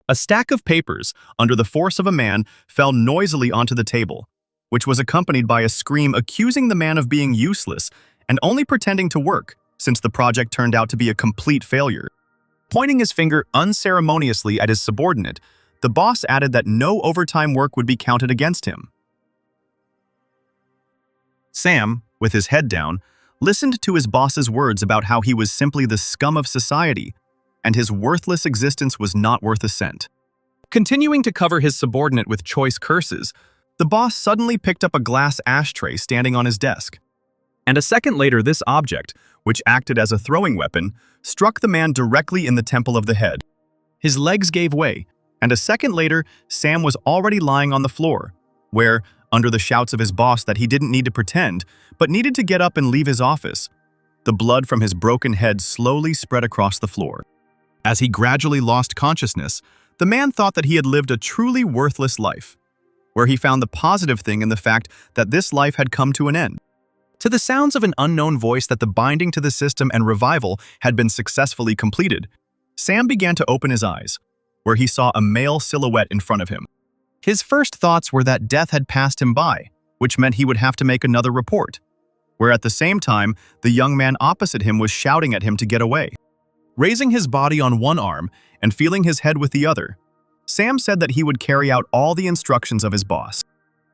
A stack of papers, under the force of a man, fell noisily onto the table, which was accompanied by a scream accusing the man of being useless and only pretending to work, since the project turned out to be a complete failure. Pointing his finger unceremoniously at his subordinate, the boss added that no overtime work would be counted against him. Sam, with his head down, listened to his boss's words about how he was simply the scum of society, and his worthless existence was not worth a cent. Continuing to cover his subordinate with choice curses, the boss suddenly picked up a glass ashtray standing on his desk. And a second later, this object, which acted as a throwing weapon, struck the man directly in the temple of the head. His legs gave way, and a second later, Sam was already lying on the floor, where, under the shouts of his boss that he didn't need to pretend, but needed to get up and leave his office, the blood from his broken head slowly spread across the floor. As he gradually lost consciousness, the man thought that he had lived a truly worthless life, where he found the positive thing in the fact that this life had come to an end. To the sounds of an unknown voice that the binding to the system and revival had been successfully completed, Sam began to open his eyes, where he saw a male silhouette in front of him. His first thoughts were that death had passed him by, which meant he would have to make another report, where at the same time, the young man opposite him was shouting at him to get away. Raising his body on one arm and feeling his head with the other, Sam said that he would carry out all the instructions of his boss.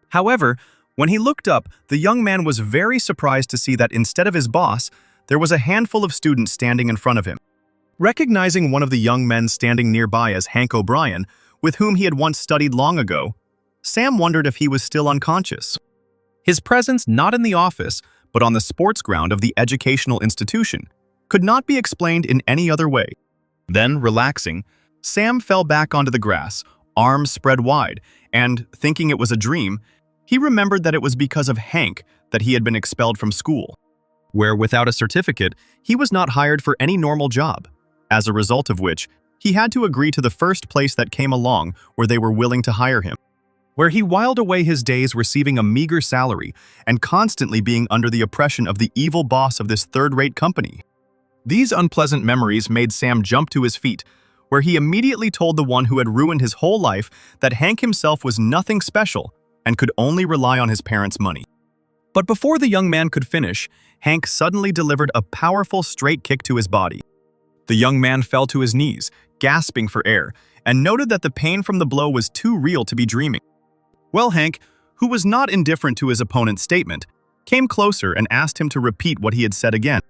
However, when he looked up, the young man was very surprised to see that instead of his boss, there was a handful of students standing in front of him. Recognizing one of the young men standing nearby as Hank O'Brien, with whom he had once studied long ago, Sam wondered if he was still unconscious. His presence not in the office, but on the sports ground of the educational institution, could not be explained in any other way. Then, relaxing, Sam fell back onto the grass, arms spread wide, and, thinking it was a dream, he remembered that it was because of Hank that he had been expelled from school, where without a certificate, he was not hired for any normal job, as a result of which, he had to agree to the first place that came along where they were willing to hire him, where he whiled away his days receiving a meager salary and constantly being under the oppression of the evil boss of this third-rate company. These unpleasant memories made Sam jump to his feet, where he immediately told the one who had ruined his whole life that Hank himself was nothing special and could only rely on his parents' money. But before the young man could finish, Hank suddenly delivered a powerful straight kick to his body. The young man fell to his knees, gasping for air, and noted that the pain from the blow was too real to be dreaming. Well, Hank, who was not indifferent to his opponent's statement, came closer and asked him to repeat what he had said again.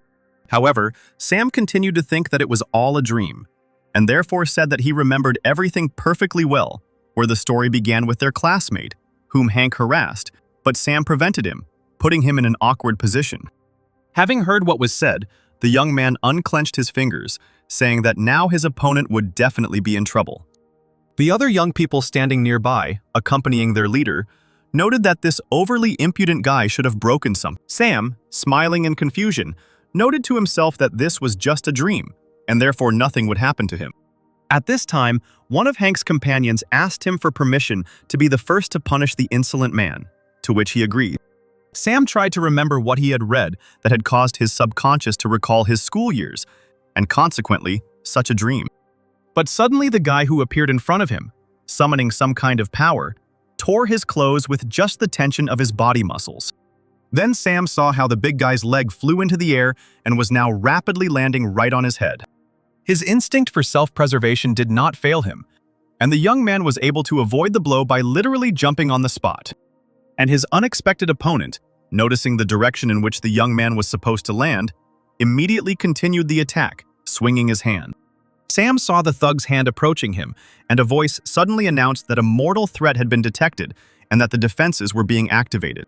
However, Sam continued to think that it was all a dream, and therefore said that he remembered everything perfectly well, where the story began with their classmate, whom Hank harassed, but Sam prevented him, putting him in an awkward position. Having heard what was said, the young man unclenched his fingers, saying that now his opponent would definitely be in trouble. The other young people standing nearby, accompanying their leader, noted that this overly impudent guy should have broken some. Sam, smiling in confusion, noted to himself that this was just a dream, and therefore nothing would happen to him. At this time, one of Hank's companions asked him for permission to be the first to punish the insolent man, to which he agreed. Sam tried to remember what he had read that had caused his subconscious to recall his school years, and consequently, such a dream. But suddenly the guy who appeared in front of him, summoning some kind of power, tore his clothes with just the tension of his body muscles. Then Sam saw how the big guy's leg flew into the air and was now rapidly landing right on his head. His instinct for self-preservation did not fail him, and the young man was able to avoid the blow by literally jumping on the spot. And his unexpected opponent, noticing the direction in which the young man was supposed to land, immediately continued the attack, swinging his hand. Sam saw the thug's hand approaching him, and a voice suddenly announced that a mortal threat had been detected and that the defenses were being activated.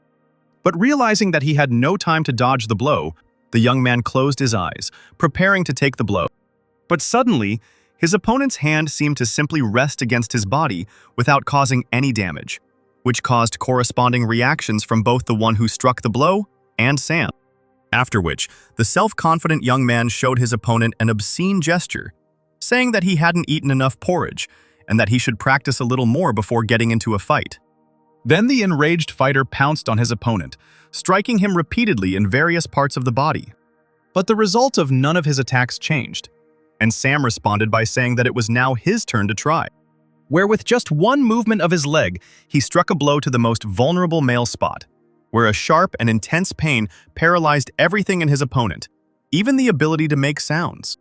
But realizing that he had no time to dodge the blow, the young man closed his eyes, preparing to take the blow. But suddenly, his opponent's hand seemed to simply rest against his body without causing any damage, which caused corresponding reactions from both the one who struck the blow and Sam. After which, the self-confident young man showed his opponent an obscene gesture, saying that he hadn't eaten enough porridge and that he should practice a little more before getting into a fight. Then the enraged fighter pounced on his opponent, striking him repeatedly in various parts of the body. But the result of none of his attacks changed, and Sam responded by saying that it was now his turn to try. where with just one movement of his leg, he struck a blow to the most vulnerable male spot, where a sharp and intense pain paralyzed everything in his opponent, even the ability to make sounds.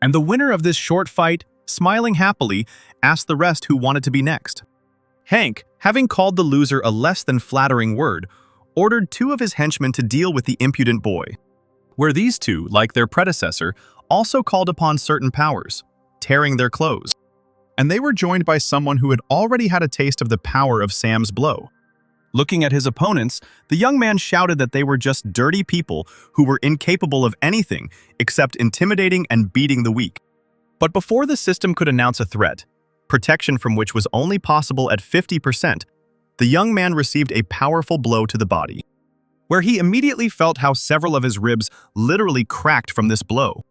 And the winner of this short fight, smiling happily, asked the rest who wanted to be next. Hank, having called the loser a less than flattering word, ordered 2 of his henchmen to deal with the impudent boy, where these 2, like their predecessor, also called upon certain powers, tearing their clothes. And they were joined by someone who had already had a taste of the power of Sam's blow. Looking at his opponents, the young man shouted that they were just dirty people who were incapable of anything except intimidating and beating the weak. But before the system could announce a threat, protection from which was only possible at 50%, the young man received a powerful blow to the body, where he immediately felt how several of his ribs literally cracked from this blow.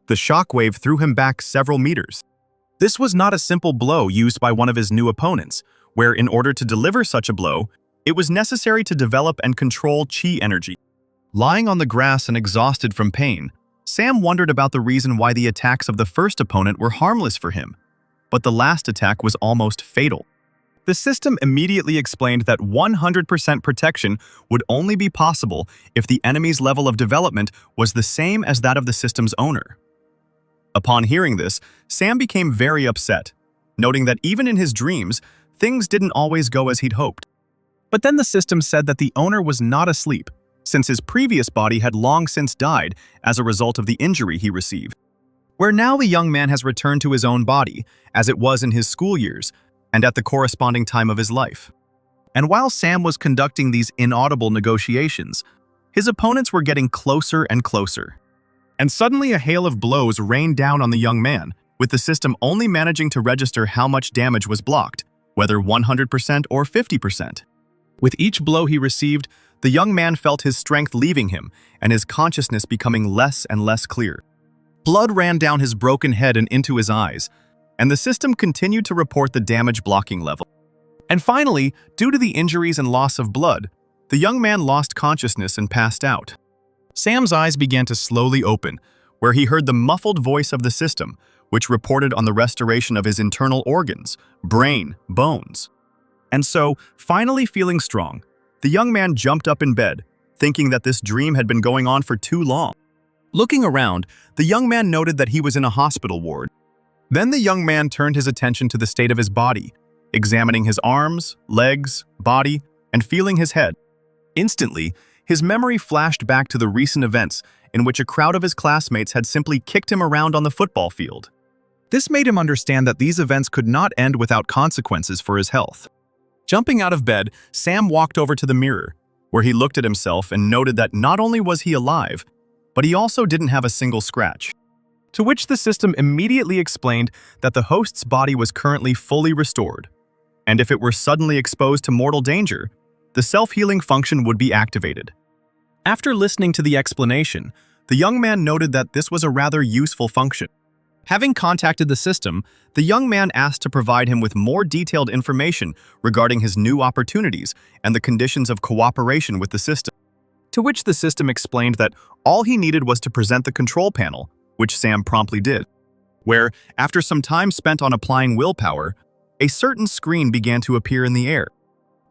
The shockwave threw him back several meters. This was not a simple blow used by one of his new opponents, where in order to deliver such a blow, it was necessary to develop and control chi energy. Lying on the grass and exhausted from pain, Sam wondered about the reason why the attacks of the first opponent were harmless for him, but the last attack was almost fatal. The system immediately explained that 100% protection would only be possible if the enemy's level of development was the same as that of the system's owner. Upon hearing this, Sam became very upset, noting that even in his dreams, things didn't always go as he'd hoped. But then the system said that the owner was not asleep, since his previous body had long since died as a result of the injury he received. Where now the young man has returned to his own body, as it was in his school years, and at the corresponding time of his life. And while Sam was conducting these inaudible negotiations, his opponents were getting closer and closer. And suddenly a hail of blows rained down on the young man, with the system only managing to register how much damage was blocked, whether 100% or 50%. With each blow he received, the young man felt his strength leaving him and his consciousness becoming less and less clear. Blood ran down his broken head and into his eyes, and the system continued to report the damage blocking level. And finally, due to the injuries and loss of blood, the young man lost consciousness and passed out. Sam's eyes began to slowly open, where he heard the muffled voice of the system, which reported on the restoration of his internal organs, brain, bones. And so, finally feeling strong, the young man jumped up in bed, thinking that this dream had been going on for too long. Looking around, the young man noted that he was in a hospital ward. Then the young man turned his attention to the state of his body, examining his arms, legs, body, and feeling his head. Instantly, his memory flashed back to the recent events in which a crowd of his classmates had simply kicked him around on the football field. This made him understand that these events could not end without consequences for his health. Jumping out of bed, Sam walked over to the mirror, where he looked at himself and noted that not only was he alive, but he also didn't have a single scratch. To which the system immediately explained that the host's body was currently fully restored, and if it were suddenly exposed to mortal danger, the self-healing function would be activated. After listening to the explanation, the young man noted that this was a rather useful function. Having contacted the system, the young man asked to provide him with more detailed information regarding his new opportunities and the conditions of cooperation with the system. To which the system explained that all he needed was to present the control panel, which Sam promptly did, where, after some time spent on applying willpower, a certain screen began to appear in the air.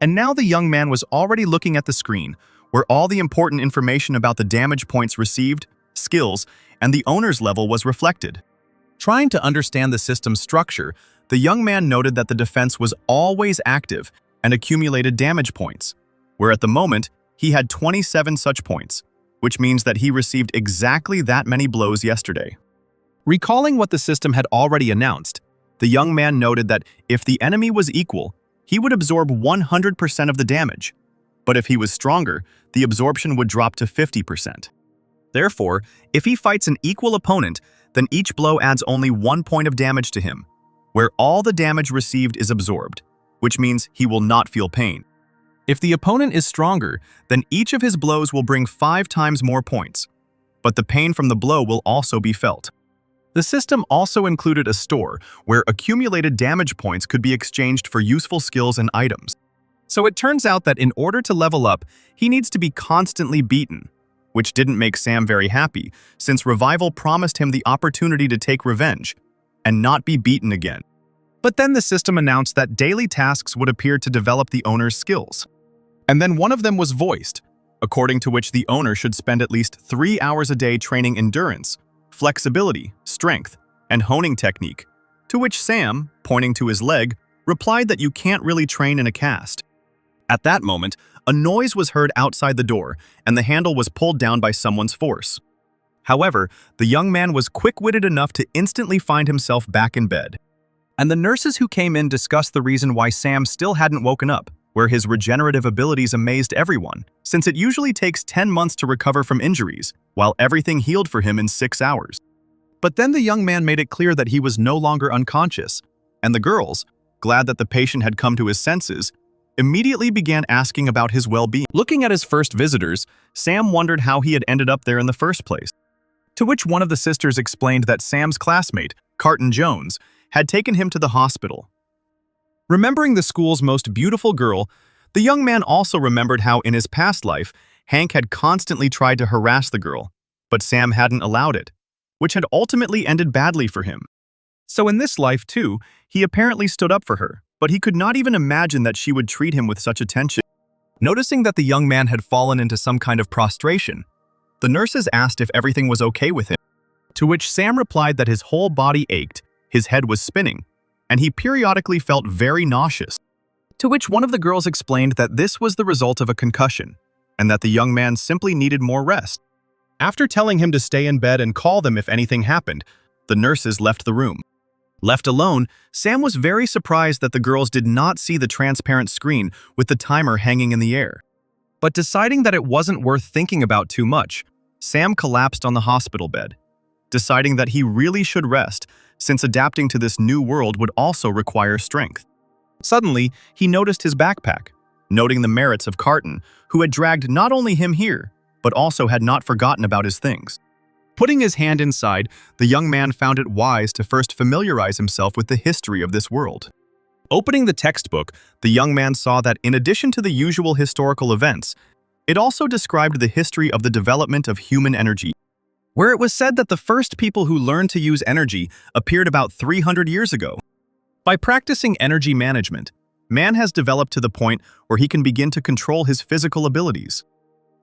And now the young man was already looking at the screen, where all the important information about the damage points received, skills, and the owner's level was reflected. Trying to understand the system's structure, the young man noted that the defense was always active and accumulated damage points, where at the moment, he had 27 such points, which means that he received exactly that many blows yesterday. Recalling what the system had already announced, the young man noted that if the enemy was equal, he would absorb 100% of the damage, but if he was stronger, the absorption would drop to 50%. Therefore, if he fights an equal opponent, then each blow adds only 1 point of damage to him, where all the damage received is absorbed, which means he will not feel pain. If the opponent is stronger, then each of his blows will bring 5 times more points, but the pain from the blow will also be felt. The system also included a store where accumulated damage points could be exchanged for useful skills and items. So it turns out that in order to level up, he needs to be constantly beaten, which didn't make Sam very happy, since Revival promised him the opportunity to take revenge and not be beaten again. But then the system announced that daily tasks would appear to develop the owner's skills. And then one of them was voiced, according to which the owner should spend at least 3 hours a day training endurance, flexibility, strength, and honing technique, to which Sam, pointing to his leg, replied that you can't really train in a cast. At that moment, a noise was heard outside the door, and the handle was pulled down by someone's force. However, the young man was quick-witted enough to instantly find himself back in bed. And the nurses who came in discussed the reason why Sam still hadn't woken up, where his regenerative abilities amazed everyone, since it usually takes 10 months to recover from injuries, while everything healed for him in 6 hours. But then the young man made it clear that he was no longer unconscious, and the girls, glad that the patient had come to his senses, immediately began asking about his well-being. Looking at his first visitors, Sam wondered how he had ended up there in the first place. To which one of the sisters explained that Sam's classmate, Carton Jones, had taken him to the hospital. Remembering the school's most beautiful girl, the young man also remembered how in his past life, Hank had constantly tried to harass the girl, but Sam hadn't allowed it, which had ultimately ended badly for him. So in this life, too, he apparently stood up for her, but he could not even imagine that she would treat him with such attention. Noticing that the young man had fallen into some kind of prostration, the nurses asked if everything was okay with him, to which Sam replied that his whole body ached, his head was spinning, and he periodically felt very nauseous. To which one of the girls explained that this was the result of a concussion, and that the young man simply needed more rest. After telling him to stay in bed and call them if anything happened, the nurses left the room. Left alone, Sam was very surprised that the girls did not see the transparent screen with the timer hanging in the air. But deciding that it wasn't worth thinking about too much, Sam collapsed on the hospital bed, deciding that he really should rest, since adapting to this new world would also require strength. Suddenly, he noticed his backpack, noting the merits of Carton, who had dragged not only him here, but also had not forgotten about his things. Putting his hand inside, the young man found it wise to first familiarize himself with the history of this world. Opening the textbook, the young man saw that in addition to the usual historical events, it also described the history of the development of human energy, where it was said that the first people who learned to use energy appeared about 300 years ago. By practicing energy management, man has developed to the point where he can begin to control his physical abilities.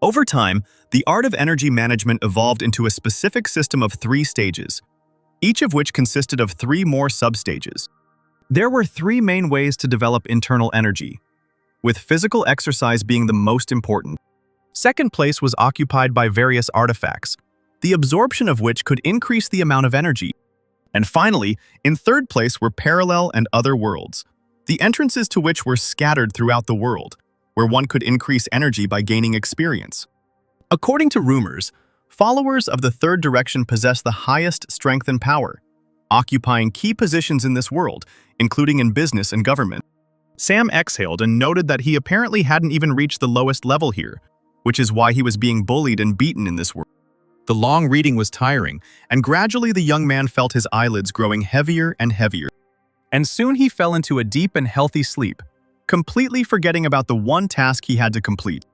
Over time, the art of energy management evolved into a specific system of 3 stages, each of which consisted of 3 more substages. There were 3 main ways to develop internal energy, with physical exercise being the most important. Second place was occupied by various artifacts, the absorption of which could increase the amount of energy. And finally, in third place were parallel and other worlds, the entrances to which were scattered throughout the world, where one could increase energy by gaining experience. According to rumors, followers of the third direction possess the highest strength and power, occupying key positions in this world, including in business and government. Sam exhaled and noted that he apparently hadn't even reached the lowest level here, which is why he was being bullied and beaten in this world. The long reading was tiring, and gradually the young man felt his eyelids growing heavier and heavier. And soon he fell into a deep and healthy sleep, completely forgetting about the one task he had to complete.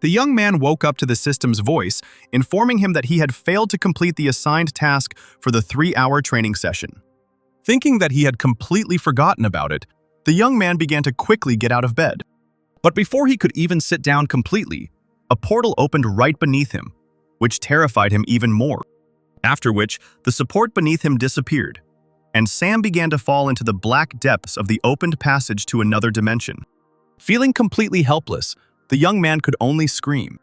The young man woke up to the system's voice, informing him that he had failed to complete the assigned task for the 3-hour training session. Thinking that he had completely forgotten about it, the young man began to quickly get out of bed. But before he could even sit down completely, a portal opened right beneath him, which terrified him even more. After which, the support beneath him disappeared, and Sam began to fall into the black depths of the opened passage to another dimension. Feeling completely helpless, the young man could only scream.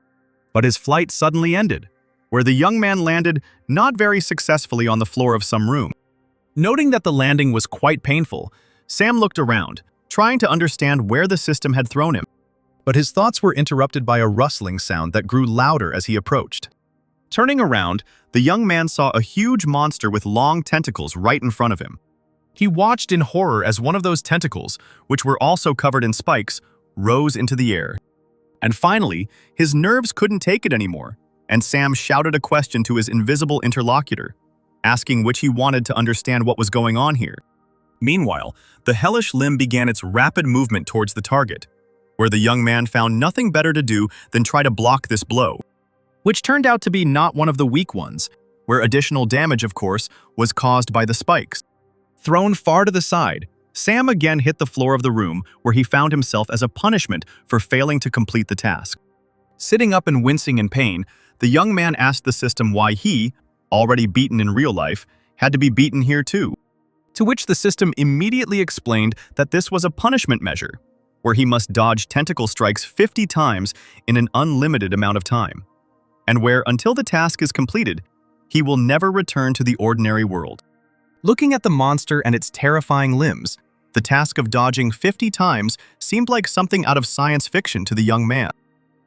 But his flight suddenly ended, where the young man landed not very successfully on the floor of some room. Noting that the landing was quite painful, Sam looked around, trying to understand where the system had thrown him. But his thoughts were interrupted by a rustling sound that grew louder as he approached. Turning around, the young man saw a huge monster with long tentacles right in front of him. He watched in horror as one of those tentacles, which were also covered in spikes, rose into the air. And finally, his nerves couldn't take it anymore, and Sam shouted a question to his invisible interlocutor, asking which he wanted to understand what was going on here. Meanwhile, the hellish limb began its rapid movement towards the target, where the young man found nothing better to do than try to block this blow, which turned out to be not one of the weak ones, where additional damage, of course, was caused by the spikes. Thrown far to the side, Sam again hit the floor of the room where he found himself as a punishment for failing to complete the task. Sitting up and wincing in pain, the young man asked the system why he, already beaten in real life, had to be beaten here too. To which the system immediately explained that this was a punishment measure, where he must dodge tentacle strikes 50 times in an unlimited amount of time, and where, until the task is completed, he will never return to the ordinary world. Looking at the monster and its terrifying limbs, the task of dodging 50 times seemed like something out of science fiction to the young man.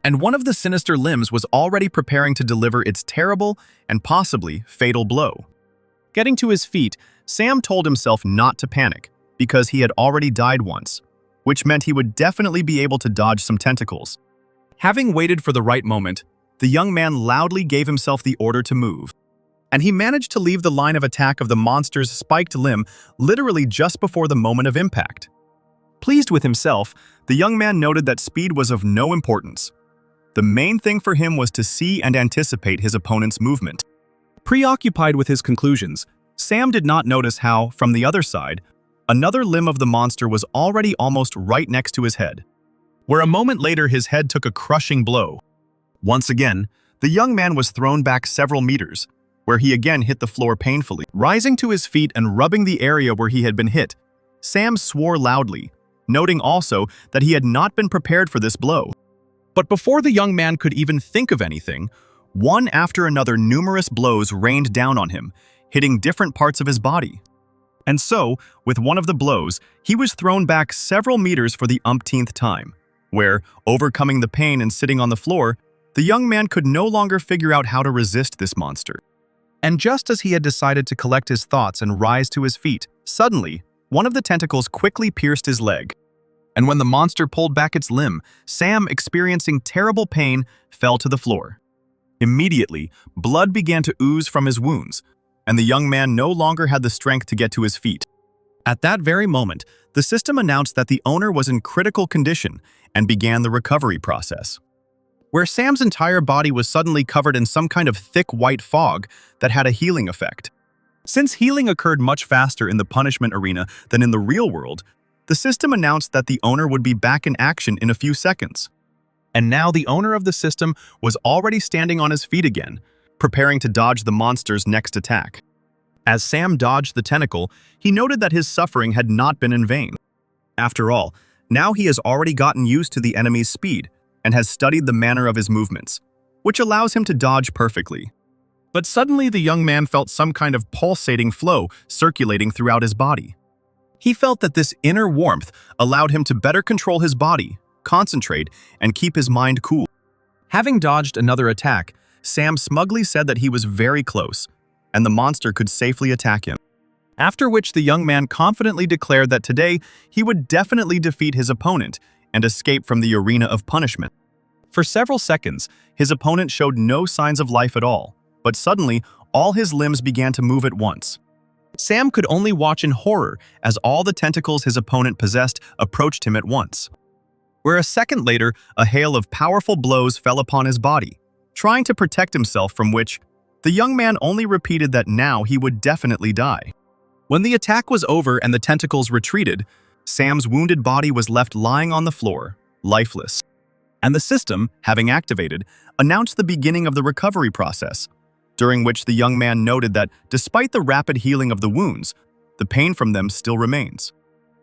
And one of the sinister limbs was already preparing to deliver its terrible and possibly fatal blow. Getting to his feet, Sam told himself not to panic, because he had already died once, which meant he would definitely be able to dodge some tentacles. Having waited for the right moment, the young man loudly gave himself the order to move, and he managed to leave the line of attack of the monster's spiked limb literally just before the moment of impact. Pleased with himself, the young man noted that speed was of no importance. The main thing for him was to see and anticipate his opponent's movement. Preoccupied with his conclusions, Sam did not notice how, from the other side, another limb of the monster was already almost right next to his head, where a moment later his head took a crushing blow. Once again, the young man was thrown back several meters, where he again hit the floor painfully. Rising to his feet and rubbing the area where he had been hit, Sam swore loudly, noting also that he had not been prepared for this blow. But before the young man could even think of anything, one after another numerous blows rained down on him, hitting different parts of his body. And so, with one of the blows, he was thrown back several meters for the umpteenth time, where, overcoming the pain and sitting on the floor, the young man could no longer figure out how to resist this monster. And just as he had decided to collect his thoughts and rise to his feet, suddenly, one of the tentacles quickly pierced his leg. And when the monster pulled back its limb, Sam, experiencing terrible pain, fell to the floor. Immediately, blood began to ooze from his wounds, and the young man no longer had the strength to get to his feet. At that very moment, the system announced that the owner was in critical condition and began the recovery process, where Sam's entire body was suddenly covered in some kind of thick white fog that had a healing effect. Since healing occurred much faster in the punishment arena than in the real world, the system announced that the owner would be back in action in a few seconds. And now the owner of the system was already standing on his feet again, preparing to dodge the monster's next attack. As Sam dodged the tentacle, he noted that his suffering had not been in vain. After all, now he has already gotten used to the enemy's speed and has studied the manner of his movements, which allows him to dodge perfectly. But suddenly the young man felt some kind of pulsating flow circulating throughout his body. He felt that this inner warmth allowed him to better control his body, concentrate, and keep his mind cool. Having dodged another attack, Sam smugly said that he was very close, and the monster could safely attack him. After which the young man confidently declared that today he would definitely defeat his opponent and escape from the arena of punishment. For several seconds, his opponent showed no signs of life at all, but suddenly all his limbs began to move at once. Sam could only watch in horror as all the tentacles his opponent possessed approached him at once, where a second later a hail of powerful blows fell upon his body, trying to protect himself, from which the young man only repeated that now he would definitely die. When the attack was over and the tentacles retreated, Sam's wounded body was left lying on the floor, lifeless. And the system, having activated, announced the beginning of the recovery process, during which the young man noted that despite the rapid healing of the wounds, the pain from them still remains.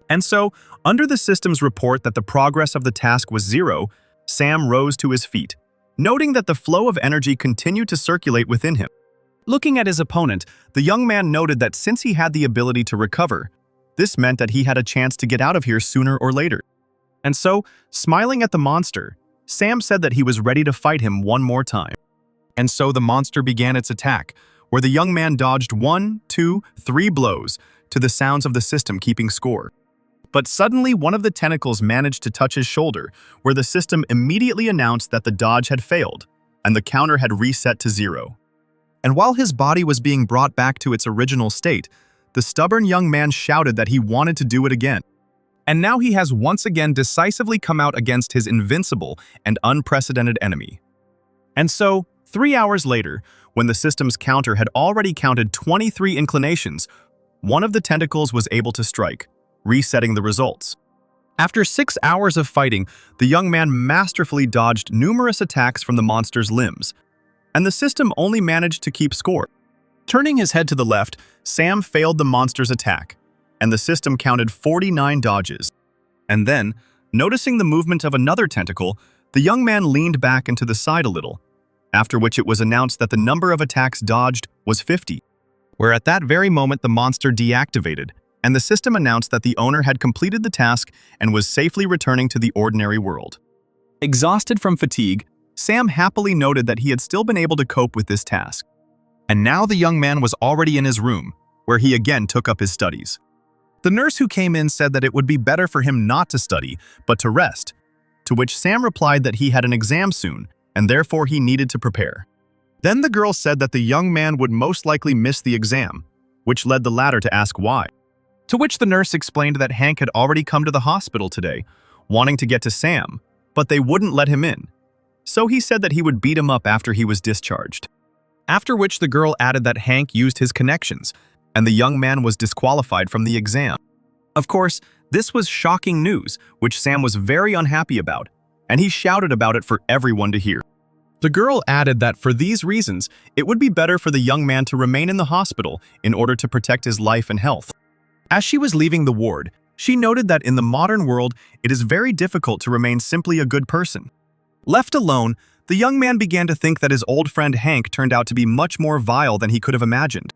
And so, under the system's report that the progress of the task was 0, Sam rose to his feet, noting that the flow of energy continued to circulate within him. Looking at his opponent, the young man noted that since he had the ability to recover, this meant that he had a chance to get out of here sooner or later. And so, smiling at the monster, Sam said that he was ready to fight him one more time. And so the monster began its attack, where the young man dodged 1, 2, 3 blows, to the sounds of the system keeping score. But suddenly one of the tentacles managed to touch his shoulder, where the system immediately announced that the dodge had failed, and the counter had reset to 0. And while his body was being brought back to its original state, the stubborn young man shouted that he wanted to do it again. And now he has once again decisively come out against his invincible and unprecedented enemy. And so, 3 hours later, when the system's counter had already counted 23 inclinations, one of the tentacles was able to strike, resetting the results. After 6 hours of fighting, the young man masterfully dodged numerous attacks from the monster's limbs, and the system only managed to keep score. Turning his head to the left, Sam failed the monster's attack, and the system counted 49 dodges. And then, noticing the movement of another tentacle, the young man leaned back into the side a little, after which it was announced that the number of attacks dodged was 50, where at that very moment the monster deactivated, and the system announced that the owner had completed the task and was safely returning to the ordinary world. Exhausted from fatigue, Sam happily noted that he had still been able to cope with this task. And now the young man was already in his room, where he again took up his studies. The nurse who came in said that it would be better for him not to study, but to rest, to which Sam replied that he had an exam soon, and therefore he needed to prepare. Then the girl said that the young man would most likely miss the exam, which led the latter to ask why. To which the nurse explained that Hank had already come to the hospital today, wanting to get to Sam, but they wouldn't let him in. So he said that he would beat him up after he was discharged. After which the girl added that Hank used his connections, and the young man was disqualified from the exam. Of course, this was shocking news, which Sam was very unhappy about, and he shouted about it for everyone to hear. The girl added that for these reasons, it would be better for the young man to remain in the hospital in order to protect his life and health. As she was leaving the ward, she noted that in the modern world, it is very difficult to remain simply a good person. Left alone, the young man began to think that his old friend Hank turned out to be much more vile than he could have imagined.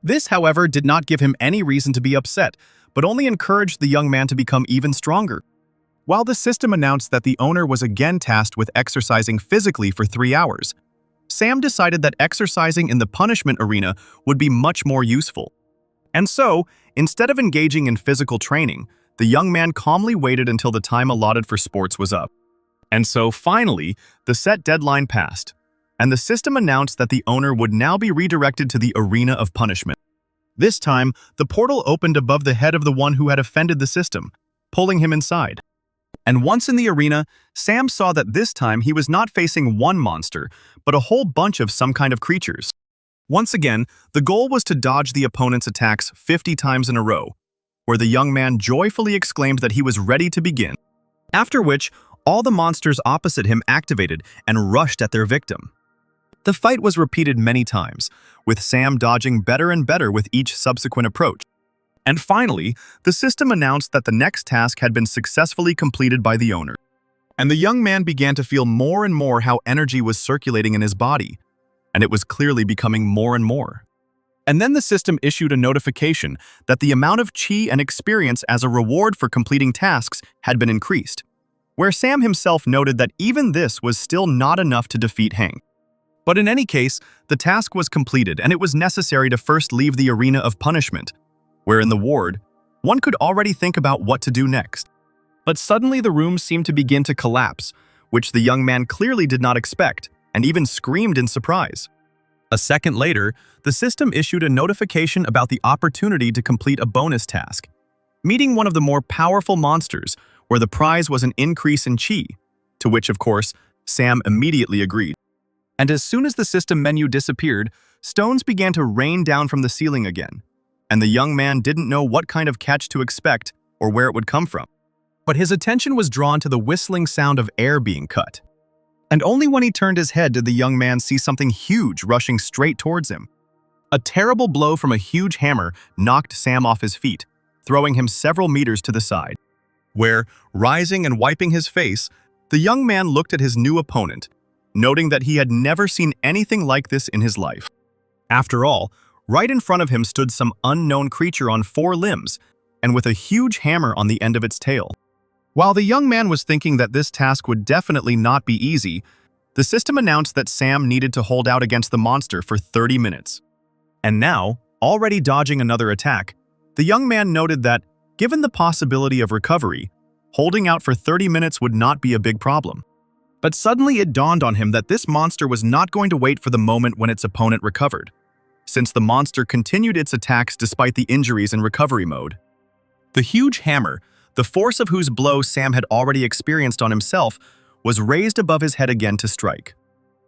This, however, did not give him any reason to be upset, but only encouraged the young man to become even stronger. While the system announced that the owner was again tasked with exercising physically for 3 hours, Sam decided that exercising in the punishment arena would be much more useful. And so, instead of engaging in physical training, the young man calmly waited until the time allotted for sports was up. And so, finally, the set deadline passed, and the system announced that the owner would now be redirected to the arena of punishment. This time, the portal opened above the head of the one who had offended the system, pulling him inside. And once in the arena, Sam saw that this time he was not facing one monster, but a whole bunch of some kind of creatures. Once again, the goal was to dodge the opponent's attacks 50 times in a row, where the young man joyfully exclaimed that he was ready to begin. After which, all the monsters opposite him activated and rushed at their victim. The fight was repeated many times, with Sam dodging better and better with each subsequent approach. And finally, the system announced that the next task had been successfully completed by the owner. And the young man began to feel more and more how energy was circulating in his body, and it was clearly becoming more and more. And then the system issued a notification that the amount of chi and experience as a reward for completing tasks had been increased, where Sam himself noted that even this was still not enough to defeat Hank. But in any case, the task was completed and it was necessary to first leave the arena of punishment, where in the ward, one could already think about what to do next. But suddenly the room seemed to begin to collapse, which the young man clearly did not expect, and even screamed in surprise. A second later, the system issued a notification about the opportunity to complete a bonus task, meeting one of the more powerful monsters, where the prize was an increase in chi, to which, of course, Sam immediately agreed. And as soon as the system menu disappeared, stones began to rain down from the ceiling again, and the young man didn't know what kind of catch to expect or where it would come from. But his attention was drawn to the whistling sound of air being cut. And only when he turned his head did the young man see something huge rushing straight towards him. A terrible blow from a huge hammer knocked Sam off his feet, throwing him several meters to the side, where, rising and wiping his face, the young man looked at his new opponent, noting that he had never seen anything like this in his life. After all, right in front of him stood some unknown creature on 4 limbs, and with a huge hammer on the end of its tail. While the young man was thinking that this task would definitely not be easy, the system announced that Sam needed to hold out against the monster for 30 minutes. And now, already dodging another attack, the young man noted that, given the possibility of recovery, holding out for 30 minutes would not be a big problem. But suddenly it dawned on him that this monster was not going to wait for the moment when its opponent recovered, since the monster continued its attacks despite the injuries in recovery mode. The huge hammer, the force of whose blow Sam had already experienced on himself, was raised above his head again to strike.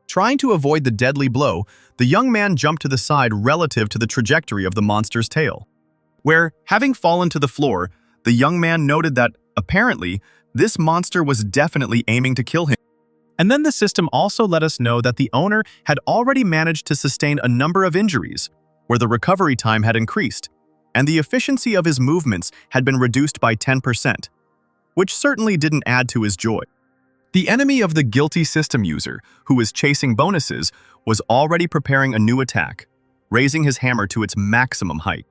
Trying to avoid the deadly blow, the young man jumped to the side relative to the trajectory of the monster's tail, where, having fallen to the floor, the young man noted that, apparently, this monster was definitely aiming to kill him. And then the system also let us know that the owner had already managed to sustain a number of injuries, where the recovery time had increased, and the efficiency of his movements had been reduced by 10%, which certainly didn't add to his joy. The enemy of the guilty system user, who was chasing bonuses, was already preparing a new attack, raising his hammer to its maximum height.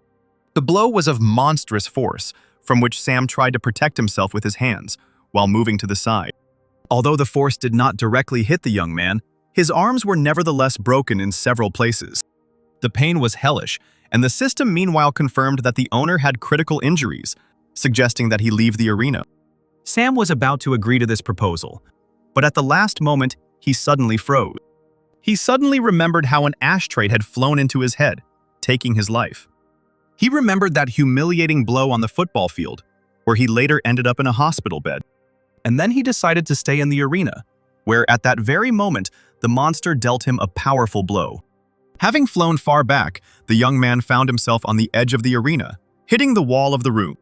The blow was of monstrous force, from which Sam tried to protect himself with his hands, while moving to the side. Although the force did not directly hit the young man, his arms were nevertheless broken in several places. The pain was hellish, and the system meanwhile confirmed that the owner had critical injuries, suggesting that he leave the arena. Sam was about to agree to this proposal, but at the last moment, he suddenly froze. He suddenly remembered how an ashtray had flown into his head, taking his life. He remembered that humiliating blow on the football field, where he later ended up in a hospital bed. And then he decided to stay in the arena, where at that very moment, the monster dealt him a powerful blow. Having flown far back, the young man found himself on the edge of the arena, hitting the wall of the room.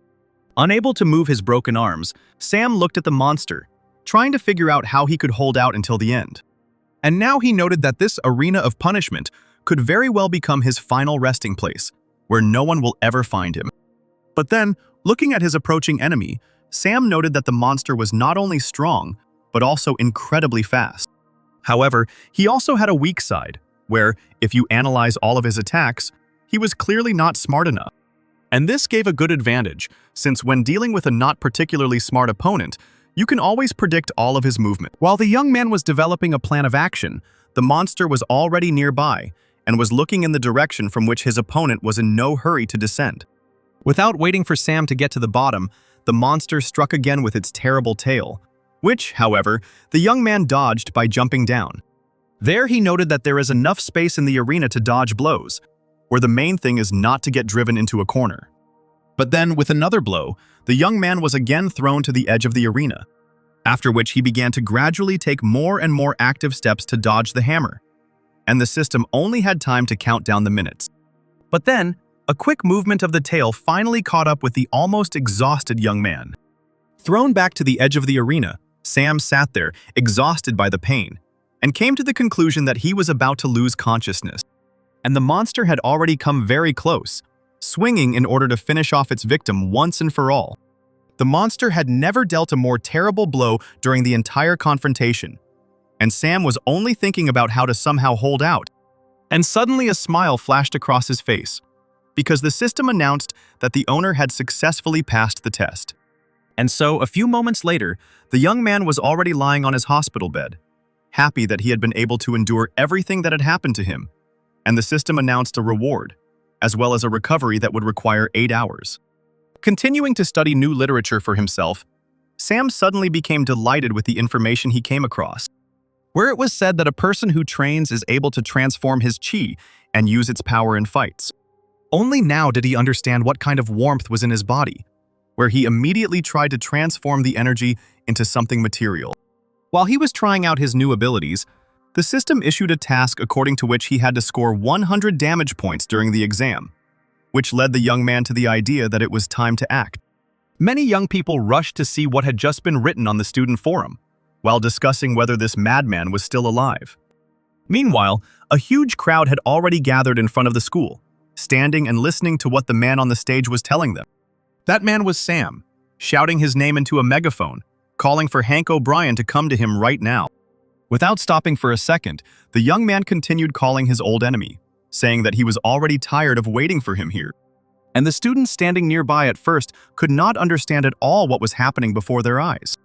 Unable to move his broken arms, Sam looked at the monster, trying to figure out how he could hold out until the end. And now he noted that this arena of punishment could very well become his final resting place, where no one will ever find him. But then, looking at his approaching enemy, Sam noted that the monster was not only strong, but also incredibly fast. However, he also had a weak side, where, if you analyze all of his attacks, he was clearly not smart enough. And this gave a good advantage, since when dealing with a not particularly smart opponent, you can always predict all of his movement. While the young man was developing a plan of action, the monster was already nearby and was looking in the direction from which his opponent was in no hurry to descend. Without waiting for Sam to get to the bottom, the monster struck again with its terrible tail, which, however, the young man dodged by jumping down. There he noted that there is enough space in the arena to dodge blows, where the main thing is not to get driven into a corner. But then, with another blow, the young man was again thrown to the edge of the arena, after which he began to gradually take more and more active steps to dodge the hammer, and the system only had time to count down the minutes. But then, a quick movement of the tail finally caught up with the almost exhausted young man. Thrown back to the edge of the arena, Sam sat there, exhausted by the pain, and came to the conclusion that he was about to lose consciousness. And the monster had already come very close, swinging in order to finish off its victim once and for all. The monster had never dealt a more terrible blow during the entire confrontation, and Sam was only thinking about how to somehow hold out. And suddenly a smile flashed across his face, because the system announced that the owner had successfully passed the test. And so, a few moments later, the young man was already lying on his hospital bed, happy that he had been able to endure everything that had happened to him, and the system announced a reward, as well as a recovery that would require 8 hours. Continuing to study new literature for himself, Sam suddenly became delighted with the information he came across, where it was said that a person who trains is able to transform his chi and use its power in fights. Only now did he understand what kind of warmth was in his body, where he immediately tried to transform the energy into something material. While he was trying out his new abilities, the system issued a task according to which he had to score 100 damage points during the exam, which led the young man to the idea that it was time to act. Many young people rushed to see what had just been written on the student forum, while discussing whether this madman was still alive. Meanwhile, a huge crowd had already gathered in front of the school, standing and listening to what the man on the stage was telling them. That man was Sam, shouting his name into a megaphone, calling for Hank O'Brien to come to him right now. Without stopping for a second, the young man continued calling his old enemy, saying that he was already tired of waiting for him here. And the students standing nearby at first could not understand at all what was happening before their eyes.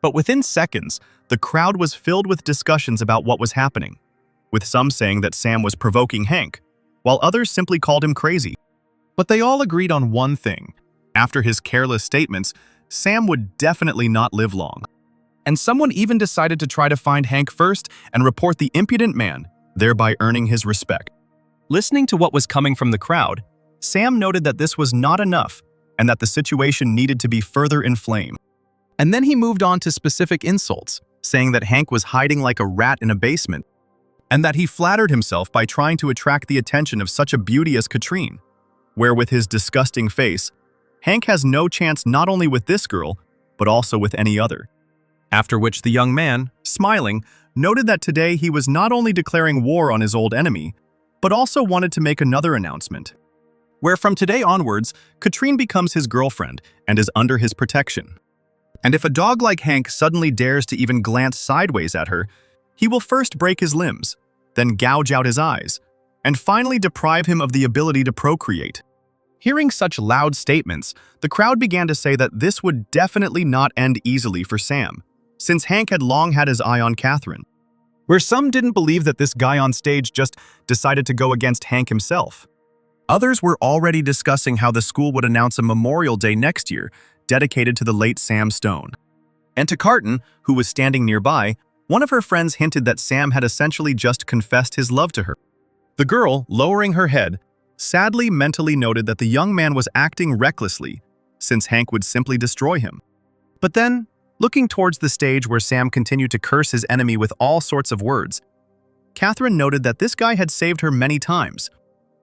But within seconds, the crowd was filled with discussions about what was happening, with some saying that Sam was provoking Hank, while others simply called him crazy. But they all agreed on one thing. After his careless statements, Sam would definitely not live long. And someone even decided to try to find Hank first and report the impudent man, thereby earning his respect. Listening to what was coming from the crowd, Sam noted that this was not enough and that the situation needed to be further inflamed. And then he moved on to specific insults, saying that Hank was hiding like a rat in a basement, and that he flattered himself by trying to attract the attention of such a beauty as Katrine, where with his disgusting face, Hank has no chance not only with this girl, but also with any other. After which the young man, smiling, noted that today he was not only declaring war on his old enemy, but also wanted to make another announcement, where from today onwards, Katrine becomes his girlfriend and is under his protection. And if a dog like Hank suddenly dares to even glance sideways at her, he will first break his limbs, then gouge out his eyes, and finally deprive him of the ability to procreate. Hearing such loud statements, the crowd began to say that this would definitely not end easily for Sam, since Hank had long had his eye on Catherine. Where some didn't believe that this guy on stage just decided to go against Hank himself. Others were already discussing how the school would announce a Memorial Day next year dedicated to the late Sam Stone. And to Carton, who was standing nearby, one of her friends hinted that Sam had essentially just confessed his love to her. The girl, lowering her head, sadly mentally noted that the young man was acting recklessly, since Hank would simply destroy him. But then, looking towards the stage where Sam continued to curse his enemy with all sorts of words, Catherine noted that this guy had saved her many times,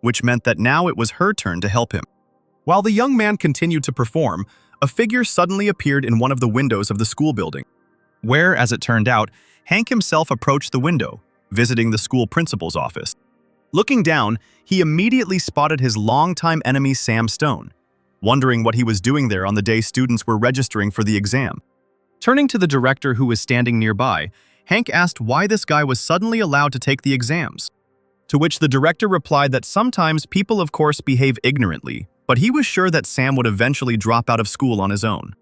which meant that now it was her turn to help him. While the young man continued to perform, a figure suddenly appeared in one of the windows of the school building, where, as it turned out, Hank himself approached the window, visiting the school principal's office. Looking down, he immediately spotted his longtime enemy Sam Stone, wondering what he was doing there on the day students were registering for the exam. Turning to the director who was standing nearby, Hank asked why this guy was suddenly allowed to take the exams. To which the director replied that sometimes people of course behave ignorantly, but he was sure that Sam would eventually drop out of school on his own.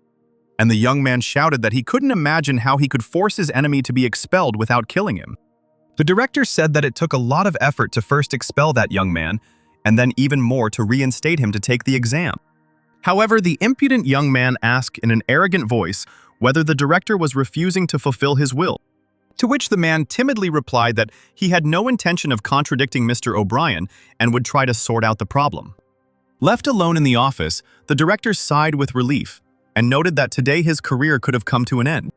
And the young man shouted that he couldn't imagine how he could force his enemy to be expelled without killing him. The director said that it took a lot of effort to first expel that young man, and then even more to reinstate him to take the exam. However, the impudent young man asked in an arrogant voice whether the director was refusing to fulfill his will, to which the man timidly replied that he had no intention of contradicting Mr. O'Brien and would try to sort out the problem. Left alone in the office, the director sighed with relief and noted that today his career could have come to an end.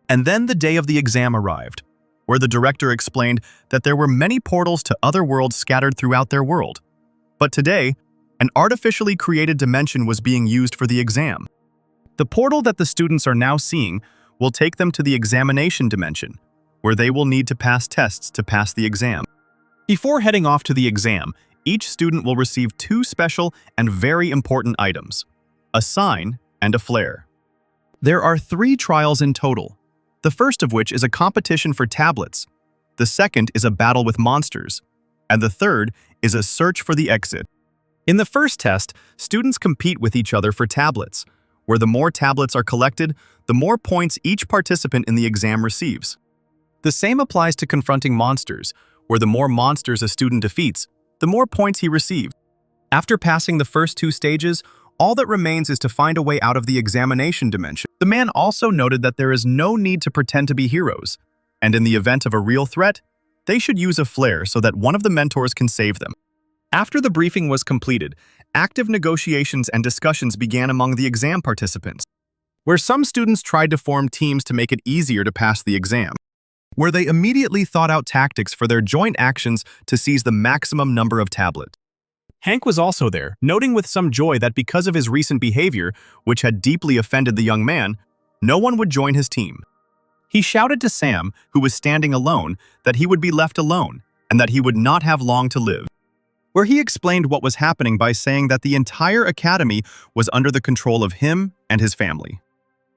And then the day of the exam arrived, where the director explained that there were many portals to other worlds scattered throughout their world. But today, an artificially created dimension was being used for the exam. The portal that the students are now seeing will take them to the examination dimension, where they will need to pass tests to pass the exam. Before heading off to the exam, each student will receive two special and very important items: a sign and a flare. There are 3 trials in total, the first of which is a competition for tablets, the second is a battle with monsters, and the third is a search for the exit. In the first test, students compete with each other for tablets, where the more tablets are collected, the more points each participant in the exam receives. The same applies to confronting monsters, where the more monsters a student defeats, the more points he receives. After passing the first 2 stages, all that remains is to find a way out of the examination dimension. The man also noted that there is no need to pretend to be heroes, and in the event of a real threat, they should use a flare so that one of the mentors can save them. After the briefing was completed, active negotiations and discussions began among the exam participants, where some students tried to form teams to make it easier to pass the exam, where they immediately thought out tactics for their joint actions to seize the maximum number of tablets. Hank was also there, noting with some joy that because of his recent behavior, which had deeply offended the young man, no one would join his team. He shouted to Sam, who was standing alone, that he would be left alone and that he would not have long to live, where he explained what was happening by saying that the entire academy was under the control of him and his family.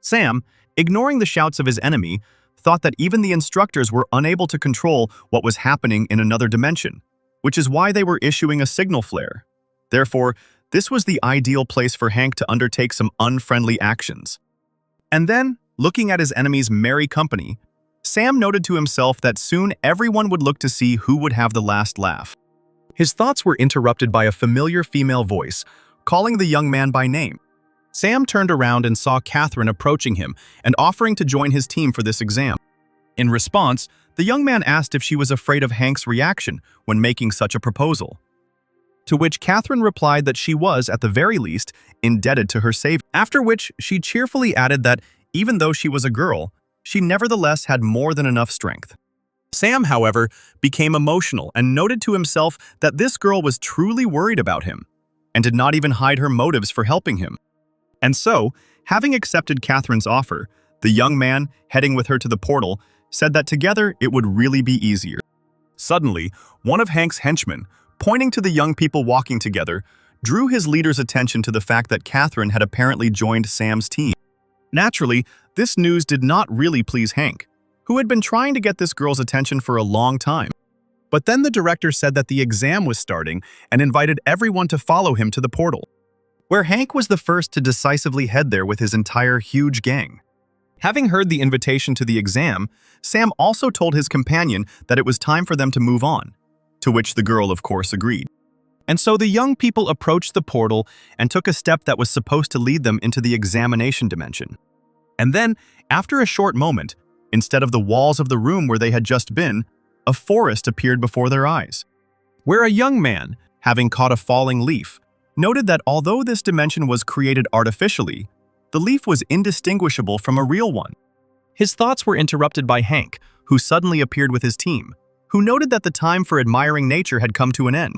Sam, ignoring the shouts of his enemy, thought that even the instructors were unable to control what was happening in another dimension, which is why they were issuing a signal flare. Therefore, this was the ideal place for Hank to undertake some unfriendly actions. And then, looking at his enemy's merry company, Sam noted to himself that soon everyone would look to see who would have the last laugh. His thoughts were interrupted by a familiar female voice, calling the young man by name. Sam turned around and saw Catherine approaching him and offering to join his team for this exam. In response, the young man asked if she was afraid of Hank's reaction when making such a proposal, to which Catherine replied that she was, at the very least, indebted to her savior, after which she cheerfully added that, even though she was a girl, she nevertheless had more than enough strength. Sam, however, became emotional and noted to himself that this girl was truly worried about him, and did not even hide her motives for helping him. And so, having accepted Catherine's offer, the young man, heading with her to the portal, said that together it would really be easier. Suddenly, one of Hank's henchmen, pointing to the young people walking together, drew his leader's attention to the fact that Catherine had apparently joined Sam's team. Naturally, this news did not really please Hank, who had been trying to get this girl's attention for a long time. But then the director said that the exam was starting and invited everyone to follow him to the portal, where Hank was the first to decisively head there with his entire huge gang. Having heard the invitation to the exam, Sam also told his companion that it was time for them to move on, to which the girl of course agreed. And so the young people approached the portal and took a step that was supposed to lead them into the examination dimension. And then, after a short moment, instead of the walls of the room where they had just been, a forest appeared before their eyes, where a young man, having caught a falling leaf, noted that although this dimension was created artificially, the leaf was indistinguishable from a real one. His thoughts were interrupted by Hank, who suddenly appeared with his team, who noted that the time for admiring nature had come to an end.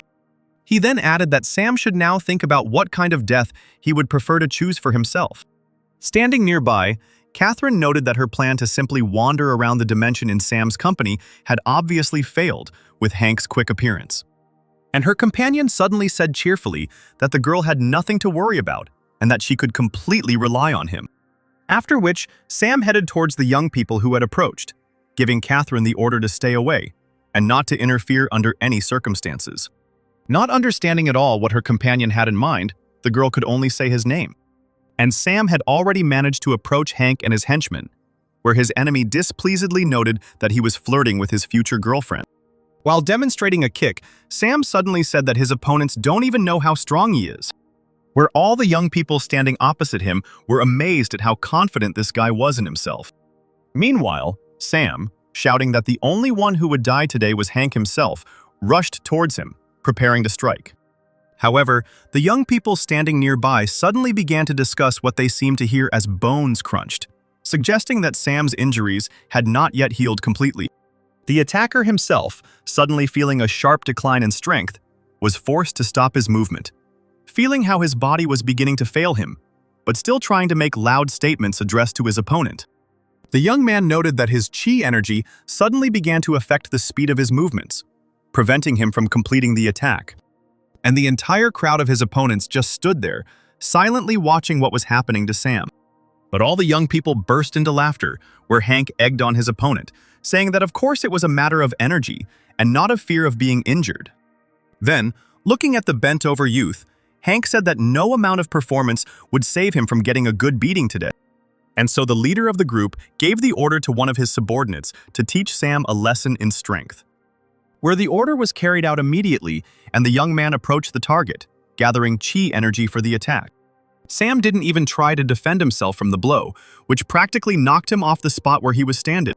He then added that Sam should now think about what kind of death he would prefer to choose for himself. Standing nearby, Catherine noted that her plan to simply wander around the dimension in Sam's company had obviously failed with Hank's quick appearance. And her companion suddenly said cheerfully that the girl had nothing to worry about and that she could completely rely on him. After which, Sam headed towards the young people who had approached, giving Catherine the order to stay away and not to interfere under any circumstances. Not understanding at all what her companion had in mind, the girl could only say his name. And Sam had already managed to approach Hank and his henchmen, where his enemy displeasedly noted that he was flirting with his future girlfriend. While demonstrating a kick, Sam suddenly said that his opponents don't even know how strong he is, where all the young people standing opposite him were amazed at how confident this guy was in himself. Meanwhile, Sam, shouting that the only one who would die today was Hank himself, rushed towards him, preparing to strike. However, the young people standing nearby suddenly began to discuss what they seemed to hear as bones crunched, suggesting that Sam's injuries had not yet healed completely. The attacker himself, suddenly feeling a sharp decline in strength, was forced to stop his movement, feeling how his body was beginning to fail him, but still trying to make loud statements addressed to his opponent. The young man noted that his chi energy suddenly began to affect the speed of his movements, preventing him from completing the attack. And the entire crowd of his opponents just stood there, silently watching what was happening to Sam. But all the young people burst into laughter, where Hank egged on his opponent, saying that of course it was a matter of energy and not of fear of being injured. Then, looking at the bent-over youth, Hank said that no amount of performance would save him from getting a good beating today. And so the leader of the group gave the order to one of his subordinates to teach Sam a lesson in strength, where the order was carried out immediately and the young man approached the target, gathering chi energy for the attack. Sam didn't even try to defend himself from the blow, which practically knocked him off the spot where he was standing.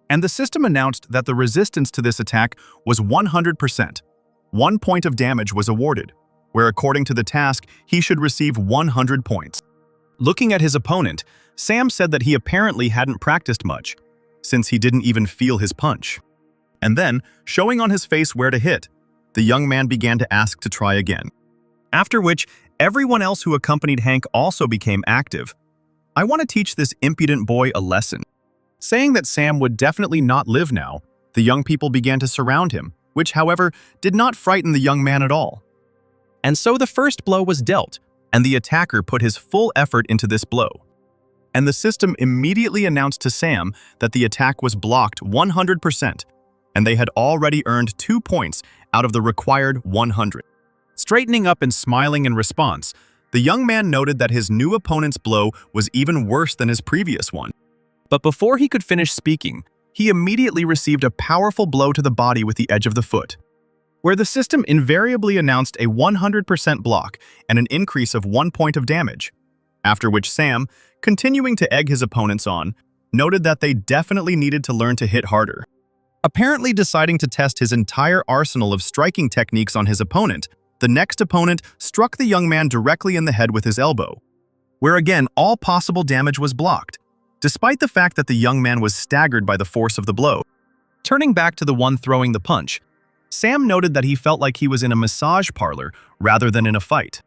And the system announced that the resistance to this attack was 100%. 1 point of damage was awarded, where according to the task, he should receive 100 points. Looking at his opponent, Sam said that he apparently hadn't practiced much, since he didn't even feel his punch. And then, showing on his face where to hit, the young man began to ask to try again. After which, everyone else who accompanied Hank also became active. I want to teach this impudent boy a lesson. Saying that Sam would definitely not live now, the young people began to surround him, which, however, did not frighten the young man at all. And so the first blow was dealt, and the attacker put his full effort into this blow. And the system immediately announced to Sam that the attack was blocked 100%, and they had already earned 2 points out of the required 100. Straightening up and smiling in response, the young man noted that his new opponent's blow was even worse than his previous one. But before he could finish speaking, he immediately received a powerful blow to the body with the edge of the foot, where the system invariably announced a 100% block and an increase of 1 point of damage, after which Sam, continuing to egg his opponents on, noted that they definitely needed to learn to hit harder. Apparently deciding to test his entire arsenal of striking techniques on his opponent, the next opponent struck the young man directly in the head with his elbow, where again all possible damage was blocked, despite the fact that the young man was staggered by the force of the blow. Turning back to the one throwing the punch, Sam noted that he felt like he was in a massage parlor rather than in a fight,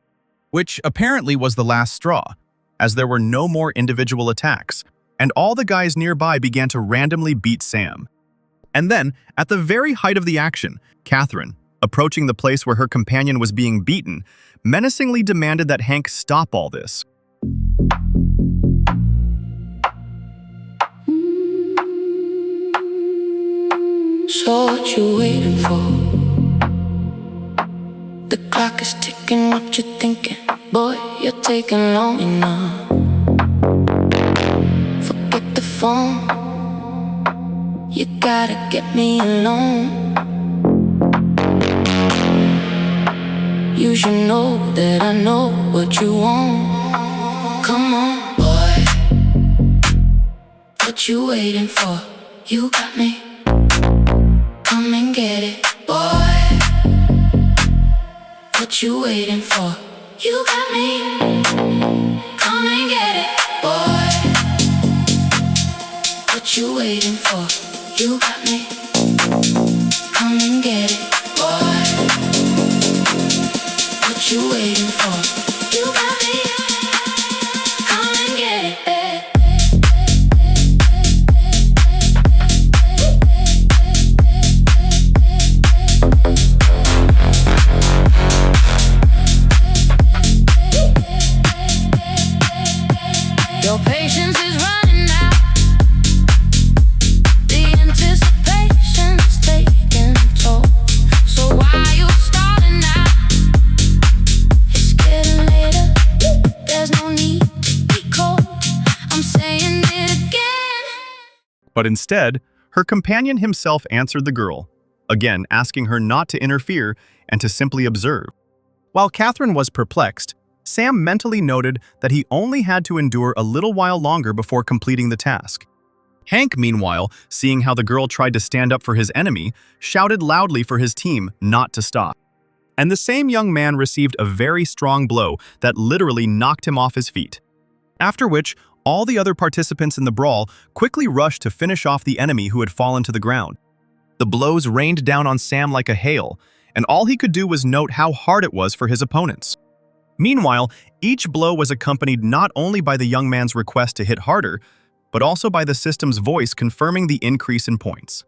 which apparently was the last straw, since he didn't even feel his punch. And so the first blow was dealt, and the attacker put his full effort into this blow. And the system announced that the resistance to this attack was 100%. 1 point of damage was awarded, where according to the task, he should receive 100 points. Looking at his opponent, Sam said that he apparently had no as there were no more individual attacks, and all the guys nearby began to randomly beat Sam. And then, at the very height of the action, Catherine, approaching the place where her companion was being beaten, menacingly demanded that Hank stop all this. So what you waiting for? The clock is ticking, what you thinking? Boy, you're taking long enough. Forget the phone, you gotta get me alone. You should know that I know what you want. Come on, boy, what you waiting for? You got me. Come and get it, boy. What you waiting for? You got me. Come and get it, boy. What you waiting for? You got me. Come and get it, boy. What you waiting for? You got me. Come and get it, babe. Your patience is running out. The anticipation's taking toll. So why are you stalling now? It's getting later. There's no need to be cold. I'm saying it again. But instead, her companion himself answered the girl, again asking her not to interfere and to simply observe. While Catherine was perplexed, Sam mentally noted that he only had to endure a little while longer before completing the task. Hank, meanwhile, seeing how the girl tried to stand up for his enemy, shouted loudly for his team not to stop. And the same young man received a very strong blow that literally knocked him off his feet. After which, all the other participants in the brawl quickly rushed to finish off the enemy who had fallen to the ground. The blows rained down on Sam like a hail, and all he could do was note how hard it was for his opponents. Meanwhile, each blow was accompanied not only by the young man's request to hit harder, but also by the system's voice confirming the increase in points.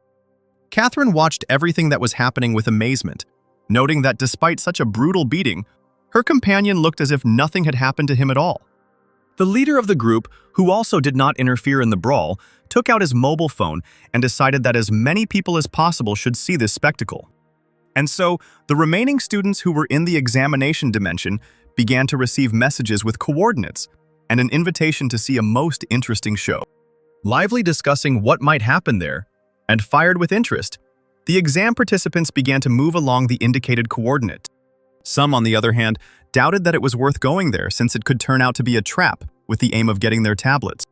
Catherine watched everything that was happening with amazement, noting that despite such a brutal beating, her companion looked as if nothing had happened to him at all. The leader of the group, who also did not interfere in the brawl, took out his mobile phone and decided that as many people as possible should see this spectacle. And so, the remaining students who were in the examination dimension began to receive messages with coordinates and an invitation to see a most interesting show. Lively discussing what might happen there, and fired with interest, the exam participants began to move along the indicated coordinate. Some, on the other hand, doubted that it was worth going there since it could turn out to be a trap with the aim of getting their tablets.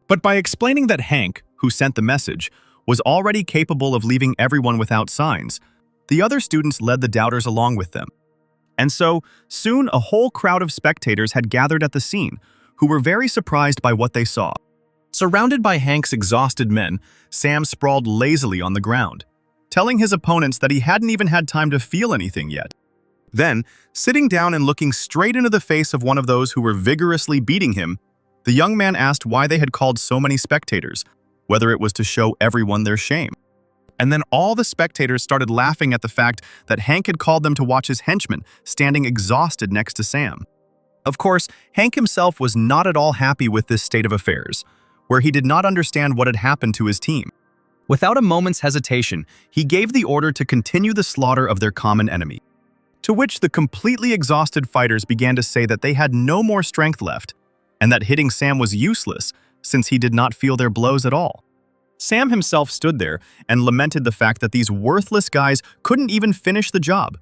But by explaining that Hank, who sent the message, was already capable of leaving everyone without signs, the other students led the doubters along with them. And so, soon a whole crowd of spectators had gathered at the scene, who were very surprised by what they saw. Surrounded by Hank's exhausted men, Sam sprawled lazily on the ground, telling his opponents that he hadn't even had time to feel anything yet. Then, sitting down and looking straight into the face of one of those who were vigorously beating him, the young man asked why they had called so many spectators, whether it was to show everyone their shame. And then all the spectators started laughing at the fact that Hank had called them to watch his henchman standing exhausted next to Sam. Of course, Hank himself was not at all happy with this state of affairs, where he did not understand what had happened to his team. Without a moment's hesitation, he gave the order to continue the slaughter of their common enemy. To which the completely exhausted fighters began to say that they had no more strength left, and that hitting Sam was useless since he did not feel their blows at all. Sam himself stood there and lamented the fact that these worthless guys couldn't even finish the job,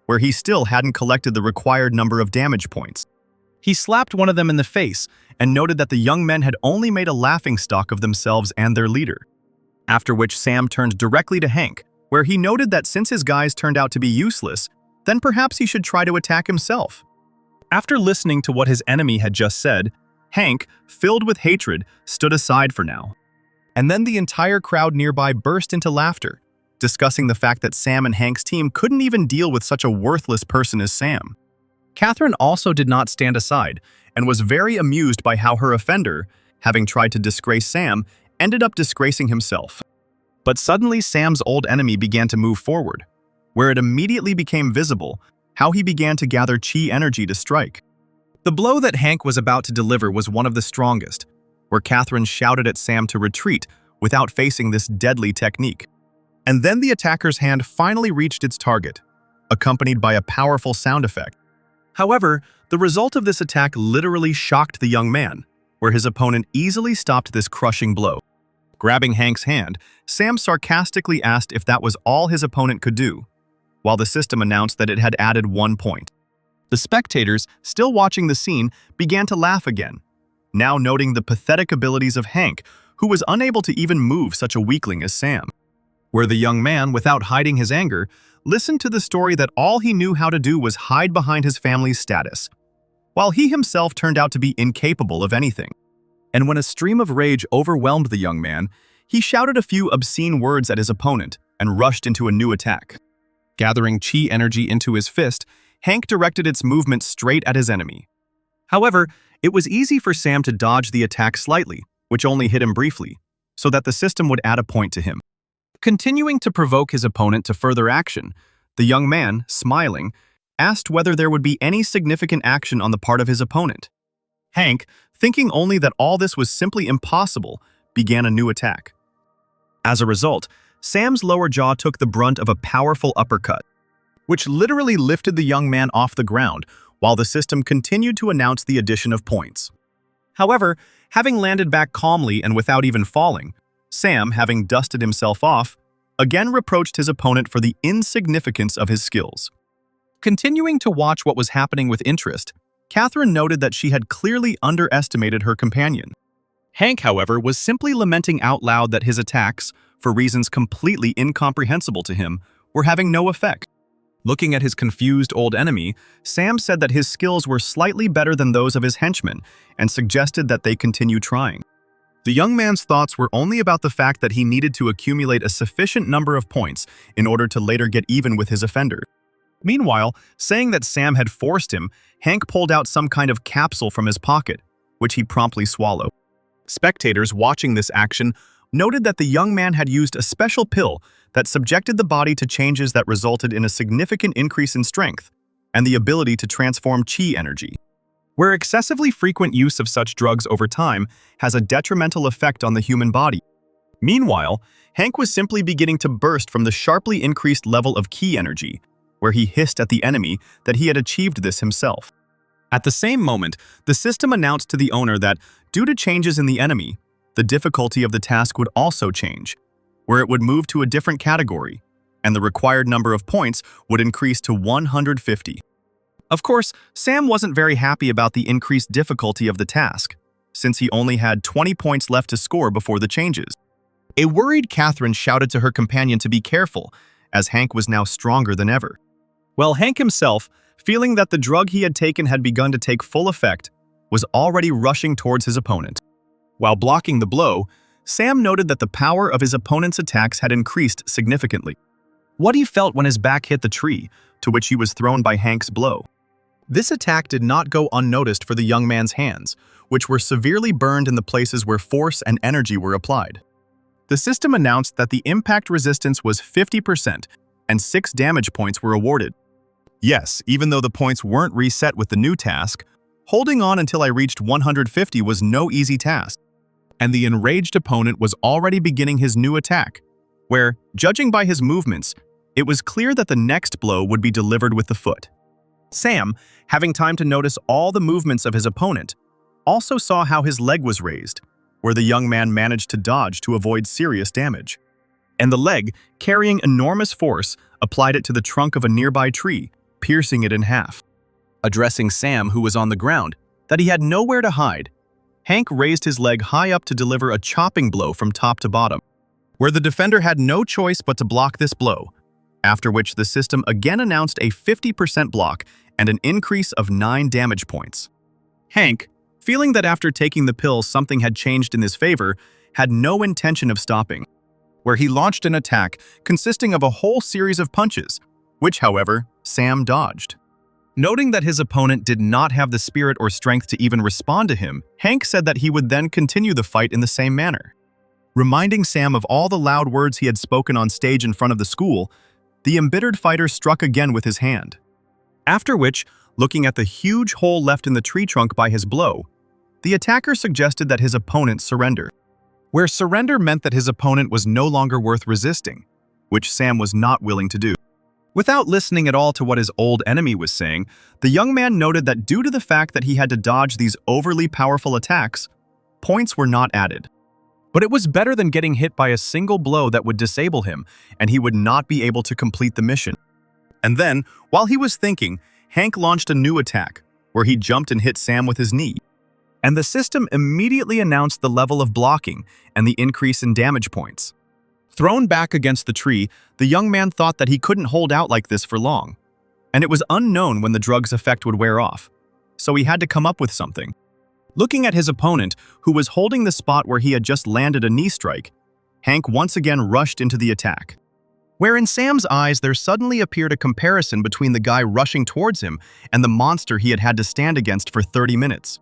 where he still hadn't collected the required number of damage points. He slapped one of them in the face and noted that the young men had only made a laughingstock of themselves and their leader. After which Sam turned directly to Hank, where he noted that since his guys turned out to be useless, then perhaps he should try to attack himself. After listening to what his enemy had just said, Hank, filled with hatred, stood aside for now. And then the entire crowd nearby burst into laughter, discussing the fact that Sam and Hank's team couldn't even deal with such a worthless person as Sam. Catherine also did not stand aside, and was very amused by how her offender, having tried to disgrace Sam, ended up disgracing himself. But suddenly Sam's old enemy began to move forward, where it immediately became visible how he began to gather chi energy to strike. The blow that Hank was about to deliver was one of the strongest, where Catherine shouted at Sam to retreat without facing this deadly technique. And then the attacker's hand finally reached its target, accompanied by a powerful sound effect. However, the result of this attack literally shocked the young man, where his opponent easily stopped this crushing blow. Grabbing Hank's hand, Sam sarcastically asked if that was all his opponent could do, while the system announced that it had added 1 point. The spectators, still watching the scene, began to laugh again, now noting the pathetic abilities of Hank, who was unable to even move such a weakling as Sam. Where the young man, without hiding his anger, listened to the story that all he knew how to do was hide behind his family's status, while he himself turned out to be incapable of anything. And when a stream of rage overwhelmed the young man, he shouted a few obscene words at his opponent and rushed into a new attack. Gathering chi energy into his fist, Hank directed its movement straight at his enemy. However, it was easy for Sam to dodge the attack slightly, which only hit him briefly, so that the system would add a point to him. Continuing to provoke his opponent to further action, the young man, smiling, asked whether there would be any significant action on the part of his opponent. Hank, thinking only that all this was simply impossible, began a new attack. As a result, Sam's lower jaw took the brunt of a powerful uppercut, which literally lifted the young man off the ground, while the system continued to announce the addition of points. However, having landed back calmly and without even falling, Sam, having dusted himself off, again reproached his opponent for the insignificance of his skills. Continuing to watch what was happening with interest, Catherine noted that she had clearly underestimated her companion. Hank, however, was simply lamenting out loud that his attacks, for reasons completely incomprehensible to him, were having no effect. Looking at his confused old enemy, Sam said that his skills were slightly better than those of his henchmen and suggested that they continue trying. The young man's thoughts were only about the fact that he needed to accumulate a sufficient number of points in order to later get even with his offender. Meanwhile, saying that Sam had forced him, Hank pulled out some kind of capsule from his pocket, which he promptly swallowed. Spectators watching this action noted that the young man had used a special pill that subjected the body to changes that resulted in a significant increase in strength and the ability to transform chi energy. Where excessively frequent use of such drugs over time has a detrimental effect on the human body. Meanwhile, Hank was simply beginning to burst from the sharply increased level of ki energy, where he hissed at the enemy that he had achieved this himself. At the same moment, the system announced to the owner that, due to changes in the enemy, the difficulty of the task would also change, where it would move to a different category, and the required number of points would increase to 150. Of course, Sam wasn't very happy about the increased difficulty of the task, since he only had 20 points left to score before the changes. A worried Catherine shouted to her companion to be careful, as Hank was now stronger than ever. Well, Hank himself, feeling that the drug he had taken had begun to take full effect, was already rushing towards his opponent. While blocking the blow, Sam noted that the power of his opponent's attacks had increased significantly. What he felt when his back hit the tree, to which he was thrown by Hank's blow. This attack did not go unnoticed for the young man's hands, which were severely burned in the places where force and energy were applied. The system announced that the impact resistance was 50% and 6 damage points were awarded. Yes, even though the points weren't reset with the new task, holding on until I reached 150 was no easy task, and the enraged opponent was already beginning his new attack, where, judging by his movements, it was clear that the next blow would be delivered with the foot. Sam, having time to notice all the movements of his opponent, also saw how his leg was raised, where the young man managed to dodge to avoid serious damage. And the leg, carrying enormous force, applied it to the trunk of a nearby tree, piercing it in half. Addressing Sam, who was on the ground, that he had nowhere to hide, Hank raised his leg high up to deliver a chopping blow from top to bottom, where the defender had no choice but to block this blow, after which the system again announced a 50% block and an increase of 9 damage points. Hank, feeling that after taking the pill something had changed in his favor, had no intention of stopping, where he launched an attack consisting of a whole series of punches, which, however, Sam dodged. Noting that his opponent did not have the spirit or strength to even respond to him, Hank said that he would then continue the fight in the same manner. Reminding Sam of all the loud words he had spoken on stage in front of the school, the embittered fighter struck again with his hand. After which, looking at the huge hole left in the tree trunk by his blow, the attacker suggested that his opponent surrender. Where surrender meant that his opponent was no longer worth resisting, which Sam was not willing to do. Without listening at all to what his old enemy was saying, the young man noted that due to the fact that he had to dodge these overly powerful attacks, points were not added. But it was better than getting hit by a single blow that would disable him, and he would not be able to complete the mission. And then, while he was thinking, Hank launched a new attack, where he jumped and hit Sam with his knee. And the system immediately announced the level of blocking and the increase in damage points. Thrown back against the tree, the young man thought that he couldn't hold out like this for long. And it was unknown when the drug's effect would wear off, so he had to come up with something. Looking at his opponent, who was holding the spot where he had just landed a knee strike, Hank once again rushed into the attack. Where in Sam's eyes there suddenly appeared a comparison between the guy rushing towards him and the monster he had had to stand against for 30 minutes.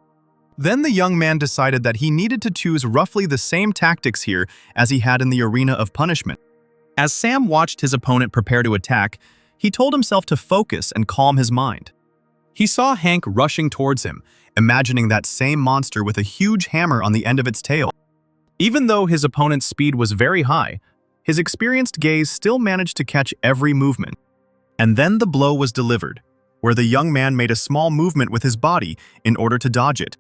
Then the young man decided that he needed to choose roughly the same tactics here as he had in the arena of punishment. As Sam watched his opponent prepare to attack, he told himself to focus and calm his mind. He saw Hank rushing towards him, imagining that same monster with a huge hammer on the end of its tail. Even though his opponent's speed was very high, his experienced gaze still managed to catch every movement. And then the blow was delivered, where the young man made a small movement with his body in order to dodge it.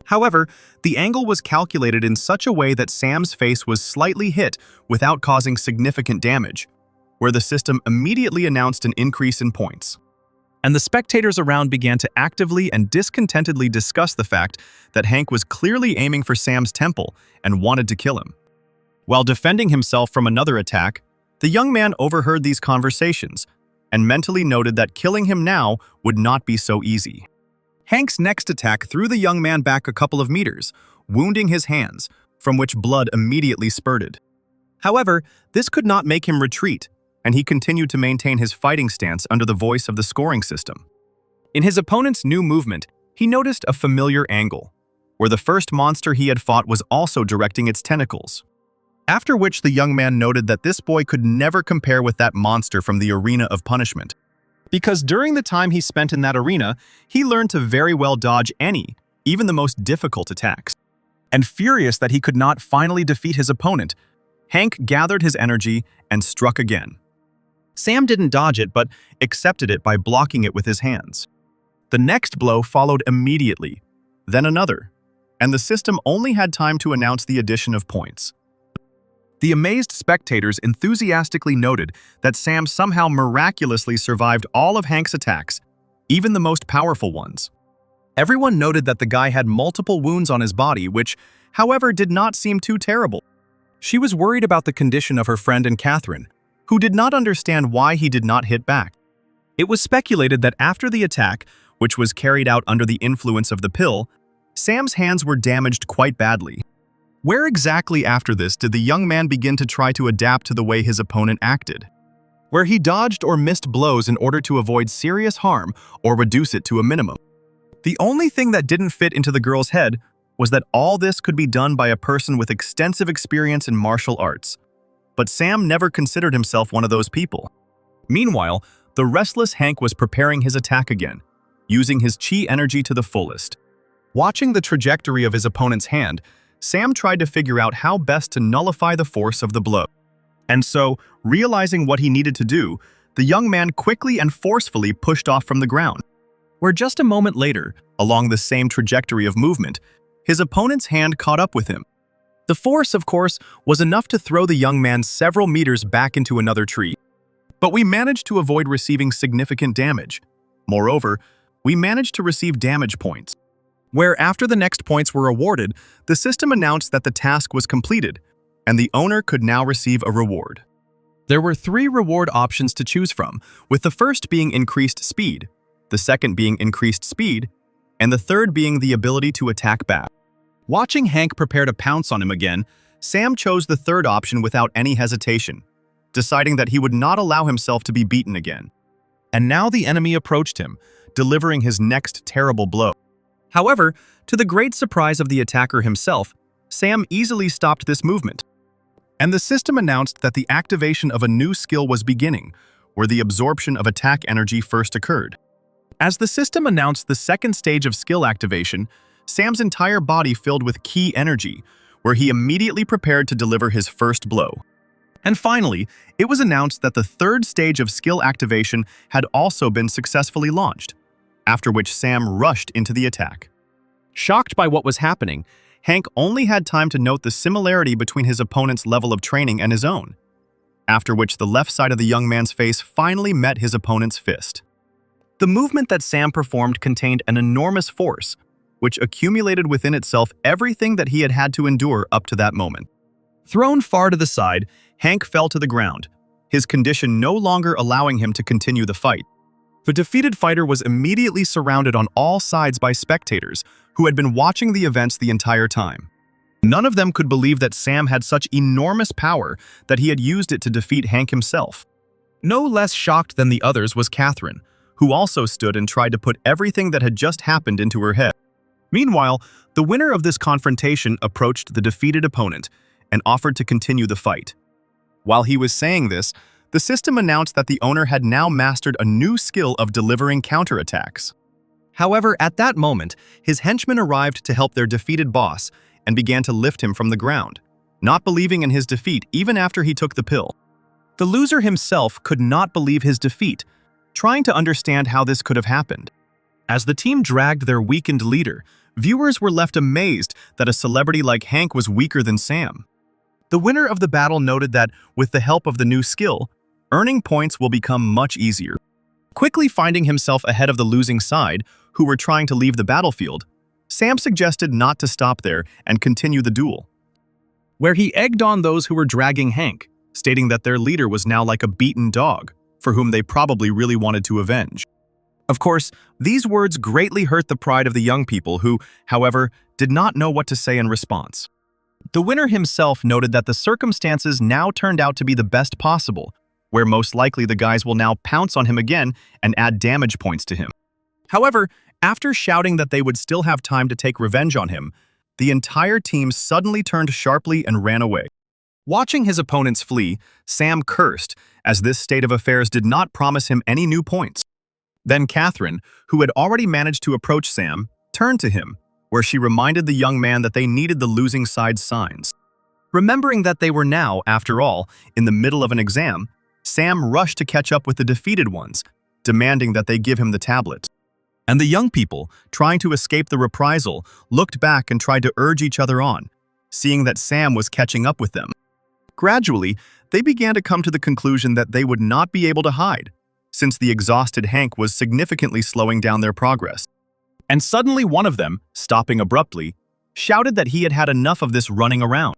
However, the angle was calculated in such a way that Sam's face was slightly hit without causing significant damage, where the system immediately announced an increase in points. And the spectators around began to actively and discontentedly discuss the fact that Hank was clearly aiming for Sam's temple and wanted to kill him. While defending himself from another attack, the young man overheard these conversations and mentally noted that killing him now would not be so easy. Hank's next attack threw the young man back a couple of meters, wounding his hands, from which blood immediately spurted. However, this could not make him retreat, and he continued to maintain his fighting stance under the voice of the scoring system. In his opponent's new movement, he noticed a familiar angle, where the first monster he had fought was also directing its tentacles. After which the young man noted that this boy could never compare with that monster from the arena of punishment. Because during the time he spent in that arena, he learned to very well dodge any, even the most difficult attacks. And furious that he could not finally defeat his opponent, Hank gathered his energy and struck again. Sam didn't dodge it, but accepted it by blocking it with his hands. The next blow followed immediately, then another, and the system only had time to announce the addition of points. The amazed spectators enthusiastically noted that Sam somehow miraculously survived all of Hank's attacks, even the most powerful ones. Everyone noted that the guy had multiple wounds on his body, which, however, did not seem too terrible. She was worried about the condition of her friend and Catherine, who did not understand why he did not hit back. It was speculated that after the attack, which was carried out under the influence of the pill, Sam's hands were damaged quite badly. Where exactly after this did the young man begin to try to adapt to the way his opponent acted? Where he dodged or missed blows in order to avoid serious harm or reduce it to a minimum. The only thing that didn't fit into the girl's head was that all this could be done by a person with extensive experience in martial arts. But Sam never considered himself one of those people. Meanwhile, the restless Hank was preparing his attack again, using his chi energy to the fullest. Watching the trajectory of his opponent's hand, Sam tried to figure out how best to nullify the force of the blow. And so, realizing what he needed to do, the young man quickly and forcefully pushed off from the ground. Where just a moment later, along the same trajectory of movement, his opponent's hand caught up with him. The force, of course, was enough to throw the young man several meters back into another tree. But we managed to avoid receiving significant damage. Moreover, we managed to receive damage points. Where after the next points were awarded, the system announced that the task was completed, and the owner could now receive a reward. There were 3 reward options to choose from, with the first being increased speed, the second being increased speed, and the third being the ability to attack back. Watching Hank prepare to pounce on him again, Sam chose the third option without any hesitation, deciding that he would not allow himself to be beaten again. And now the enemy approached him, delivering his next terrible blow. However, to the great surprise of the attacker himself, Sam easily stopped this movement. And the system announced that the activation of a new skill was beginning, where the absorption of attack energy first occurred. As the system announced the second stage of skill activation, Sam's entire body filled with ki energy, where he immediately prepared to deliver his first blow. And finally, it was announced that the third stage of skill activation had also been successfully launched, after which Sam rushed into the attack. Shocked by what was happening, Hank only had time to note the similarity between his opponent's level of training and his own, after which the left side of the young man's face finally met his opponent's fist. The movement that Sam performed contained an enormous force, which accumulated within itself everything that he had had to endure up to that moment. Thrown far to the side, Hank fell to the ground, his condition no longer allowing him to continue the fight. The defeated fighter was immediately surrounded on all sides by spectators who had been watching the events the entire time. None of them could believe that Sam had such enormous power that he had used it to defeat Hank himself. No less shocked than the others was Catherine, who also stood and tried to put everything that had just happened into her head. Meanwhile, the winner of this confrontation approached the defeated opponent and offered to continue the fight. While he was saying this, the system announced that the owner had now mastered a new skill of delivering counterattacks. However, at that moment, his henchmen arrived to help their defeated boss and began to lift him from the ground, not believing in his defeat even after he took the pill. The loser himself could not believe his defeat, trying to understand how this could have happened. As the team dragged their weakened leader, viewers were left amazed that a celebrity like Hank was weaker than Sam. The winner of the battle noted that, with the help of the new skill, earning points will become much easier. Quickly finding himself ahead of the losing side, who were trying to leave the battlefield, Sam suggested not to stop there and continue the duel, where he egged on those who were dragging Hank, stating that their leader was now like a beaten dog, for whom they probably really wanted to avenge. Of course, these words greatly hurt the pride of the young people who, however, did not know what to say in response. The winner himself noted that the circumstances now turned out to be the best possible, where most likely the guys will now pounce on him again and add damage points to him. However, after shouting that they would still have time to take revenge on him, the entire team suddenly turned sharply and ran away. Watching his opponents flee, Sam cursed, as this state of affairs did not promise him any new points. Then Catherine, who had already managed to approach Sam, turned to him, where she reminded the young man that they needed the losing side's signs. Remembering that they were now, after all, in the middle of an exam, Sam rushed to catch up with the defeated ones, demanding that they give him the tablet. And the young people, trying to escape the reprisal, looked back and tried to urge each other on, seeing that Sam was catching up with them. Gradually, they began to come to the conclusion that they would not be able to hide, since the exhausted Hank was significantly slowing down their progress. And suddenly one of them, stopping abruptly, shouted that he had had enough of this running around,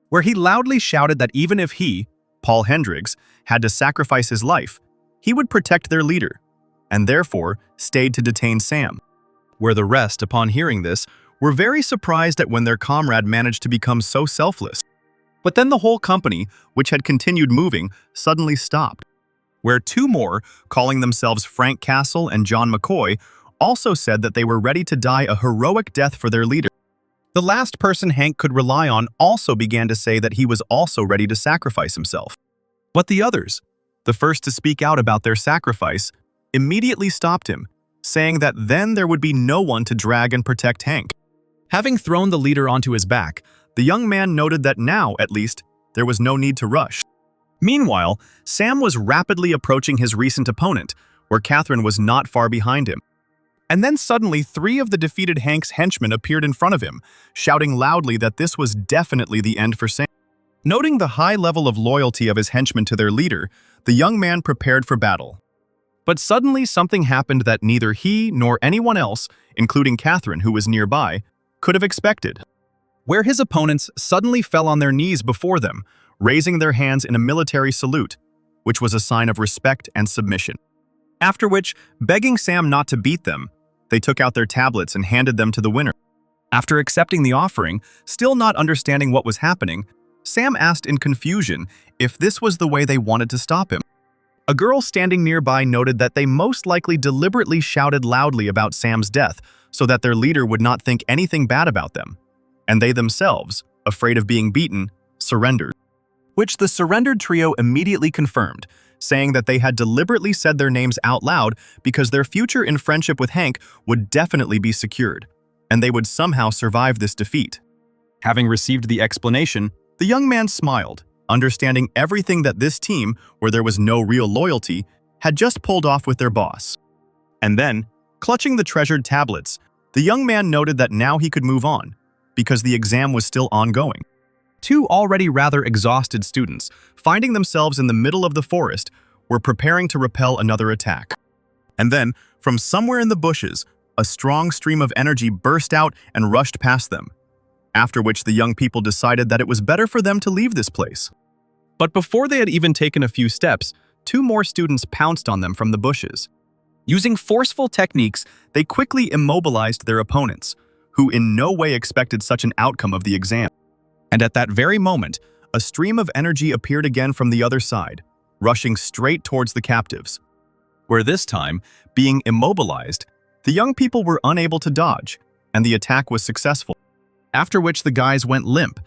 where he loudly shouted that even if he, Paul Hendricks, had to sacrifice his life, he would protect their leader, and therefore stayed to detain Sam. Where the rest, upon hearing this, were very surprised at when their comrade managed to become so selfless. But then the whole company, which had continued moving, suddenly stopped, where two more, calling themselves Frank Castle and John McCoy, also said that they were ready to die a heroic death for their leader. The last person Hank could rely on also began to say that he was also ready to sacrifice himself. But the others, the first to speak out about their sacrifice, immediately stopped him, saying that then there would be no one to drag and protect Hank. Having thrown the leader onto his back, the young man noted that now, at least, there was no need to rush. Meanwhile, Sam was rapidly approaching his recent opponent, where Catherine was not far behind him. And then suddenly 3 of the defeated Hank's henchmen appeared in front of him, shouting loudly that this was definitely the end for Sam. Noting the high level of loyalty of his henchmen to their leader, the young man prepared for battle. But suddenly something happened that neither he nor anyone else, including Catherine, who was nearby, could have expected. Where his opponents suddenly fell on their knees before them, raising their hands in a military salute, which was a sign of respect and submission. After which, begging Sam not to beat them, they took out their tablets and handed them to the winner. After accepting the offering, still not understanding what was happening, Sam asked in confusion if this was the way they wanted to stop him. A girl standing nearby noted that they most likely deliberately shouted loudly about Sam's death so that their leader would not think anything bad about them, and they themselves, afraid of being beaten, surrendered. Which the surrendered trio immediately confirmed, saying that they had deliberately said their names out loud because their future in friendship with Hank would definitely be secured, and they would somehow survive this defeat. Having received the explanation, the young man smiled, understanding everything that this team, where there was no real loyalty, had just pulled off with their boss. And then, clutching the treasured tablets, the young man noted that now he could move on, because the exam was still ongoing. Two already rather exhausted students, finding themselves in the middle of the forest, were preparing to repel another attack. And then, from somewhere in the bushes, a strong stream of energy burst out and rushed past them, after which the young people decided that it was better for them to leave this place. But before they had even taken a few steps, two more students pounced on them from the bushes. Using forceful techniques, they quickly immobilized their opponents, who in no way expected such an outcome of the exam. And at that very moment, a stream of energy appeared again from the other side, rushing straight towards the captives. Where this time, being immobilized, the young people were unable to dodge, and the attack was successful. After which the guys went limp,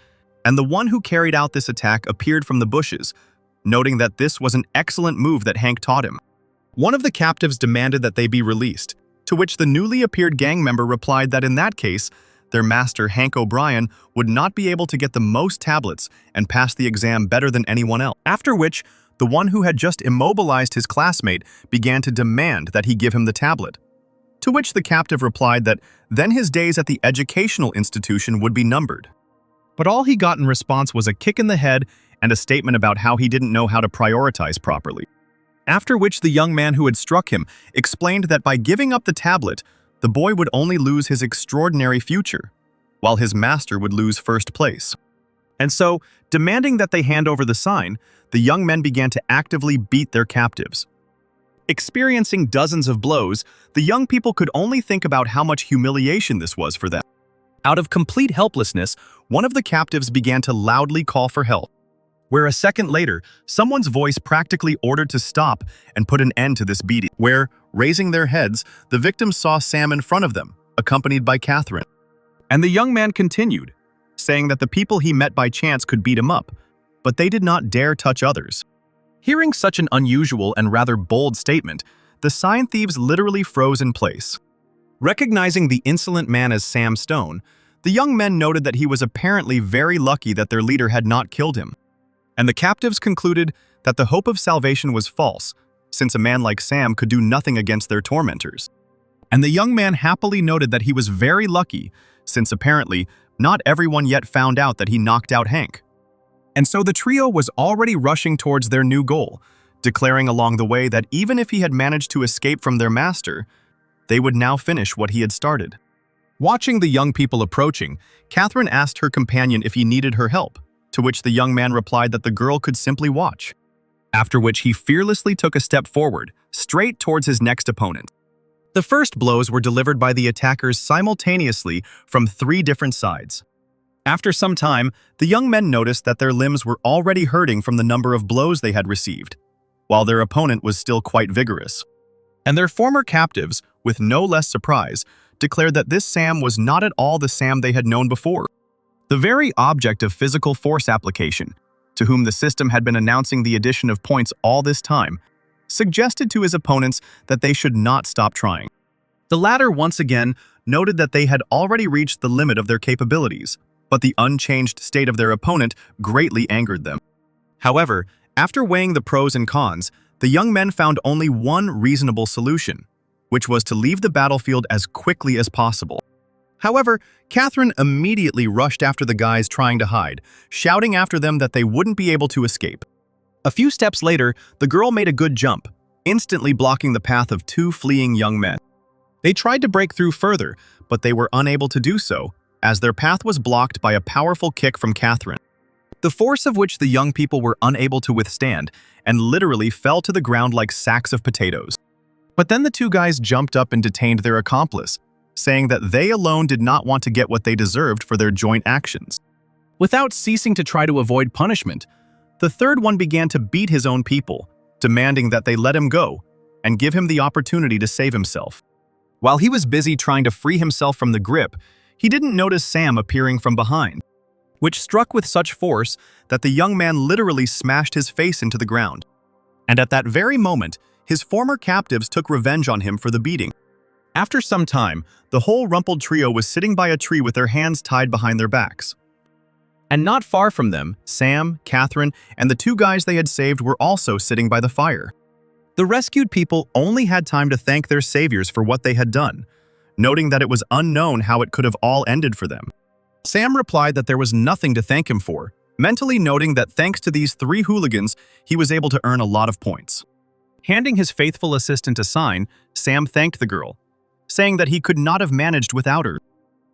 and the one who carried out this attack appeared from the bushes, noting that this was an excellent move that Hank taught him. One of the captives demanded that they be released, to which the newly appeared gang member replied that in that case, their master Hank O'Brien would not be able to get the most tablets and pass the exam better than anyone else. After which, the one who had just immobilized his classmate began to demand that he give him the tablet. To which the captive replied that then his days at the educational institution would be numbered. But all he got in response was a kick in the head and a statement about how he didn't know how to prioritize properly. After which the young man who had struck him explained that by giving up the tablet, the boy would only lose his extraordinary future, while his master would lose first place. And so, demanding that they hand over the sign, the young men began to actively beat their captives. Experiencing dozens of blows, the young people could only think about how much humiliation this was for them. Out of complete helplessness, one of the captives began to loudly call for help, where a second later, someone's voice practically ordered to stop and put an end to this beating, where, raising their heads, the victims saw Sam in front of them, accompanied by Catherine. And the young man continued, saying that the people he met by chance could beat him up, but they did not dare touch others. Hearing such an unusual and rather bold statement, the sign thieves literally froze in place. Recognizing the insolent man as Sam Stone, the young men noted that he was apparently very lucky that their leader had not killed him. And the captives concluded that the hope of salvation was false, since a man like Sam could do nothing against their tormentors. And the young man happily noted that he was very lucky, since apparently not everyone yet found out that he knocked out Hank. And so the trio was already rushing towards their new goal, declaring along the way that even if he had managed to escape from their master, they would now finish what he had started. Watching the young people approaching, Catherine asked her companion if he needed her help, to which the young man replied that the girl could simply watch. After which he fearlessly took a step forward, straight towards his next opponent. The first blows were delivered by the attackers simultaneously from 3 different sides. After some time, the young men noticed that their limbs were already hurting from the number of blows they had received, while their opponent was still quite vigorous. And their former captives, with no less surprise, declared that this Sam was not at all the Sam they had known before. The very object of physical force application, to whom the system had been announcing the addition of points all this time, suggested to his opponents that they should not stop trying. The latter once again noted that they had already reached the limit of their capabilities, but the unchanged state of their opponent greatly angered them. However, after weighing the pros and cons, the young men found only one reasonable solution, which was to leave the battlefield as quickly as possible. However, Catherine immediately rushed after the guys trying to hide, shouting after them that they wouldn't be able to escape. A few steps later, the girl made a good jump, instantly blocking the path of 2 fleeing young men. They tried to break through further, but they were unable to do so, as their path was blocked by a powerful kick from Catherine, the force of which the young people were unable to withstand, and literally fell to the ground like sacks of potatoes. But then the 2 guys jumped up and detained their accomplice, saying that they alone did not want to get what they deserved for their joint actions. Without ceasing to try to avoid punishment, the third one began to beat his own people, demanding that they let him go and give him the opportunity to save himself. While he was busy trying to free himself from the grip, he didn't notice Sam appearing from behind, which struck with such force that the young man literally smashed his face into the ground. And at that very moment, his former captives took revenge on him for the beating. After some time, the whole rumpled trio was sitting by a tree with their hands tied behind their backs. And not far from them, Sam, Catherine, and the two guys they had saved were also sitting by the fire. The rescued people only had time to thank their saviors for what they had done, noting that it was unknown how it could have all ended for them. Sam replied that there was nothing to thank him for, mentally noting that thanks to these three hooligans, he was able to earn a lot of points. Handing his faithful assistant a sign, Sam thanked the girl, saying that he could not have managed without her.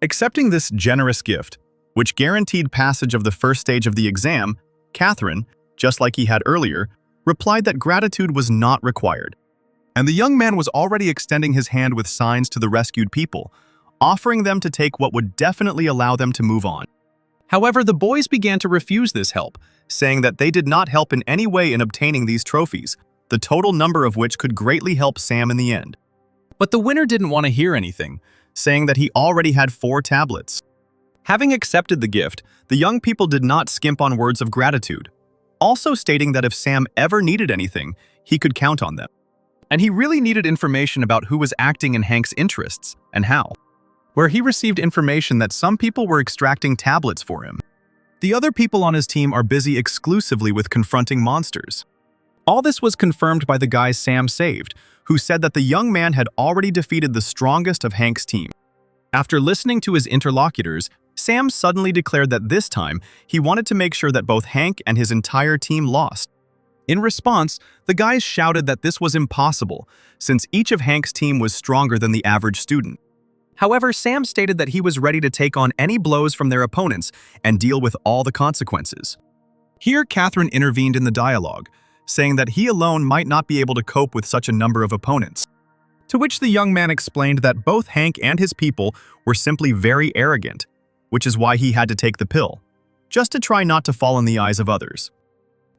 Accepting this generous gift, which guaranteed passage of the first stage of the exam, Catherine, just like he had earlier, replied that gratitude was not required. And the young man was already extending his hand with signs to the rescued people, offering them to take what would definitely allow them to move on. However, the boys began to refuse this help, saying that they did not help in any way in obtaining these trophies, the total number of which could greatly help Sam in the end. But the winner didn't want to hear anything, saying that he already had 4 tablets. Having accepted the gift, the young people did not skimp on words of gratitude, also stating that if Sam ever needed anything, he could count on them. And he really needed information about who was acting in Hank's interests and how, where he received information that some people were extracting tablets for him. The other people on his team are busy exclusively with confronting monsters. All this was confirmed by the guys Sam saved, who said that the young man had already defeated the strongest of Hank's team. After listening to his interlocutors, Sam suddenly declared that this time he wanted to make sure that both Hank and his entire team lost. In response, the guys shouted that this was impossible, since each of Hank's team was stronger than the average student. However, Sam stated that he was ready to take on any blows from their opponents and deal with all the consequences. Here, Catherine intervened in the dialogue, saying that he alone might not be able to cope with such a number of opponents. To which the young man explained that both Hank and his people were simply very arrogant, which is why he had to take the pill, just to try not to fall in the eyes of others.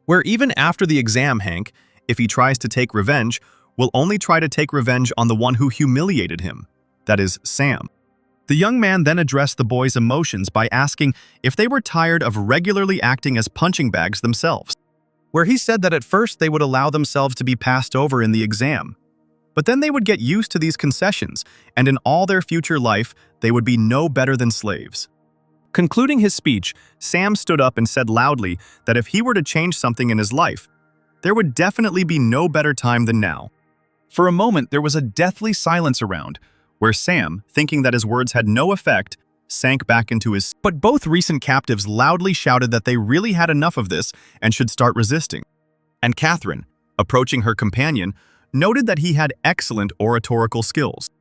Where even after the exam, Hank, if he tries to take revenge, will only try to take revenge on the one who humiliated him, that is, Sam. The young man then addressed the boys' emotions by asking if they were tired of regularly acting as punching bags themselves, where he said that at first they would allow themselves to be passed over in the exam, but then they would get used to these concessions, and in all their future life, they would be no better than slaves. Concluding his speech, Sam stood up and said loudly that if he were to change something in his life, there would definitely be no better time than now. For a moment, there was a deathly silence around, where Sam, thinking that his words had no effect, sank back into his... But both recent captives loudly shouted that they really had enough of this and should start resisting. And Catherine, approaching her companion, noted that he had excellent oratorical skills.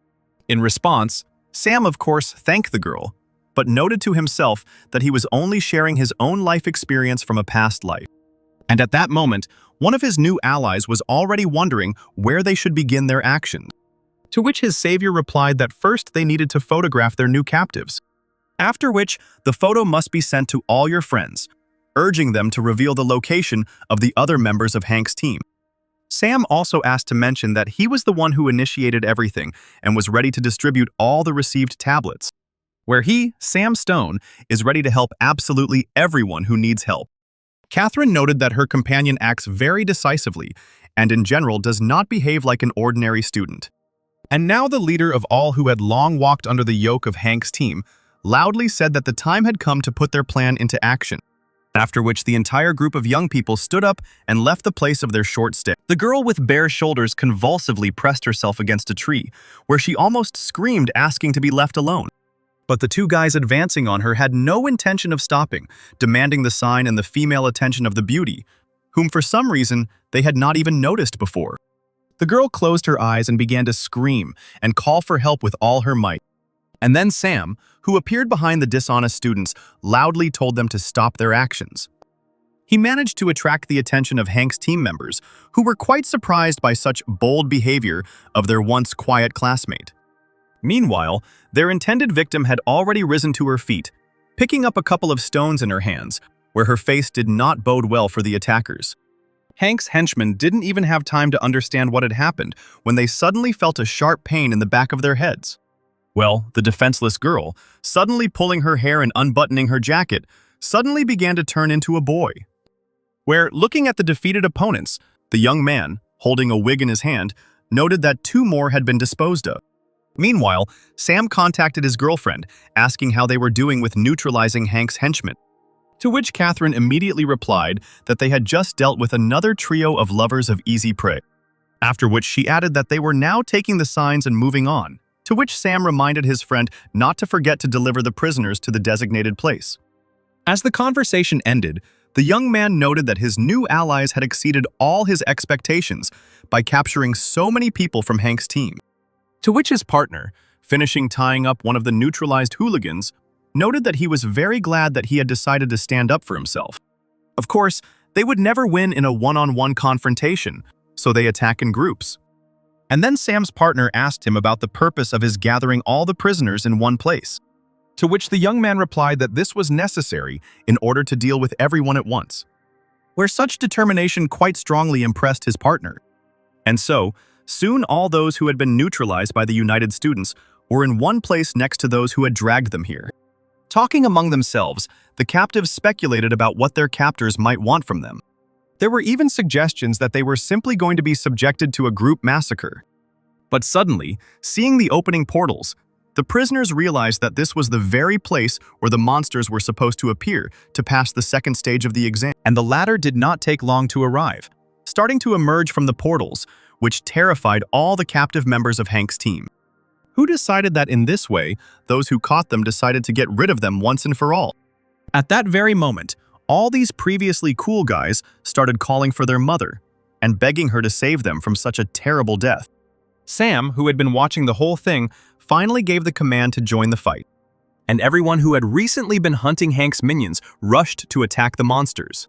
In response, Sam, of course, thanked the girl, but noted to himself that he was only sharing his own life experience from a past life. And at that moment, one of his new allies was already wondering where they should begin their actions. To which his savior replied that first they needed to photograph their new captives, after which the photo must be sent to all your friends, urging them to reveal the location of the other members of Hank's team. Sam also asked to mention that he was the one who initiated everything and was ready to distribute all the received tablets, where he, Sam Stone, is ready to help absolutely everyone who needs help. Catherine noted that her companion acts very decisively and in general does not behave like an ordinary student. And now the leader of all who had long walked under the yoke of Hank's team loudly said that the time had come to put their plan into action, after which the entire group of young people stood up and left the place of their short stay. The girl with bare shoulders convulsively pressed herself against a tree, where she almost screamed, asking to be left alone. But the two guys advancing on her had no intention of stopping, demanding the sign and the female attention of the beauty, whom for some reason they had not even noticed before. The girl closed her eyes and began to scream and call for help with all her might. And then Sam, who appeared behind the dishonest students, loudly told them to stop their actions. He managed to attract the attention of Hank's team members, who were quite surprised by such bold behavior of their once quiet classmate. Meanwhile, their intended victim had already risen to her feet, picking up a couple of stones in her hands, where her face did not bode well for the attackers. Hank's henchmen didn't even have time to understand what had happened when they suddenly felt a sharp pain in the back of their heads. Well, the defenseless girl, suddenly pulling her hair and unbuttoning her jacket, suddenly began to turn into a boy. Where, looking at the defeated opponents, the young man, holding a wig in his hand, noted that 2 more had been disposed of. Meanwhile, Sam contacted his girlfriend, asking how they were doing with neutralizing Hank's henchmen. To which Catherine immediately replied that they had just dealt with another trio of lovers of easy prey. After which she added that they were now taking the signs and moving on, to which Sam reminded his friend not to forget to deliver the prisoners to the designated place. As the conversation ended, the young man noted that his new allies had exceeded all his expectations by capturing so many people from Hank's team. To which his partner, finishing tying up one of the neutralized hooligans, noted that he was very glad that he had decided to stand up for himself. Of course, they would never win in a one-on-one confrontation, so they attack in groups. And then Sam's partner asked him about the purpose of his gathering all the prisoners in one place. To which the young man replied that this was necessary in order to deal with everyone at once, where such determination quite strongly impressed his partner. And so, soon all those who had been neutralized by the United Students were in one place next to those who had dragged them here. Talking among themselves, the captives speculated about what their captors might want from them. There were even suggestions that they were simply going to be subjected to a group massacre. But suddenly, seeing the opening portals, the prisoners realized that this was the very place where the monsters were supposed to appear to pass the second stage of the exam, and the latter did not take long to arrive, starting to emerge from the portals, which terrified all the captive members of Hank's team. Who decided that in this way, those who caught them decided to get rid of them once and for all. At that very moment, all these previously cool guys started calling for their mother and begging her to save them from such a terrible death. Sam, who had been watching the whole thing, finally gave the command to join the fight. And everyone who had recently been hunting Hank's minions rushed to attack the monsters.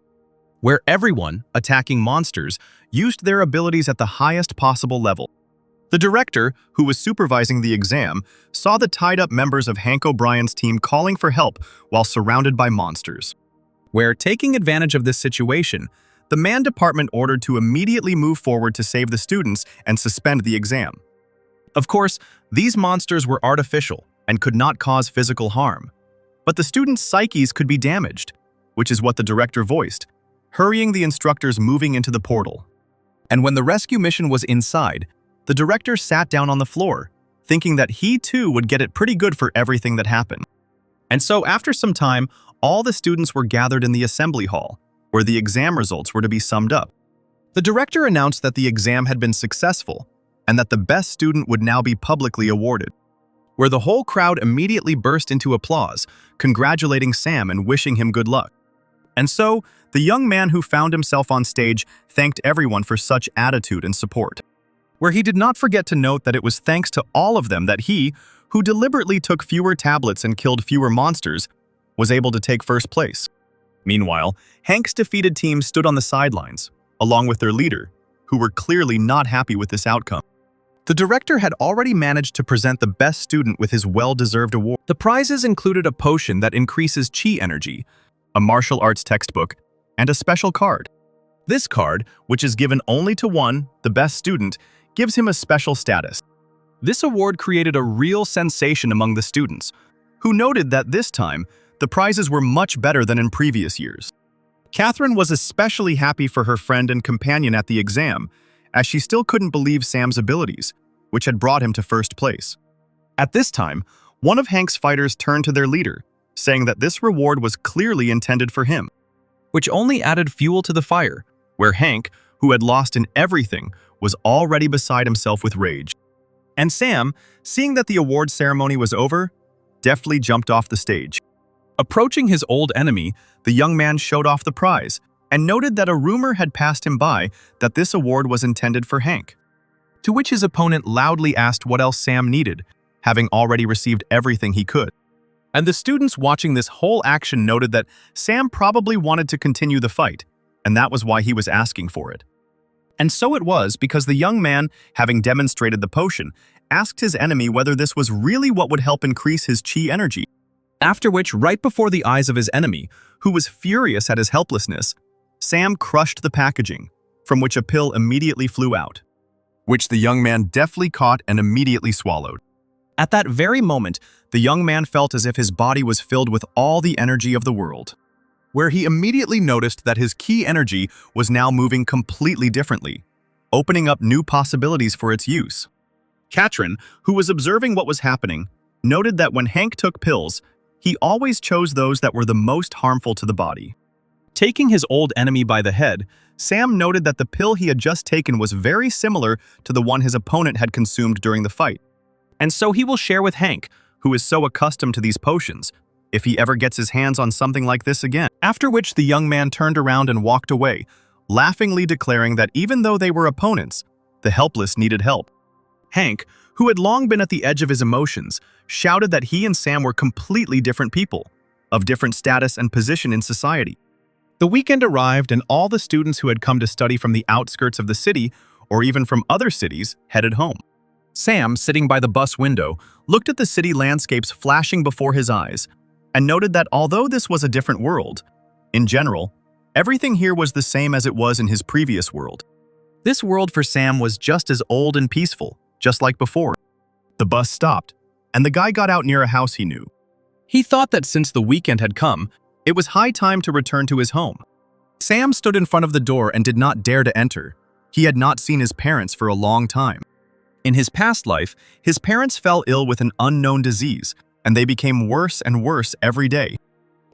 Where everyone, attacking monsters, used their abilities at the highest possible level. The director, who was supervising the exam, saw the tied-up members of Hank O'Brien's team calling for help while surrounded by monsters. Where, taking advantage of this situation, the man department ordered to immediately move forward to save the students and suspend the exam. Of course, these monsters were artificial and could not cause physical harm. But the students' psyches could be damaged, which is what the director voiced, hurrying the instructors moving into the portal. And when the rescue mission was inside, the director sat down on the floor, thinking that he too would get it pretty good for everything that happened. And so after some time, all the students were gathered in the assembly hall, where the exam results were to be summed up. The director announced that the exam had been successful, and that the best student would now be publicly awarded, where the whole crowd immediately burst into applause, congratulating Sam and wishing him good luck. And so, the young man who found himself on stage thanked everyone for such attitude and support, where he did not forget to note that it was thanks to all of them that he, who deliberately took fewer tablets and killed fewer monsters, was able to take first place. Meanwhile, Hank's defeated team stood on the sidelines, along with their leader, who were clearly not happy with this outcome. The director had already managed to present the best student with his well-deserved award. The prizes included a potion that increases chi energy, a martial arts textbook, and a special card. This card, which is given only to one, the best student, gives him a special status. This award created a real sensation among the students, who noted that this time, the prizes were much better than in previous years. Catherine was especially happy for her friend and companion at the exam, as she still couldn't believe Sam's abilities, which had brought him to first place. At this time, one of Hank's fighters turned to their leader, saying that this reward was clearly intended for him, which only added fuel to the fire, where Hank, who had lost in everything, was already beside himself with rage. And Sam, seeing that the award ceremony was over, deftly jumped off the stage. Approaching his old enemy, the young man showed off the prize and noted that a rumor had passed him by that this award was intended for Hank. To which his opponent loudly asked what else Sam needed, having already received everything he could. And the students watching this whole action noted that Sam probably wanted to continue the fight, and that was why he was asking for it. And so it was because the young man, having demonstrated the potion, asked his enemy whether this was really what would help increase his chi energy. After which, right before the eyes of his enemy, who was furious at his helplessness, Sam crushed the packaging, from which a pill immediately flew out, which the young man deftly caught and immediately swallowed. At that very moment, the young man felt as if his body was filled with all the energy of the world, where he immediately noticed that his key energy was now moving completely differently, opening up new possibilities for its use. Katrin, who was observing what was happening, noted that when Hank took pills, he always chose those that were the most harmful to the body. Taking his old enemy by the head, Sam noted that the pill he had just taken was very similar to the one his opponent had consumed during the fight. And so he will share with Hank, who is so accustomed to these potions, if he ever gets his hands on something like this again. After which the young man turned around and walked away, laughingly declaring that even though they were opponents, the helpless needed help. Hank, who had long been at the edge of his emotions, shouted that he and Sam were completely different people, of different status and position in society. The weekend arrived and all the students who had come to study from the outskirts of the city, or even from other cities, headed home. Sam, sitting by the bus window, looked at the city landscapes flashing before his eyes, and noted that although this was a different world, in general, everything here was the same as it was in his previous world. This world for Sam was just as old and peaceful, just like before. The bus stopped, and the guy got out near a house he knew. He thought that since the weekend had come, it was high time to return to his home. Sam stood in front of the door and did not dare to enter. He had not seen his parents for a long time. In his past life, his parents fell ill with an unknown disease, and they became worse and worse every day.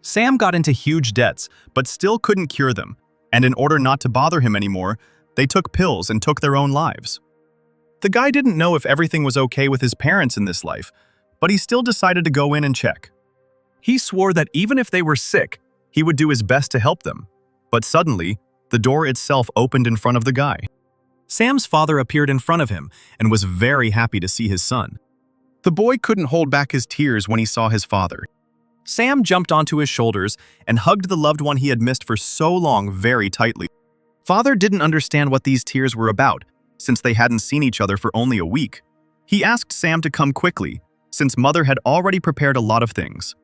Sam got into huge debts, but still couldn't cure them, and in order not to bother him anymore, they took pills and took their own lives. The guy didn't know if everything was okay with his parents in this life, but he still decided to go in and check. He swore that even if they were sick, he would do his best to help them. But suddenly, the door itself opened in front of the guy. Sam's father appeared in front of him and was very happy to see his son. The boy couldn't hold back his tears when he saw his father. Sam jumped onto his shoulders and hugged the loved one he had missed for so long very tightly. Father didn't understand what these tears were about, since they hadn't seen each other for only a week. He asked Sam to come quickly, since Mother had already prepared a lot of things.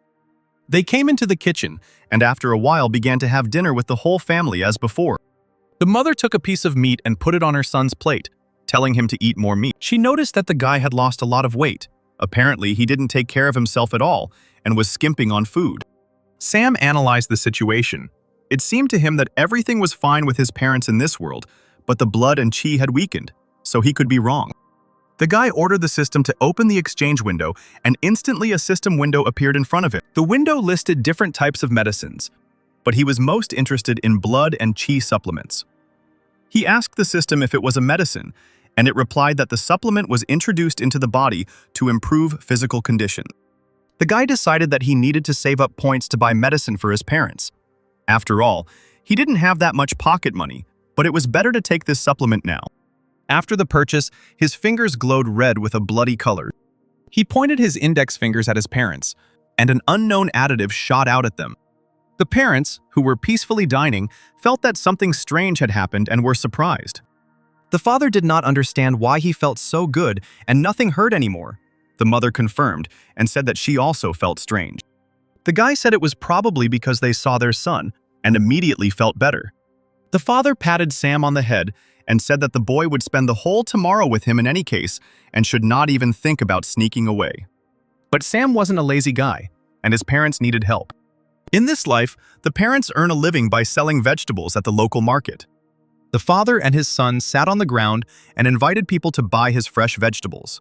They came into the kitchen, and after a while began to have dinner with the whole family as before. The mother took a piece of meat and put it on her son's plate, telling him to eat more meat. She noticed that the guy had lost a lot of weight. Apparently, he didn't take care of himself at all and was skimping on food. Sam analyzed the situation. It seemed to him that everything was fine with his parents in this world, but the blood and chi had weakened, so he could be wrong. The guy ordered the system to open the exchange window, and instantly a system window appeared in front of him. The window listed different types of medicines, but he was most interested in blood and chi supplements. He asked the system if it was a medicine, and it replied that the supplement was introduced into the body to improve physical condition. The guy decided that he needed to save up points to buy medicine for his parents. After all, he didn't have that much pocket money, but it was better to take this supplement now. After the purchase, his fingers glowed red with a bloody color. He pointed his index fingers at his parents, and an unknown additive shot out at them. The parents, who were peacefully dining, felt that something strange had happened and were surprised. The father did not understand why he felt so good and nothing hurt anymore. The mother confirmed and said that she also felt strange. The guy said it was probably because they saw their son and immediately felt better. The father patted Sam on the head and said that the boy would spend the whole tomorrow with him in any case and should not even think about sneaking away. But Sam wasn't a lazy guy, and his parents needed help. In this life, the parents earn a living by selling vegetables at the local market. The father and his son sat on the ground and invited people to buy his fresh vegetables.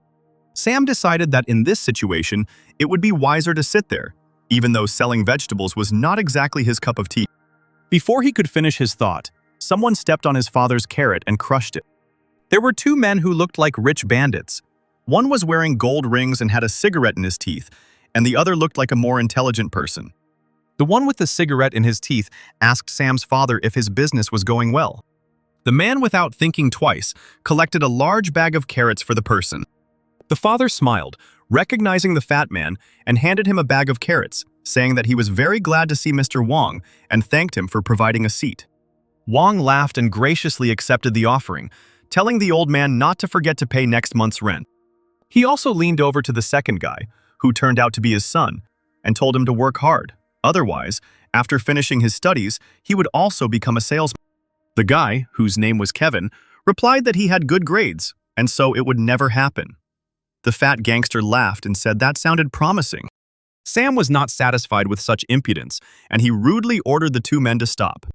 Sam decided that in this situation, it would be wiser to sit there, even though selling vegetables was not exactly his cup of tea. Before he could finish his thought, someone stepped on his father's carrot and crushed it. There were two men who looked like rich bandits. One was wearing gold rings and had a cigarette in his teeth, and the other looked like a more intelligent person. The one with the cigarette in his teeth asked Sam's father if his business was going well. The man, without thinking twice, collected a large bag of carrots for the person. The father smiled, recognizing the fat man, and handed him a bag of carrots, saying that he was very glad to see Mr. Wong and thanked him for providing a seat. Wong laughed and graciously accepted the offering, telling the old man not to forget to pay next month's rent. He also leaned over to the second guy, who turned out to be his son, and told him to work hard. Otherwise, after finishing his studies, he would also become a salesman. The guy, whose name was Kevin, replied that he had good grades, and so it would never happen. The fat gangster laughed and said that sounded promising. Sam was not satisfied with such impudence, and he rudely ordered the two men to stop.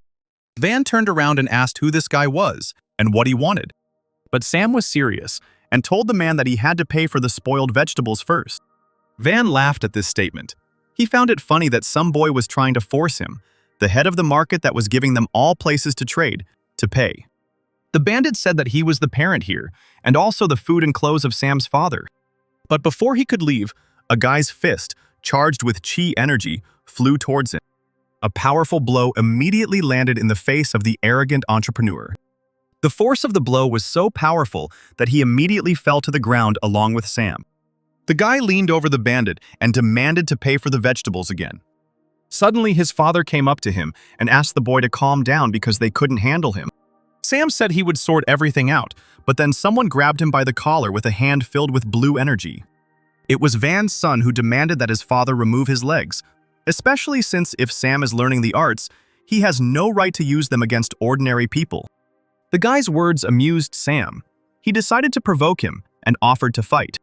Van turned around and asked who this guy was and what he wanted. But Sam was serious and told the man that he had to pay for the spoiled vegetables first. Van laughed at this statement. He found it funny that some boy was trying to force him, the head of the market that was giving them all places to trade, to pay. The bandit said that he was the parent here, and also the food and clothes of Sam's father. But before he could leave, a guy's fist, charged with chi energy, flew towards him. A powerful blow immediately landed in the face of the arrogant entrepreneur. The force of the blow was so powerful that he immediately fell to the ground along with Sam. The guy leaned over the bandit and demanded to pay for the vegetables again. Suddenly, his father came up to him and asked the boy to calm down because they couldn't handle him. Sam said he would sort everything out, but then someone grabbed him by the collar with a hand filled with blue energy. It was Van's son who demanded that his father remove his legs, especially since if Sam is learning the arts, he has no right to use them against ordinary people. The guy's words amused Sam. He decided to provoke him and offered to fight.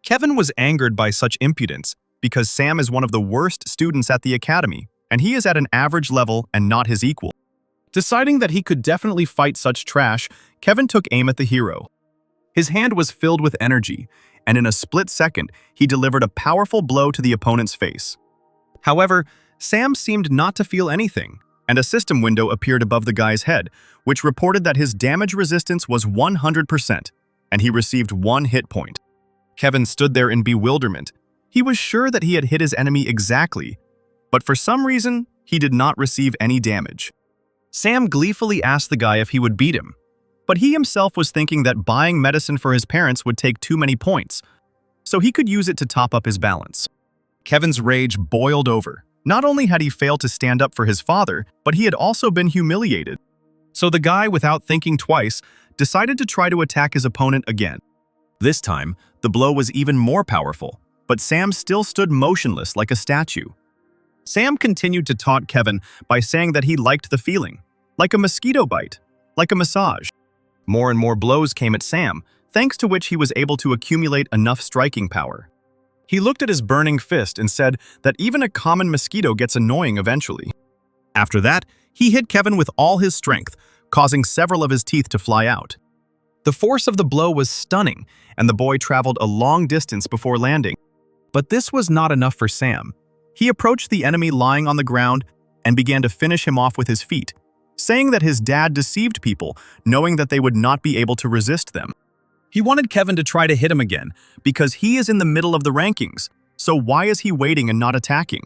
Kevin was angered by such impudence because Sam is one of the worst students at the academy, and he is at an average level and not his equal. Deciding that he could definitely fight such trash, Kevin took aim at the hero. His hand was filled with energy, and in a split second, he delivered a powerful blow to the opponent's face. However, Sam seemed not to feel anything, and a system window appeared above the guy's head, which reported that his damage resistance was 100%, and he received 1 hit point. Kevin stood there in bewilderment. He was sure that he had hit his enemy exactly, but for some reason, he did not receive any damage. Sam gleefully asked the guy if he would beat him, but he himself was thinking that buying medicine for his parents would take too many points, so he could use it to top up his balance. Kevin's rage boiled over. Not only had he failed to stand up for his father, but he had also been humiliated. So the guy, without thinking twice, decided to try to attack his opponent again. This time, the blow was even more powerful, but Sam still stood motionless like a statue. Sam continued to taunt Kevin by saying that he liked the feeling, like a mosquito bite, like a massage. More and more blows came at Sam, thanks to which he was able to accumulate enough striking power. He looked at his burning fist and said that even a common mosquito gets annoying eventually. After that, he hit Kevin with all his strength, causing several of his teeth to fly out. The force of the blow was stunning, and the boy traveled a long distance before landing. But this was not enough for Sam. He approached the enemy lying on the ground and began to finish him off with his feet, saying that his dad deceived people, knowing that they would not be able to resist them. He wanted Kevin to try to hit him again, because he is in the middle of the rankings, so why is he waiting and not attacking?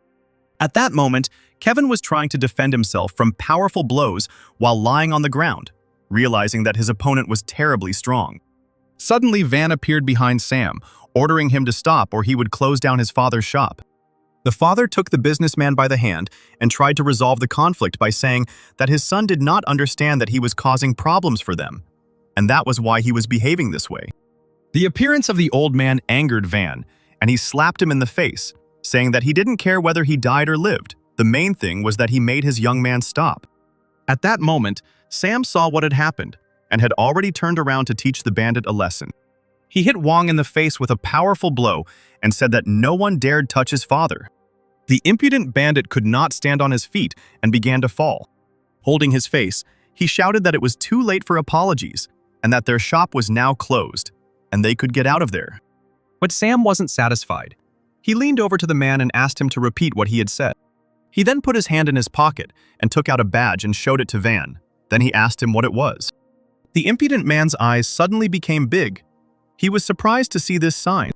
At that moment, Kevin was trying to defend himself from powerful blows while lying on the ground, realizing that his opponent was terribly strong. Suddenly, Van appeared behind Sam, ordering him to stop or he would close down his father's shop. The father took the businessman by the hand and tried to resolve the conflict by saying that his son did not understand that he was causing problems for them, and that was why he was behaving this way. The appearance of the old man angered Van, and he slapped him in the face, saying that he didn't care whether he died or lived. The main thing was that he made his young man stop. At that moment, Sam saw what had happened and had already turned around to teach the bandit a lesson. He hit Wong in the face with a powerful blow and said that no one dared touch his father. The impudent bandit could not stand on his feet and began to fall. Holding his face, he shouted that it was too late for apologies and that their shop was now closed and they could get out of there. But Sam wasn't satisfied. He leaned over to the man and asked him to repeat what he had said. He then put his hand in his pocket and took out a badge and showed it to Van. Then he asked him what it was. The impudent man's eyes suddenly became big. He was surprised to see this sign.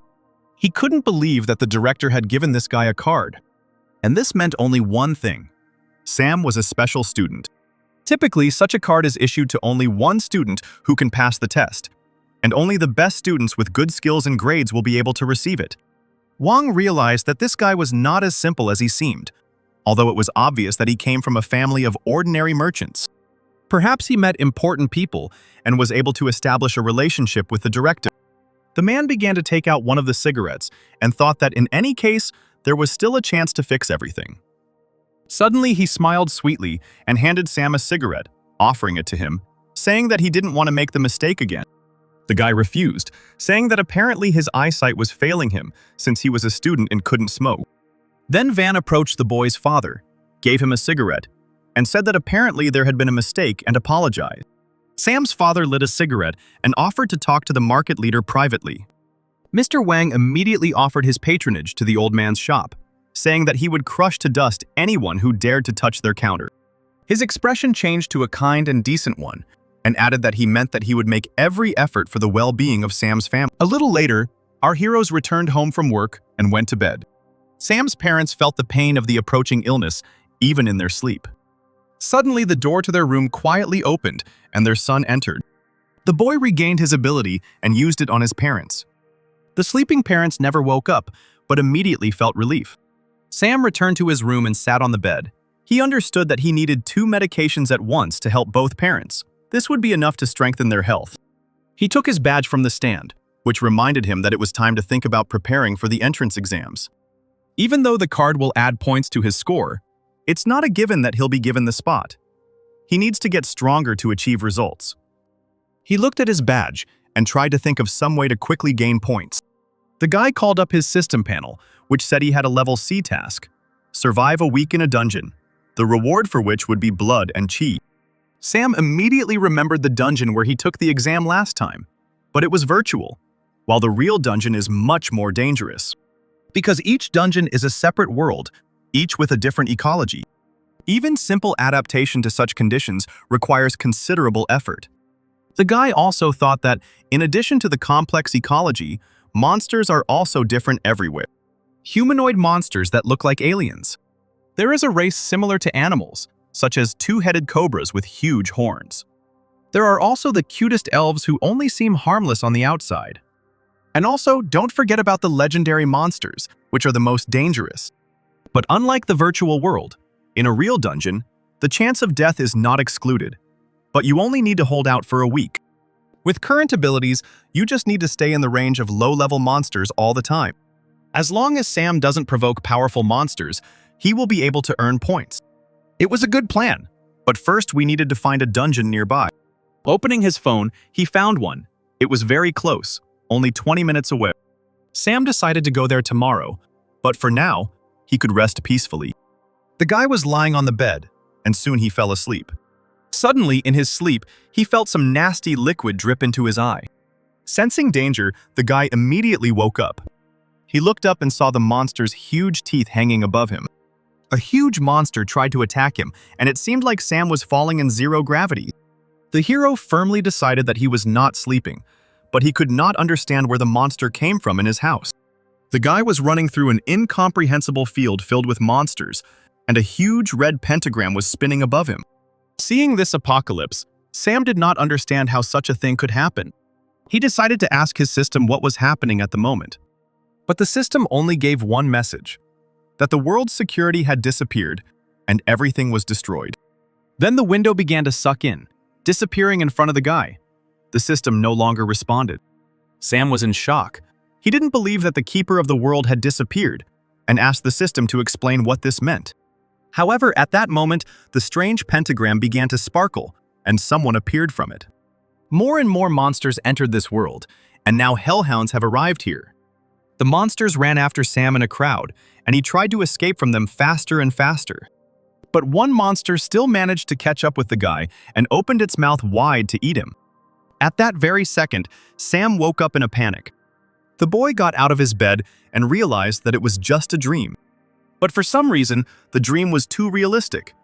He couldn't believe that the director had given this guy a card. And this meant only one thing. Sam was a special student. Typically, such a card is issued to only one student who can pass the test, and only the best students with good skills and grades will be able to receive it. Wang realized that this guy was not as simple as he seemed, although it was obvious that he came from a family of ordinary merchants. Perhaps he met important people and was able to establish a relationship with the director. The man began to take out one of the cigarettes and thought that in any case, there was still a chance to fix everything. Suddenly, he smiled sweetly and handed Sam a cigarette, offering it to him, saying that he didn't want to make the mistake again. The guy refused, saying that apparently his eyesight was failing him since he was a student and couldn't smoke. Then Van approached the boy's father, gave him a cigarette, and said that apparently there had been a mistake and apologized. Sam's father lit a cigarette and offered to talk to the market leader privately. Mr. Wang immediately offered his patronage to the old man's shop, saying that he would crush to dust anyone who dared to touch their counter. His expression changed to a kind and decent one, and added that he meant that he would make every effort for the well-being of Sam's family. A little later, our heroes returned home from work and went to bed. Sam's parents felt the pain of the approaching illness, even in their sleep. Suddenly, the door to their room quietly opened, and their son entered. The boy regained his ability and used it on his parents. The sleeping parents never woke up, but immediately felt relief. Sam returned to his room and sat on the bed. He understood that he needed 2 medications at once to help both parents. This would be enough to strengthen their health. He took his badge from the stand, which reminded him that it was time to think about preparing for the entrance exams. Even though the card will add points to his score, it's not a given that he'll be given the spot. He needs to get stronger to achieve results. He looked at his badge and tried to think of some way to quickly gain points. The guy called up his system panel, which said he had a level C task: survive a week in a dungeon, the reward for which would be blood and chi. Sam immediately remembered the dungeon where he took the exam last time, but it was virtual, while the real dungeon is much more dangerous. Because each dungeon is a separate world, each with a different ecology. Even simple adaptation to such conditions requires considerable effort. The guy also thought that, in addition to the complex ecology, monsters are also different everywhere. Humanoid monsters that look like aliens. There is a race similar to animals, such as 2-headed cobras with huge horns. There are also the cutest elves who only seem harmless on the outside. And also, don't forget about the legendary monsters, which are the most dangerous. But unlike the virtual world, in a real dungeon, the chance of death is not excluded, but you only need to hold out for a week. With current abilities, you just need to stay in the range of low-level monsters all the time. As long as Sam doesn't provoke powerful monsters, he will be able to earn points. It was a good plan, but first we needed to find a dungeon nearby. Opening his phone, he found one. It was very close, only 20 minutes away. Sam decided to go there tomorrow, but for now, he could rest peacefully. The guy was lying on the bed, and soon he fell asleep. Suddenly, in his sleep, he felt some nasty liquid drip into his eye. Sensing danger, the guy immediately woke up. He looked up and saw the monster's huge teeth hanging above him. A huge monster tried to attack him, and it seemed like Sam was falling in zero gravity. The hero firmly decided that he was not sleeping, but he could not understand where the monster came from in his house. The guy was running through an incomprehensible field filled with monsters, and a huge red pentagram was spinning above him. Seeing this apocalypse, Sam did not understand how such a thing could happen. He decided to ask his system what was happening at the moment. But the system only gave one message: that the world's security had disappeared, and everything was destroyed. Then the window began to suck in, disappearing in front of the guy. The system no longer responded. Sam was in shock. He didn't believe that the keeper of the world had disappeared, and asked the system to explain what this meant. However, at that moment, the strange pentagram began to sparkle, and someone appeared from it. More and more monsters entered this world, and now hellhounds have arrived here. The monsters ran after Sam in a crowd, and he tried to escape from them faster and faster. But one monster still managed to catch up with the guy and opened its mouth wide to eat him. At that very second, Sam woke up in a panic. The boy got out of his bed and realized that it was just a dream. But for some reason, the dream was too realistic.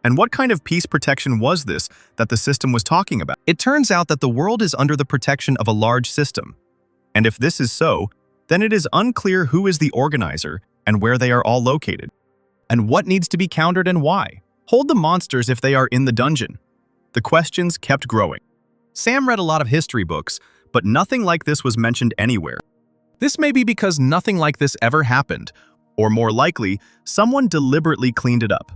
And what kind of peace protection was this that the system was talking about? It turns out that the world is under the protection of a large system. And if this is so, then it is unclear who is the organizer and where they are all located, and what needs to be countered and why. Hold the monsters if they are in the dungeon. The questions kept growing. Sam read a lot of history books, but nothing like this was mentioned anywhere. This may be because nothing like this ever happened, or more likely, someone deliberately cleaned it up.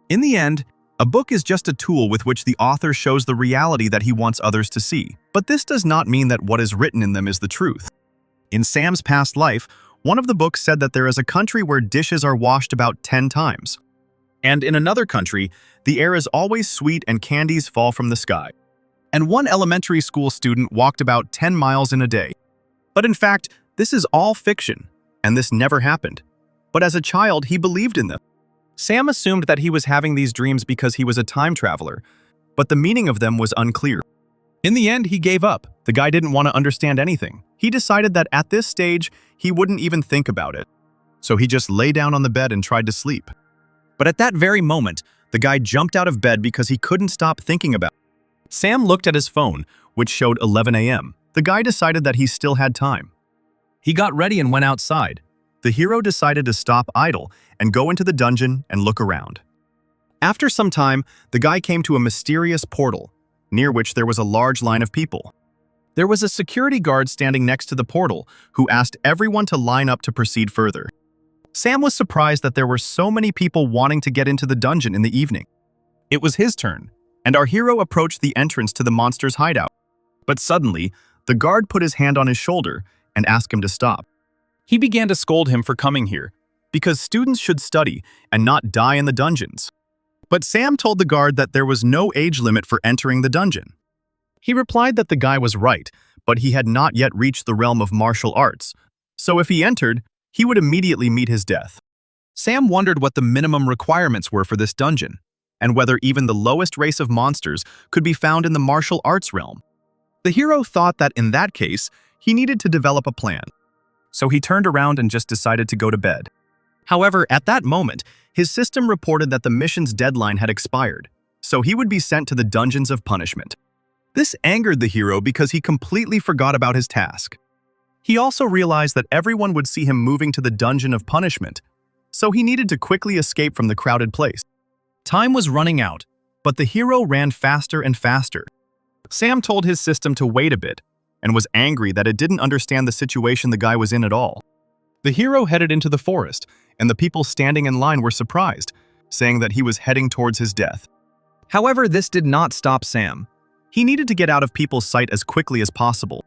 In the end, a book is just a tool with which the author shows the reality that he wants others to see. But this does not mean that what is written in them is the truth. In Sam's past life, one of the books said that there is a country where dishes are washed about 10 times. And in another country, the air is always sweet and candies fall from the sky. And one elementary school student walked about 10 miles in a day. But in fact, this is all fiction, and this never happened. But as a child, he believed in them. Sam assumed that he was having these dreams because he was a time traveler, but the meaning of them was unclear. In the end, he gave up. The guy didn't want to understand anything. He decided that at this stage, he wouldn't even think about it. So he just lay down on the bed and tried to sleep. But at that very moment, the guy jumped out of bed because he couldn't stop thinking about it. Sam looked at his phone, which showed 11 a.m. The guy decided that he still had time. He got ready and went outside. The hero decided to stop idle and go into the dungeon and look around. After some time, the guy came to a mysterious portal, near which there was a large line of people. There was a security guard standing next to the portal who asked everyone to line up to proceed further. Sam was surprised that there were so many people wanting to get into the dungeon in the evening. It was his turn, and our hero approached the entrance to the monster's hideout. But suddenly, the guard put his hand on his shoulder and asked him to stop. He began to scold him for coming here, because students should study and not die in the dungeons. But Sam told the guard that there was no age limit for entering the dungeon. He replied that the guy was right, but he had not yet reached the realm of martial arts, so if he entered, he would immediately meet his death. Sam wondered what the minimum requirements were for this dungeon, and whether even the lowest race of monsters could be found in the martial arts realm. The hero thought that in that case, he needed to develop a plan. So he turned around and just decided to go to bed. However, at that moment, his system reported that the mission's deadline had expired, so he would be sent to the dungeons of punishment. This angered the hero because he completely forgot about his task. He also realized that everyone would see him moving to the dungeon of punishment, so he needed to quickly escape from the crowded place. Time was running out, but the hero ran faster and faster. Sam told his system to wait a bit, and was angry that it didn't understand the situation the guy was in at all. The hero headed into the forest, and the people standing in line were surprised, saying that he was heading towards his death. However, this did not stop Sam. He needed to get out of people's sight as quickly as possible.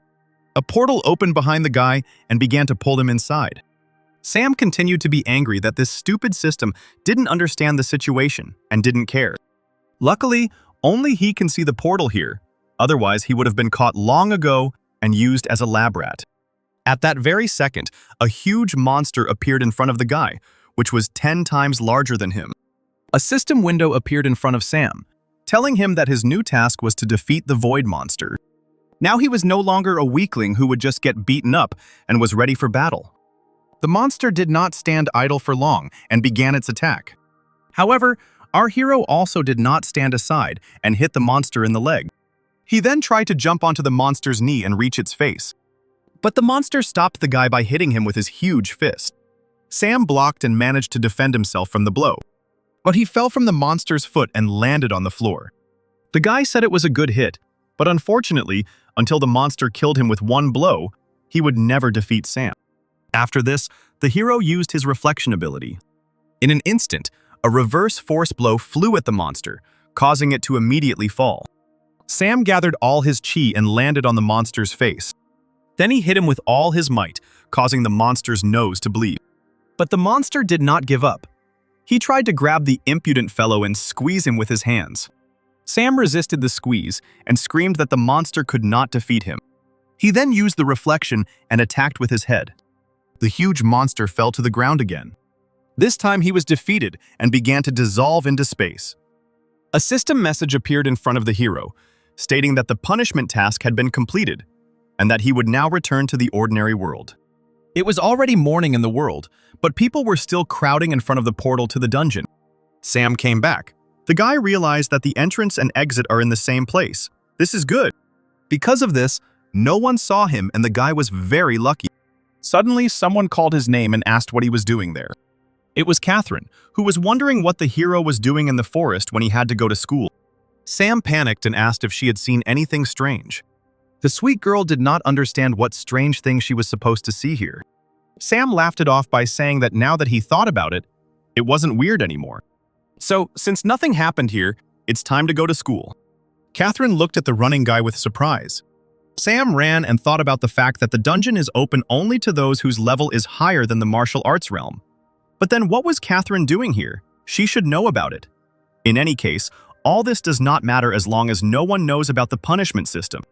A portal opened behind the guy and began to pull him inside. Sam continued to be angry that this stupid system didn't understand the situation and didn't care. Luckily, only he can see the portal here, otherwise he would have been caught long ago and used as a lab rat. At that very second, a huge monster appeared in front of the guy, which was 10 times larger than him. A system window appeared in front of Sam, telling him that his new task was to defeat the void monster. Now he was no longer a weakling who would just get beaten up and was ready for battle. The monster did not stand idle for long and began its attack. However, our hero also did not stand aside and hit the monster in the leg. He then tried to jump onto the monster's knee and reach its face. But the monster stopped the guy by hitting him with his huge fist. Sam blocked and managed to defend himself from the blow. But he fell from the monster's foot and landed on the floor. The guy said it was a good hit, but unfortunately, until the monster killed him with one blow, he would never defeat Sam. After this, the hero used his reflection ability. In an instant, a reverse force blow flew at the monster, causing it to immediately fall. Sam gathered all his chi and landed on the monster's face. Then he hit him with all his might, causing the monster's nose to bleed. But the monster did not give up. He tried to grab the impudent fellow and squeeze him with his hands. Sam resisted the squeeze and screamed that the monster could not defeat him. He then used the reflection and attacked with his head. The huge monster fell to the ground again. This time he was defeated and began to dissolve into space. A system message appeared in front of the hero, stating that the punishment task had been completed and that he would now return to the ordinary world. It was already morning in the world, but people were still crowding in front of the portal to the dungeon. Sam came back. The guy realized that the entrance and exit are in the same place. This is good. Because of this, no one saw him and the guy was very lucky. Suddenly, someone called his name and asked what he was doing there. It was Catherine, who was wondering what the hero was doing in the forest when he had to go to school. Sam panicked and asked if she had seen anything strange. The sweet girl did not understand what strange thing she was supposed to see here. Sam laughed it off by saying that now that he thought about it, it wasn't weird anymore. So, since nothing happened here, it's time to go to school. Catherine looked at the running guy with surprise. Sam ran and thought about the fact that the dungeon is open only to those whose level is higher than the martial arts realm. But then what was Catherine doing here? She should know about it. In any case, all this does not matter as long as no one knows about the punishment system.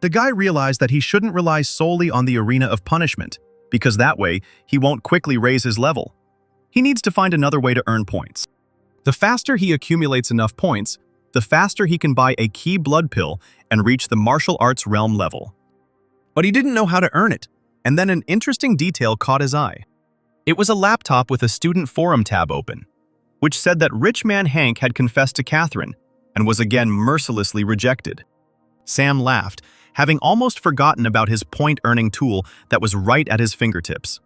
The guy realized that he shouldn't rely solely on the arena of punishment, because that way, he won't quickly raise his level. He needs to find another way to earn points. The faster he accumulates enough points, the faster he can buy a key blood pill and reach the martial arts realm level. But he didn't know how to earn it, and then an interesting detail caught his eye. It was a laptop with a student forum tab open, which said that rich man Hank had confessed to Catherine and was again mercilessly rejected. Sam laughed, having almost forgotten about his point-earning tool that was right at his fingertips.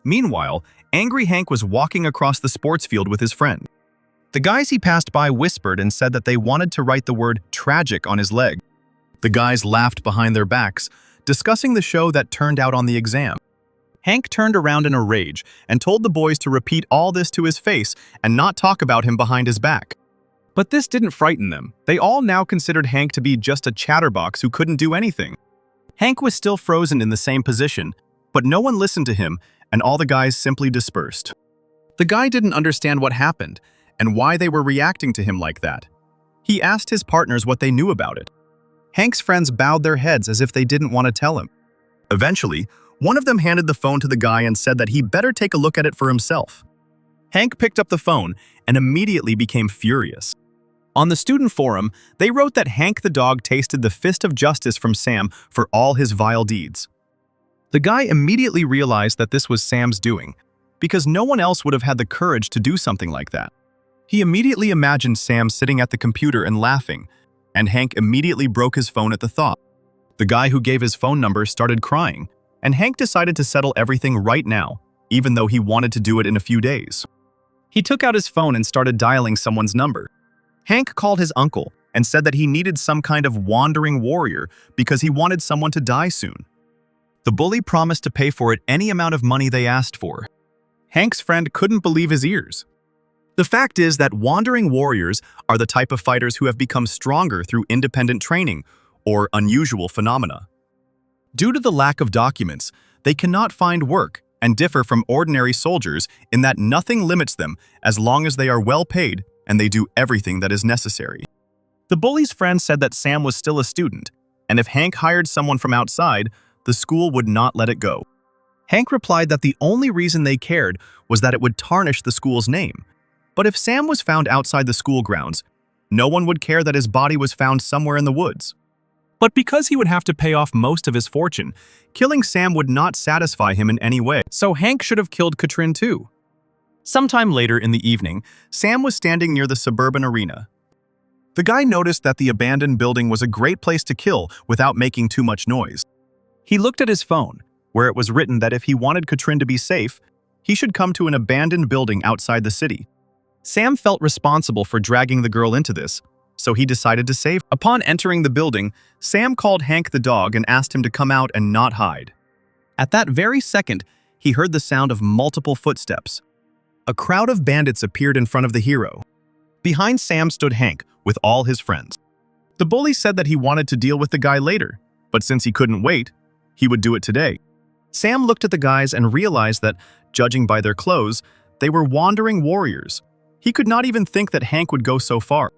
Meanwhile, angry Hank was walking across the sports field with his friend. The guys he passed by whispered and said that they wanted to write the word tragic on his leg. The guys laughed behind their backs, discussing the show that turned out on the exam. Hank turned around in a rage and told the boys to repeat all this to his face and not talk about him behind his back. But this didn't frighten them. They all now considered Hank to be just a chatterbox who couldn't do anything. Hank was still frozen in the same position, but no one listened to him, and all the guys simply dispersed. The guy didn't understand what happened and why they were reacting to him like that. He asked his partners what they knew about it. Hank's friends bowed their heads as if they didn't want to tell him. Eventually, one of them handed the phone to the guy and said that he better take a look at it for himself. Hank picked up the phone and immediately became furious. On the student forum, they wrote that Hank the dog tasted the fist of justice from Sam for all his vile deeds. The guy immediately realized that this was Sam's doing, because no one else would have had the courage to do something like that. He immediately imagined Sam sitting at the computer and laughing, and Hank immediately broke his phone at the thought. The guy who gave his phone number started crying, and Hank decided to settle everything right now, even though he wanted to do it in a few days. He took out his phone and started dialing someone's number. Hank called his uncle and said that he needed some kind of wandering warrior because he wanted someone to die soon. The bully promised to pay for it any amount of money they asked for. Hank's friend couldn't believe his ears. The fact is that wandering warriors are the type of fighters who have become stronger through independent training or unusual phenomena. Due to the lack of documents, they cannot find work and differ from ordinary soldiers in that nothing limits them as long as they are well paid and they do everything that is necessary. The bully's friend said that Sam was still a student, and if Hank hired someone from outside, the school would not let it go. Hank replied that the only reason they cared was that it would tarnish the school's name. But if Sam was found outside the school grounds, no one would care that his body was found somewhere in the woods. But because he would have to pay off most of his fortune, killing Sam would not satisfy him in any way, so Hank should have killed Katrin too. Sometime later in the evening, Sam was standing near the suburban arena. The guy noticed that the abandoned building was a great place to kill without making too much noise. He looked at his phone, where it was written that if he wanted Katrin to be safe, he should come to an abandoned building outside the city. Sam felt responsible for dragging the girl into this, so he decided to save her. Upon entering the building, Sam called Hank the dog and asked him to come out and not hide. At that very second, he heard the sound of multiple footsteps. A crowd of bandits appeared in front of the hero. Behind Sam stood Hank with all his friends. The bully said that he wanted to deal with the guy later, but since he couldn't wait, he would do it today. Sam looked at the guys and realized that, judging by their clothes, they were wandering warriors. He could not even think that Hank would go so far.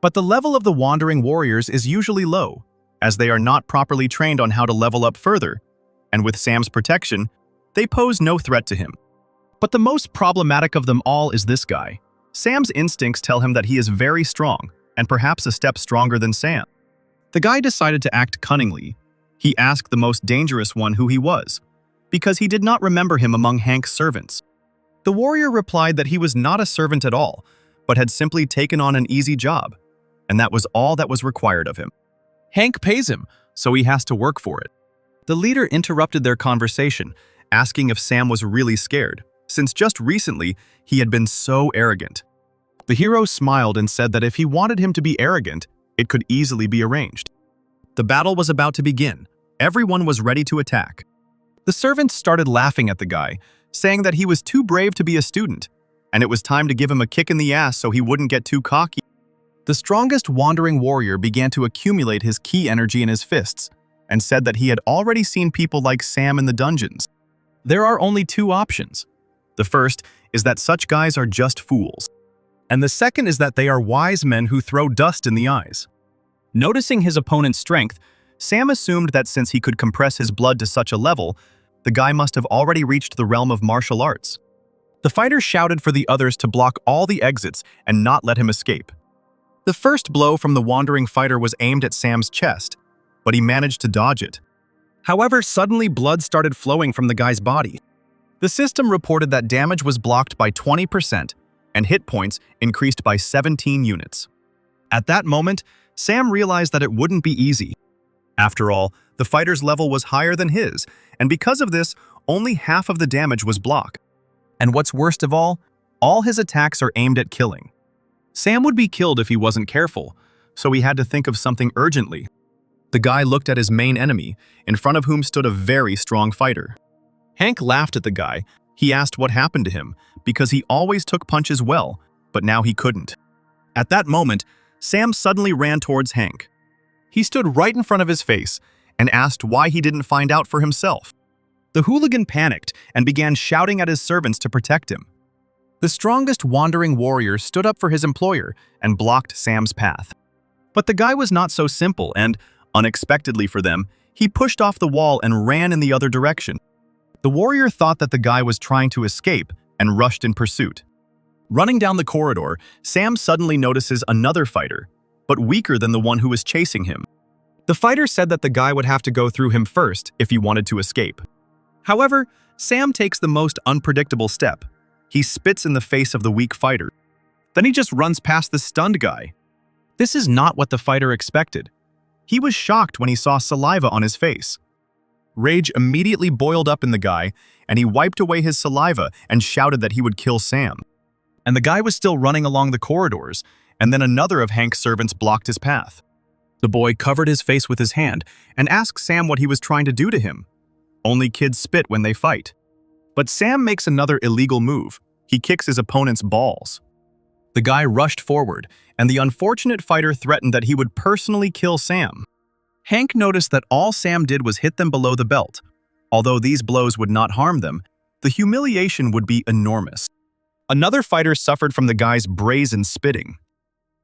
But the level of the wandering warriors is usually low, as they are not properly trained on how to level up further, and with Sam's protection, they pose no threat to him. But the most problematic of them all is this guy. Sam's instincts tell him that he is very strong, and perhaps a step stronger than Sam. The guy decided to act cunningly. He asked the most dangerous one who he was, because he did not remember him among Hank's servants. The warrior replied that he was not a servant at all, but had simply taken on an easy job, and that was all that was required of him. Hank pays him, so he has to work for it. The leader interrupted their conversation, asking if Sam was really scared, since just recently he had been so arrogant. The hero smiled and said that if he wanted him to be arrogant, it could easily be arranged. The battle was about to begin. Everyone was ready to attack. The servants started laughing at the guy, saying that he was too brave to be a student, and it was time to give him a kick in the ass so he wouldn't get too cocky. The strongest wandering warrior began to accumulate his ki energy in his fists, and said that he had already seen people like Sam in the dungeons. There are only two options. The first is that such guys are just fools. And the second is that they are wise men who throw dust in the eyes. Noticing his opponent's strength, Sam assumed that since he could compress his blood to such a level, the guy must have already reached the realm of martial arts. The fighter shouted for the others to block all the exits and not let him escape. The first blow from the wandering fighter was aimed at Sam's chest, but he managed to dodge it. However, suddenly blood started flowing from the guy's body. The system reported that damage was blocked by 20% and hit points increased by 17 units. At that moment, Sam realized that it wouldn't be easy. After all, the fighter's level was higher than his, and because of this, only half of the damage was blocked. And what's worst of all his attacks are aimed at killing. Sam would be killed if he wasn't careful, so he had to think of something urgently. The guy looked at his main enemy, in front of whom stood a very strong fighter. Hank laughed at the guy. He asked what happened to him, because he always took punches well, but now he couldn't. At that moment, Sam suddenly ran towards Hank. He stood right in front of his face and asked why he didn't find out for himself. The hooligan panicked and began shouting at his servants to protect him. The strongest wandering warrior stood up for his employer and blocked Sam's path. But the guy was not so simple and, unexpectedly for them, he pushed off the wall and ran in the other direction. The warrior thought that the guy was trying to escape and rushed in pursuit. Running down the corridor, Sam suddenly notices another fighter, but weaker than the one who was chasing him. The fighter said that the guy would have to go through him first if he wanted to escape. However, Sam takes the most unpredictable step. He spits in the face of the weak fighter. Then he just runs past the stunned guy. This is not what the fighter expected. He was shocked when he saw saliva on his face. Rage immediately boiled up in the guy, and he wiped away his saliva and shouted that he would kill Sam. And the guy was still running along the corridors, and then another of Hank's servants blocked his path. The boy covered his face with his hand and asked Sam what he was trying to do to him. Only kids spit when they fight. But Sam makes another illegal move. He kicks his opponent's balls. The guy rushed forward, and the unfortunate fighter threatened that he would personally kill Sam. Hank noticed that all Sam did was hit them below the belt. Although these blows would not harm them, the humiliation would be enormous. Another fighter suffered from the guy's brazen spitting.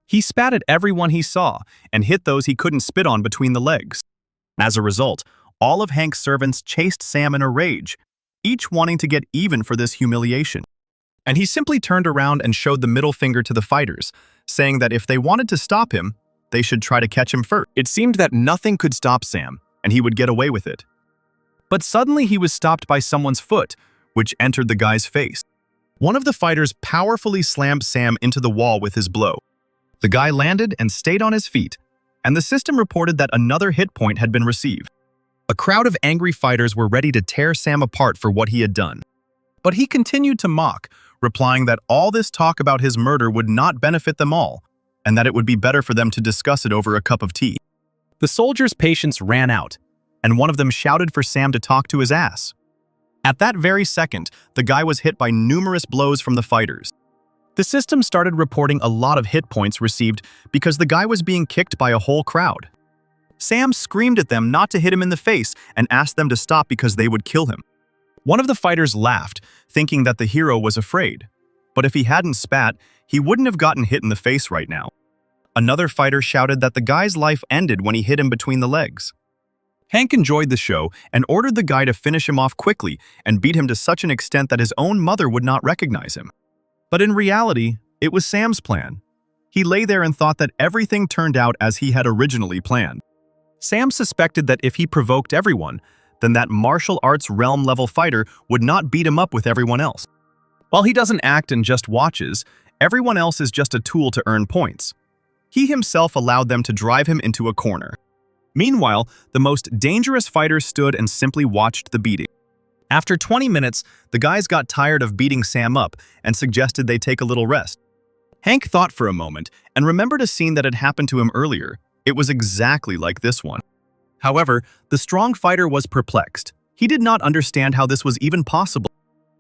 He spat at everyone he saw and hit those he couldn't spit on between the legs. As a result, all of Hank's servants chased Sam in a rage, each wanting to get even for this humiliation. And he simply turned around and showed the middle finger to the fighters, saying that if they wanted to stop him, they should try to catch him first. It seemed that nothing could stop Sam, and he would get away with it. But suddenly he was stopped by someone's foot, which entered the guy's face. One of the fighters powerfully slammed Sam into the wall with his blow. The guy landed and stayed on his feet, and the system reported that another hit point had been received. A crowd of angry fighters were ready to tear Sam apart for what he had done. But he continued to mock, replying that all this talk about his murder would not benefit them all, and that it would be better for them to discuss it over a cup of tea. The soldiers' patience ran out, and one of them shouted for Sam to talk to his ass. At that very second, the guy was hit by numerous blows from the fighters. The system started reporting a lot of hit points received because the guy was being kicked by a whole crowd. Sam screamed at them not to hit him in the face and asked them to stop because they would kill him. One of the fighters laughed, thinking that the hero was afraid. But if he hadn't spat, he wouldn't have gotten hit in the face right now. Another fighter shouted that the guy's life ended when he hit him between the legs. Hank enjoyed the show and ordered the guy to finish him off quickly and beat him to such an extent that his own mother would not recognize him. But in reality, it was Sam's plan. He lay there and thought that everything turned out as he had originally planned. Sam suspected that if he provoked everyone, then that martial arts realm-level fighter would not beat him up with everyone else. While he doesn't act and just watches, everyone else is just a tool to earn points. He himself allowed them to drive him into a corner. Meanwhile, the most dangerous fighter stood and simply watched the beating. After 20 minutes, the guys got tired of beating Sam up and suggested they take a little rest. Hank thought for a moment and remembered a scene that had happened to him earlier. It was exactly like this one. However, the strong fighter was perplexed. He did not understand how this was even possible.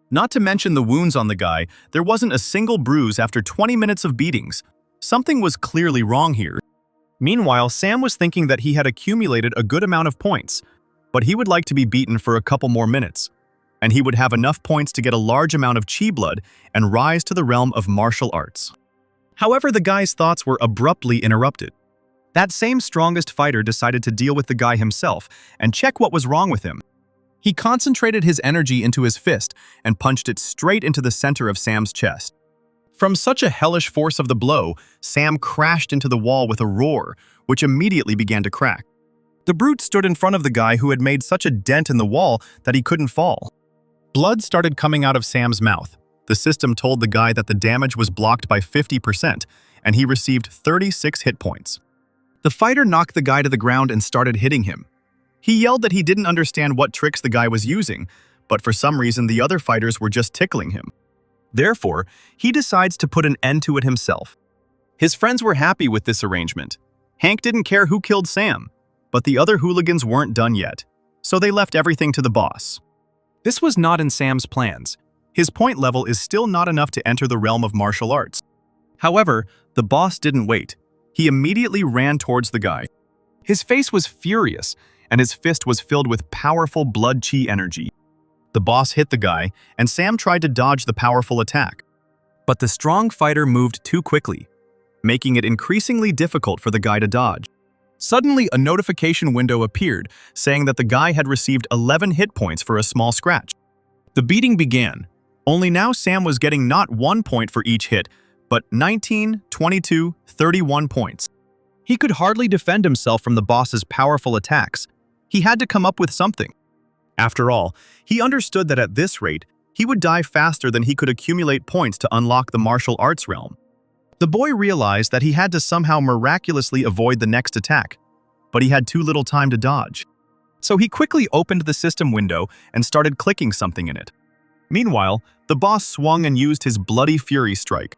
Not to mention the wounds on the guy, there wasn't a single bruise after 20 minutes of beatings. Something was clearly wrong here. Meanwhile, Sam was thinking that he had accumulated a good amount of points, but he would like to be beaten for a couple more minutes, and he would have enough points to get a large amount of chi blood and rise to the realm of martial arts. However, the guy's thoughts were abruptly interrupted. That same strongest fighter decided to deal with the guy himself and check what was wrong with him. He concentrated his energy into his fist and punched it straight into the center of Sam's chest. From such a hellish force of the blow, Sam crashed into the wall with a roar, which immediately began to crack. The brute stood in front of the guy who had made such a dent in the wall that he couldn't fall. Blood started coming out of Sam's mouth. The system told the guy that the damage was blocked by 50%, and he received 36 hit points. The fighter knocked the guy to the ground and started hitting him. He yelled that he didn't understand what tricks the guy was using, but for some reason the other fighters were just tickling him. Therefore, he decides to put an end to it himself. His friends were happy with this arrangement. Hank didn't care who killed Sam, but the other hooligans weren't done yet, so they left everything to the boss. This was not in Sam's plans. His point level is still not enough to enter the realm of martial arts. However, the boss didn't wait. He immediately ran towards the guy. His face was furious, and his fist was filled with powerful blood chi energy. The boss hit the guy, and Sam tried to dodge the powerful attack. But the strong fighter moved too quickly, making it increasingly difficult for the guy to dodge. Suddenly, a notification window appeared, saying that the guy had received 11 hit points for a small scratch. The beating began, only now Sam was getting not 1 point for each hit, but 19, 22, 31 points. He could hardly defend himself from the boss's powerful attacks. He had to come up with something. After all, he understood that at this rate, he would die faster than he could accumulate points to unlock the martial arts realm. The boy realized that he had to somehow miraculously avoid the next attack, but he had too little time to dodge. So he quickly opened the system window and started clicking something in it. Meanwhile, the boss swung and used his bloody fury strike.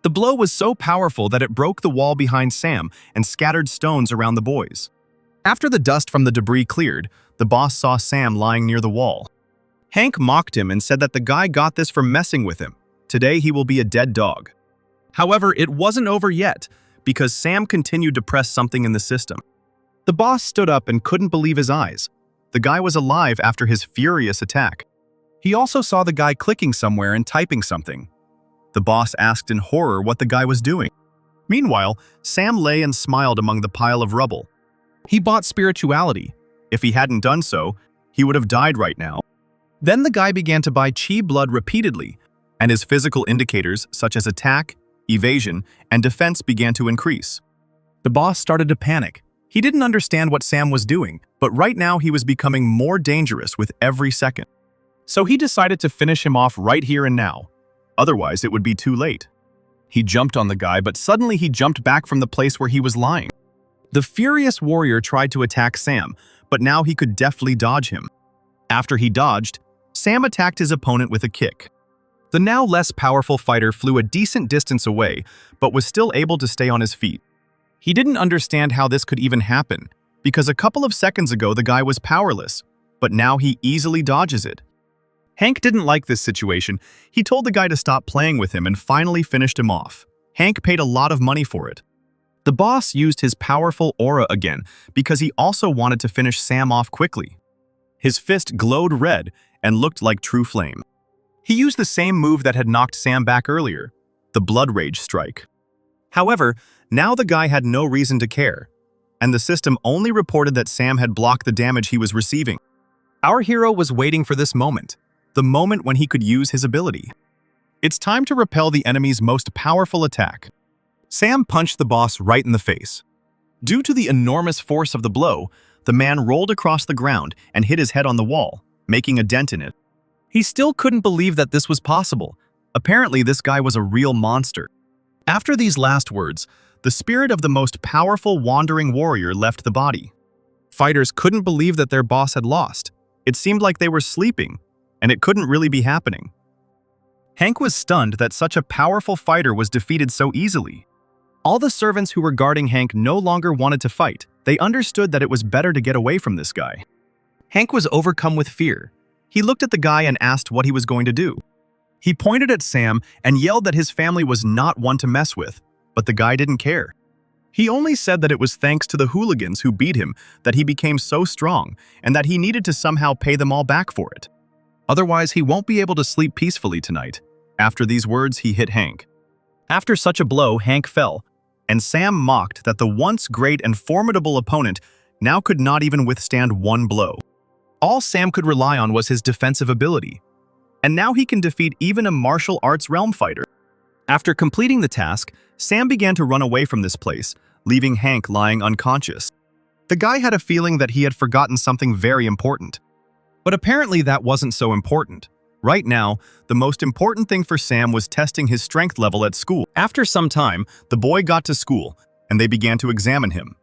The blow was so powerful that it broke the wall behind Sam and scattered stones around the boys. After the dust from the debris cleared, the boss saw Sam lying near the wall. Hank mocked him and said that the guy got this for messing with him. Today he will be a dead dog. However, it wasn't over yet, because Sam continued to press something in the system. The boss stood up and couldn't believe his eyes. The guy was alive after his furious attack. He also saw the guy clicking somewhere and typing something. The boss asked in horror what the guy was doing. Meanwhile, Sam lay and smiled among the pile of rubble. He bought spirituality. If he hadn't done so, he would have died right now. Then the guy began to buy chi blood repeatedly, and his physical indicators such as attack, evasion, and defense began to increase. The boss started to panic. He didn't understand what Sam was doing, but right now he was becoming more dangerous with every second. So he decided to finish him off right here and now. Otherwise, it would be too late. He jumped on the guy, but suddenly he jumped back from the place where he was lying. The furious warrior tried to attack Sam, but now he could deftly dodge him. After he dodged, Sam attacked his opponent with a kick. The now less powerful fighter flew a decent distance away, but was still able to stay on his feet. He didn't understand how this could even happen, because a couple of seconds ago the guy was powerless, but now he easily dodges it. Hank didn't like this situation. He told the guy to stop playing with him and finally finished him off. Hank paid a lot of money for it. The boss used his powerful aura again because he also wanted to finish Sam off quickly. His fist glowed red and looked like true flame. He used the same move that had knocked Sam back earlier, the Blood Rage strike. However, now the guy had no reason to care, and the system only reported that Sam had blocked the damage he was receiving. Our hero was waiting for this moment, the moment when he could use his ability. It's time to repel the enemy's most powerful attack. Sam punched the boss right in the face. Due to the enormous force of the blow, the man rolled across the ground and hit his head on the wall, making a dent in it. He still couldn't believe that this was possible. Apparently, this guy was a real monster. After these last words, the spirit of the most powerful wandering warrior left the body. Fighters couldn't believe that their boss had lost. It seemed like they were sleeping, and it couldn't really be happening. Hank was stunned that such a powerful fighter was defeated so easily. All the servants who were guarding Hank no longer wanted to fight. They understood that it was better to get away from this guy. Hank was overcome with fear. He looked at the guy and asked what he was going to do. He pointed at Sam and yelled that his family was not one to mess with, but the guy didn't care. He only said that it was thanks to the hooligans who beat him that he became so strong and that he needed to somehow pay them all back for it. Otherwise, he won't be able to sleep peacefully tonight. After these words, he hit Hank. After such a blow, Hank fell, and Sam mocked that the once great and formidable opponent now could not even withstand one blow. All Sam could rely on was his defensive ability, and now he can defeat even a martial arts realm fighter. After completing the task, Sam began to run away from this place, leaving Hank lying unconscious. The guy had a feeling that he had forgotten something very important. But apparently that wasn't so important. Right now, the most important thing for Sam was testing his strength level at school. After some time, the boy got to school, and they began to examine him.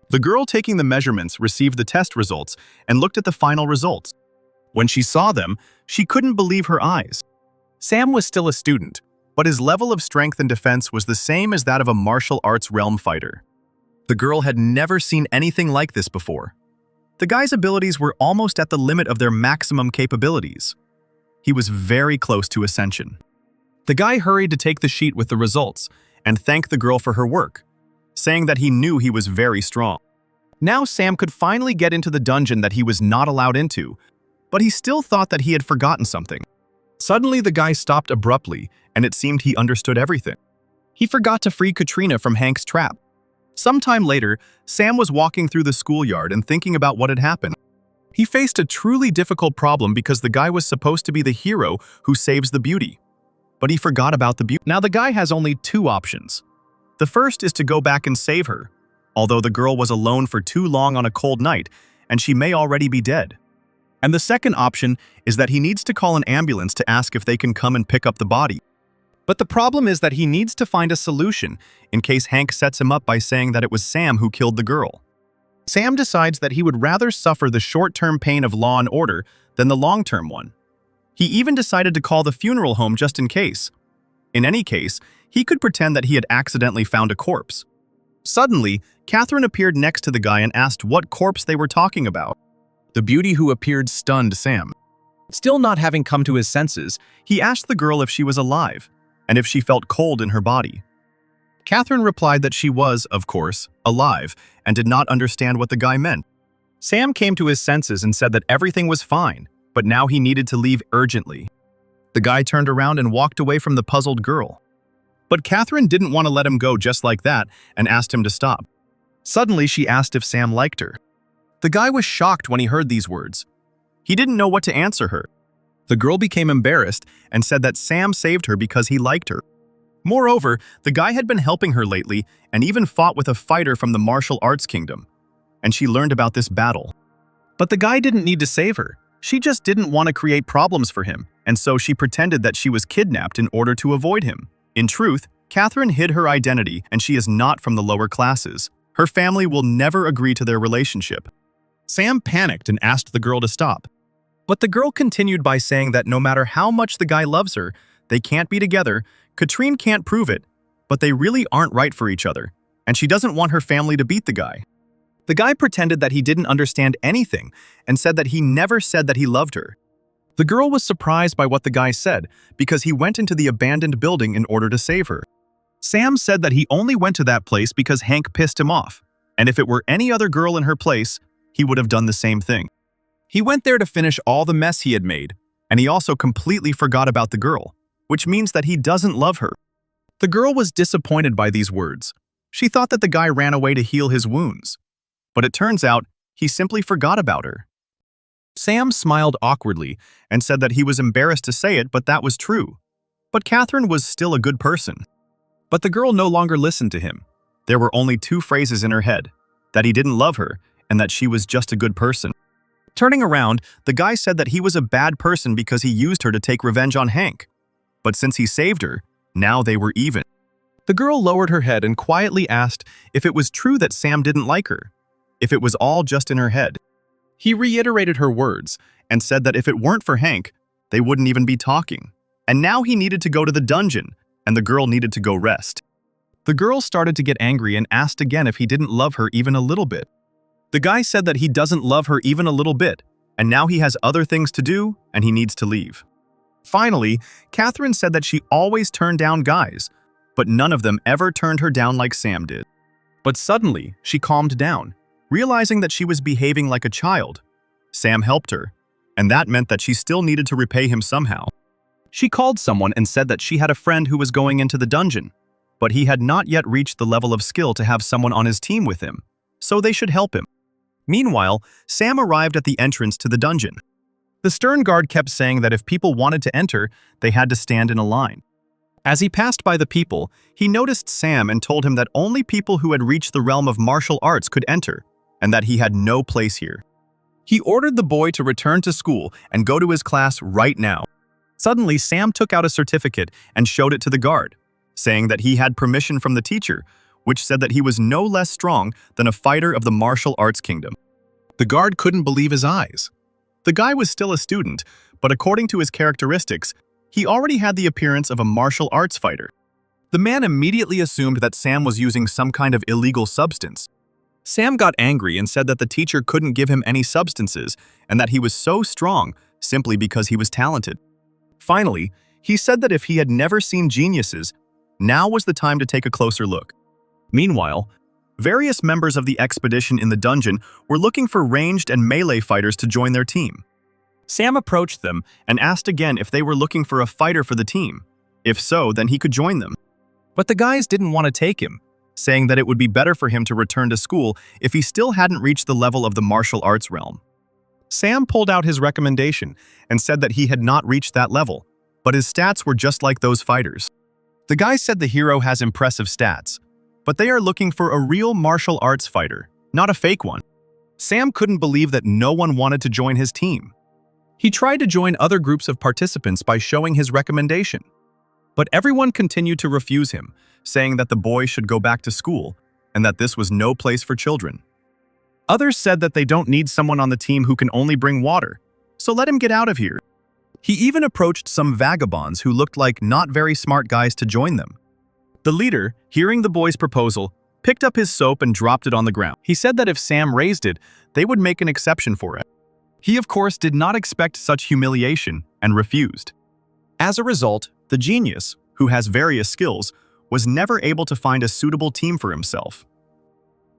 The girl taking the measurements received the test results and looked at the final results. When she saw them, she couldn't believe her eyes. Sam was still a student, but his level of strength and defense was the same as that of a martial arts realm fighter. The girl had never seen anything like this before. The guy's abilities were almost at the limit of their maximum capabilities. He was very close to ascension. The guy hurried to take the sheet with the results and thanked the girl for her work, saying that he knew he was very strong. Now Sam could finally get into the dungeon that he was not allowed into, but he still thought that he had forgotten something. Suddenly the guy stopped abruptly, and it seemed he understood everything. He forgot to free Katrina from Hank's trap. Sometime later, Sam was walking through the schoolyard and thinking about what had happened. He faced a truly difficult problem because the guy was supposed to be the hero who saves the beauty. But he forgot about the beauty. Now the guy has only two options. The first is to go back and save her, although the girl was alone for too long on a cold night, and she may already be dead. And the second option is that he needs to call an ambulance to ask if they can come and pick up the body. But the problem is that he needs to find a solution in case Hank sets him up by saying that it was Sam who killed the girl. Sam decides that he would rather suffer the short-term pain of law and order than the long-term one. He even decided to call the funeral home just in case. In any case, he could pretend that he had accidentally found a corpse. Suddenly, Catherine appeared next to the guy and asked what corpse they were talking about. The beauty who appeared stunned Sam. Still not having come to his senses, he asked the girl if she was alive, and if she felt cold in her body. Catherine replied that she was, of course, alive, and did not understand what the guy meant. Sam came to his senses and said that everything was fine, but now he needed to leave urgently. The guy turned around and walked away from the puzzled girl. But Catherine didn't want to let him go just like that and asked him to stop. Suddenly, she asked if Sam liked her. The guy was shocked when he heard these words. He didn't know what to answer her. The girl became embarrassed and said that Sam saved her because he liked her. Moreover, the guy had been helping her lately and even fought with a fighter from the martial arts kingdom, and she learned about this battle. But the guy didn't need to save her. She just didn't want to create problems for him, and so she pretended that she was kidnapped in order to avoid him. In truth, Catherine hid her identity, and she is not from the lower classes. Her family will never agree to their relationship. Sam panicked and asked the girl to stop. But the girl continued by saying that no matter how much the guy loves her, they can't be together. Katrine can't prove it, but they really aren't right for each other, and she doesn't want her family to beat the guy. The guy pretended that he didn't understand anything and said that he never said that he loved her. The girl was surprised by what the guy said because he went into the abandoned building in order to save her. Sam said that he only went to that place because Hank pissed him off, and if it were any other girl in her place, he would have done the same thing. He went there to finish all the mess he had made, and he also completely forgot about the girl, which means that he doesn't love her. The girl was disappointed by these words. She thought that the guy ran away to heal his wounds, but it turns out he simply forgot about her. Sam smiled awkwardly and said that he was embarrassed to say it, but that was true. But Catherine was still a good person. But the girl no longer listened to him. There were only two phrases in her head, that he didn't love her and that she was just a good person. Turning around, the guy said that he was a bad person because he used her to take revenge on Hank. But since he saved her, now they were even. The girl lowered her head and quietly asked if it was true that Sam didn't like her, if it was all just in her head. He reiterated her words and said that if it weren't for Hank, they wouldn't even be talking. And now he needed to go to the dungeon, and the girl needed to go rest. The girl started to get angry and asked again if he didn't love her even a little bit. The guy said that he doesn't love her even a little bit, and now he has other things to do and he needs to leave. Finally, Catherine said that she always turned down guys, but none of them ever turned her down like Sam did. But suddenly, she calmed down, realizing that she was behaving like a child. Sam helped her, and that meant that she still needed to repay him somehow. She called someone and said that she had a friend who was going into the dungeon, but he had not yet reached the level of skill to have someone on his team with him, so they should help him. Meanwhile, Sam arrived at the entrance to the dungeon. The stern guard kept saying that if people wanted to enter, they had to stand in a line. As he passed by the people, he noticed Sam and told him that only people who had reached the realm of martial arts could enter, and that he had no place here. He ordered the boy to return to school and go to his class right now. Suddenly, Sam took out a certificate and showed it to the guard, saying that he had permission from the teacher, which said that he was no less strong than a fighter of the martial arts kingdom. The guard couldn't believe his eyes. The guy was still a student, but according to his characteristics, he already had the appearance of a martial arts fighter. The man immediately assumed that Sam was using some kind of illegal substance. Sam got angry and said that the teacher couldn't give him any substances and that he was so strong simply because he was talented. Finally, he said that if he had never seen geniuses, now was the time to take a closer look. Meanwhile, various members of the expedition in the dungeon were looking for ranged and melee fighters to join their team. Sam approached them and asked again if they were looking for a fighter for the team. If so, then he could join them. But the guys didn't want to take him, saying that it would be better for him to return to school if he still hadn't reached the level of the martial arts realm. Sam pulled out his recommendation and said that he had not reached that level, but his stats were just like those fighters. The guy said the hero has impressive stats, but they are looking for a real martial arts fighter, not a fake one. Sam couldn't believe that no one wanted to join his team. He tried to join other groups of participants by showing his recommendation, but everyone continued to refuse him, saying that the boy should go back to school and that this was no place for children. Others said that they don't need someone on the team who can only bring water, so let him get out of here. He even approached some vagabonds who looked like not very smart guys to join them. The leader, hearing the boy's proposal, picked up his soap and dropped it on the ground. He said that if Sam raised it, they would make an exception for it. He, of course, did not expect such humiliation and refused. As a result, the genius, who has various skills, was never able to find a suitable team for himself.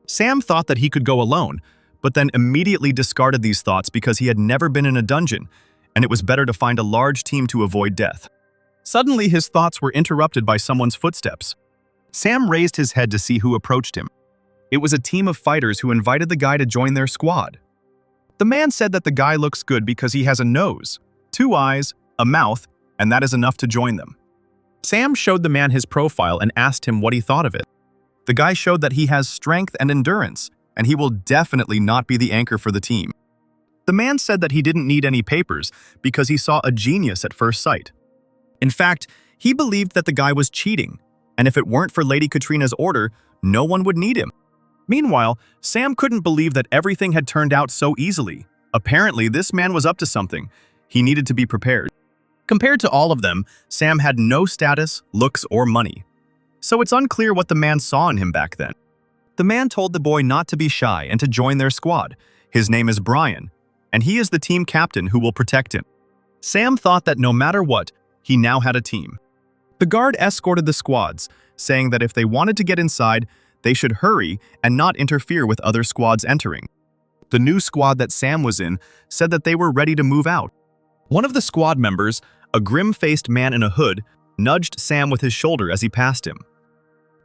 Sam thought that he could go alone, but then immediately discarded these thoughts because he had never been in a dungeon, and it was better to find a large team to avoid death. Suddenly, his thoughts were interrupted by someone's footsteps. Sam raised his head to see who approached him. It was a team of fighters who invited the guy to join their squad. The man said that the guy looks good because he has a nose, 2 eyes, a mouth, and that is enough to join them. Sam showed the man his profile and asked him what he thought of it. The guy showed that he has strength and endurance, and he will definitely not be the anchor for the team. The man said that he didn't need any papers because he saw a genius at first sight. In fact, he believed that the guy was cheating, and if it weren't for Lady Katrina's order, no one would need him. Meanwhile, Sam couldn't believe that everything had turned out so easily. Apparently, this man was up to something. He needed to be prepared. Compared to all of them, Sam had no status, looks, or money. So it's unclear what the man saw in him back then. The man told the boy not to be shy and to join their squad. His name is Brian, and he is the team captain who will protect him. Sam thought that no matter what, he now had a team. The guard escorted the squads, saying that if they wanted to get inside, they should hurry and not interfere with other squads entering. The new squad that Sam was in said that they were ready to move out. One of the squad members, a grim-faced man in a hood, nudged Sam with his shoulder as he passed him.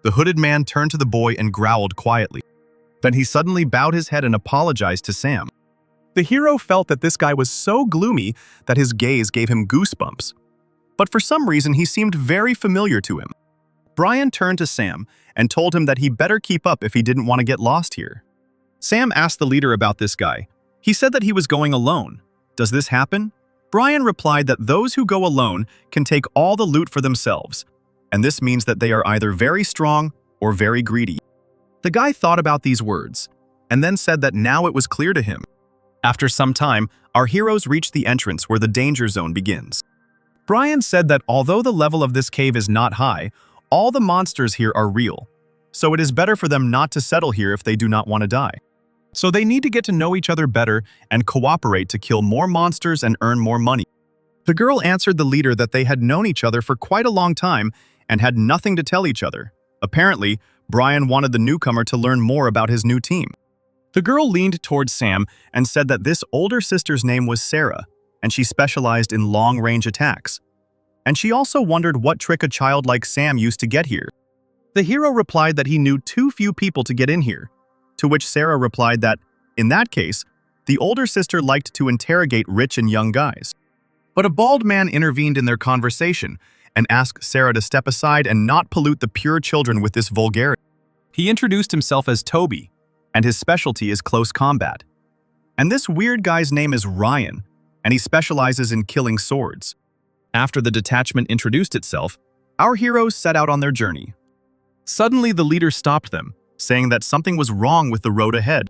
The hooded man turned to the boy and growled quietly. Then he suddenly bowed his head and apologized to Sam. The hero felt that this guy was so gloomy that his gaze gave him goosebumps. But for some reason, he seemed very familiar to him. Brian turned to Sam and told him that he better keep up if he didn't want to get lost here. Sam asked the leader about this guy. He said that he was going alone. Does this happen? Brian replied that those who go alone can take all the loot for themselves, and this means that they are either very strong or very greedy. The guy thought about these words, and then said that now it was clear to him. After some time, our heroes reached the entrance where the danger zone begins. Brian said that although the level of this cave is not high, all the monsters here are real, so it is better for them not to settle here if they do not want to die. So they need to get to know each other better and cooperate to kill more monsters and earn more money. The girl answered the leader that they had known each other for quite a long time and had nothing to tell each other. Apparently, Brian wanted the newcomer to learn more about his new team. The girl leaned towards Sam and said that this older sister's name was Sarah, and she specialized in long-range attacks. and she also wondered what trick a child like Sam used to get here. The hero replied that he knew too few people to get in here, to which Sarah replied that, in that case, the older sister liked to interrogate rich and young guys. But a bald man intervened in their conversation and asked Sarah to step aside and not pollute the pure children with this vulgarity. He introduced himself as Toby, and his specialty is close combat. And this weird guy's name is Ryan, and he specializes in killing swords. After the detachment introduced itself, our heroes set out on their journey. Suddenly, the leader stopped them, saying that something was wrong with the road ahead.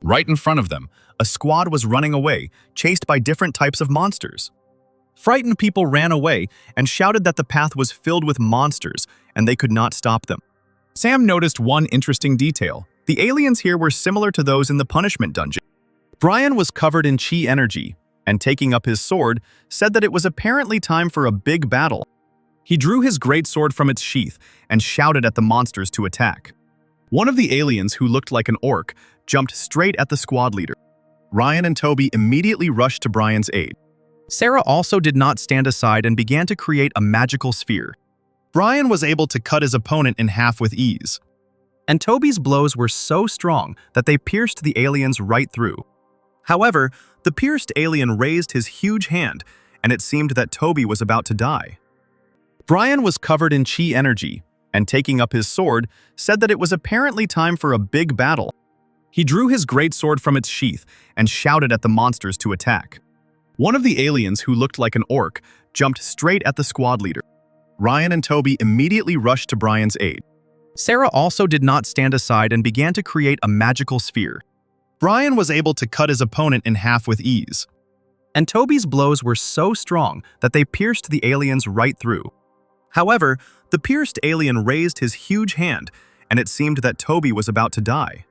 Right in front of them, a squad was running away, chased by different types of monsters. Frightened people ran away and shouted that the path was filled with monsters and they could not stop them. Sam noticed one interesting detail. The aliens here were similar to those in the punishment dungeon. Brian was covered in chi energy, and taking up his sword, said that it was apparently time for a big battle. He drew his greatsword from its sheath and shouted at the monsters to attack. One of the aliens, who looked like an orc, jumped straight at the squad leader. Ryan and Toby immediately rushed to Brian's aid. Sarah also did not stand aside and began to create a magical sphere. Brian was able to cut his opponent in half with ease. And Toby's blows were so strong that they pierced the aliens right through. However, the pierced alien raised his huge hand, and it seemed that Toby was about to die. Brian was covered in chi energy, and taking up his sword, said that it was apparently time for a big battle. He drew his greatsword from its sheath and shouted at the monsters to attack. One of the aliens, who looked like an orc, jumped straight at the squad leader. Ryan and Toby immediately rushed to Brian's aid. Sarah also did not stand aside and began to create a magical sphere. Brian was able to cut his opponent in half with ease. And Toby's blows were so strong that they pierced the aliens right through. However, the pierced alien raised his huge hand, and it seemed that Toby was about to die.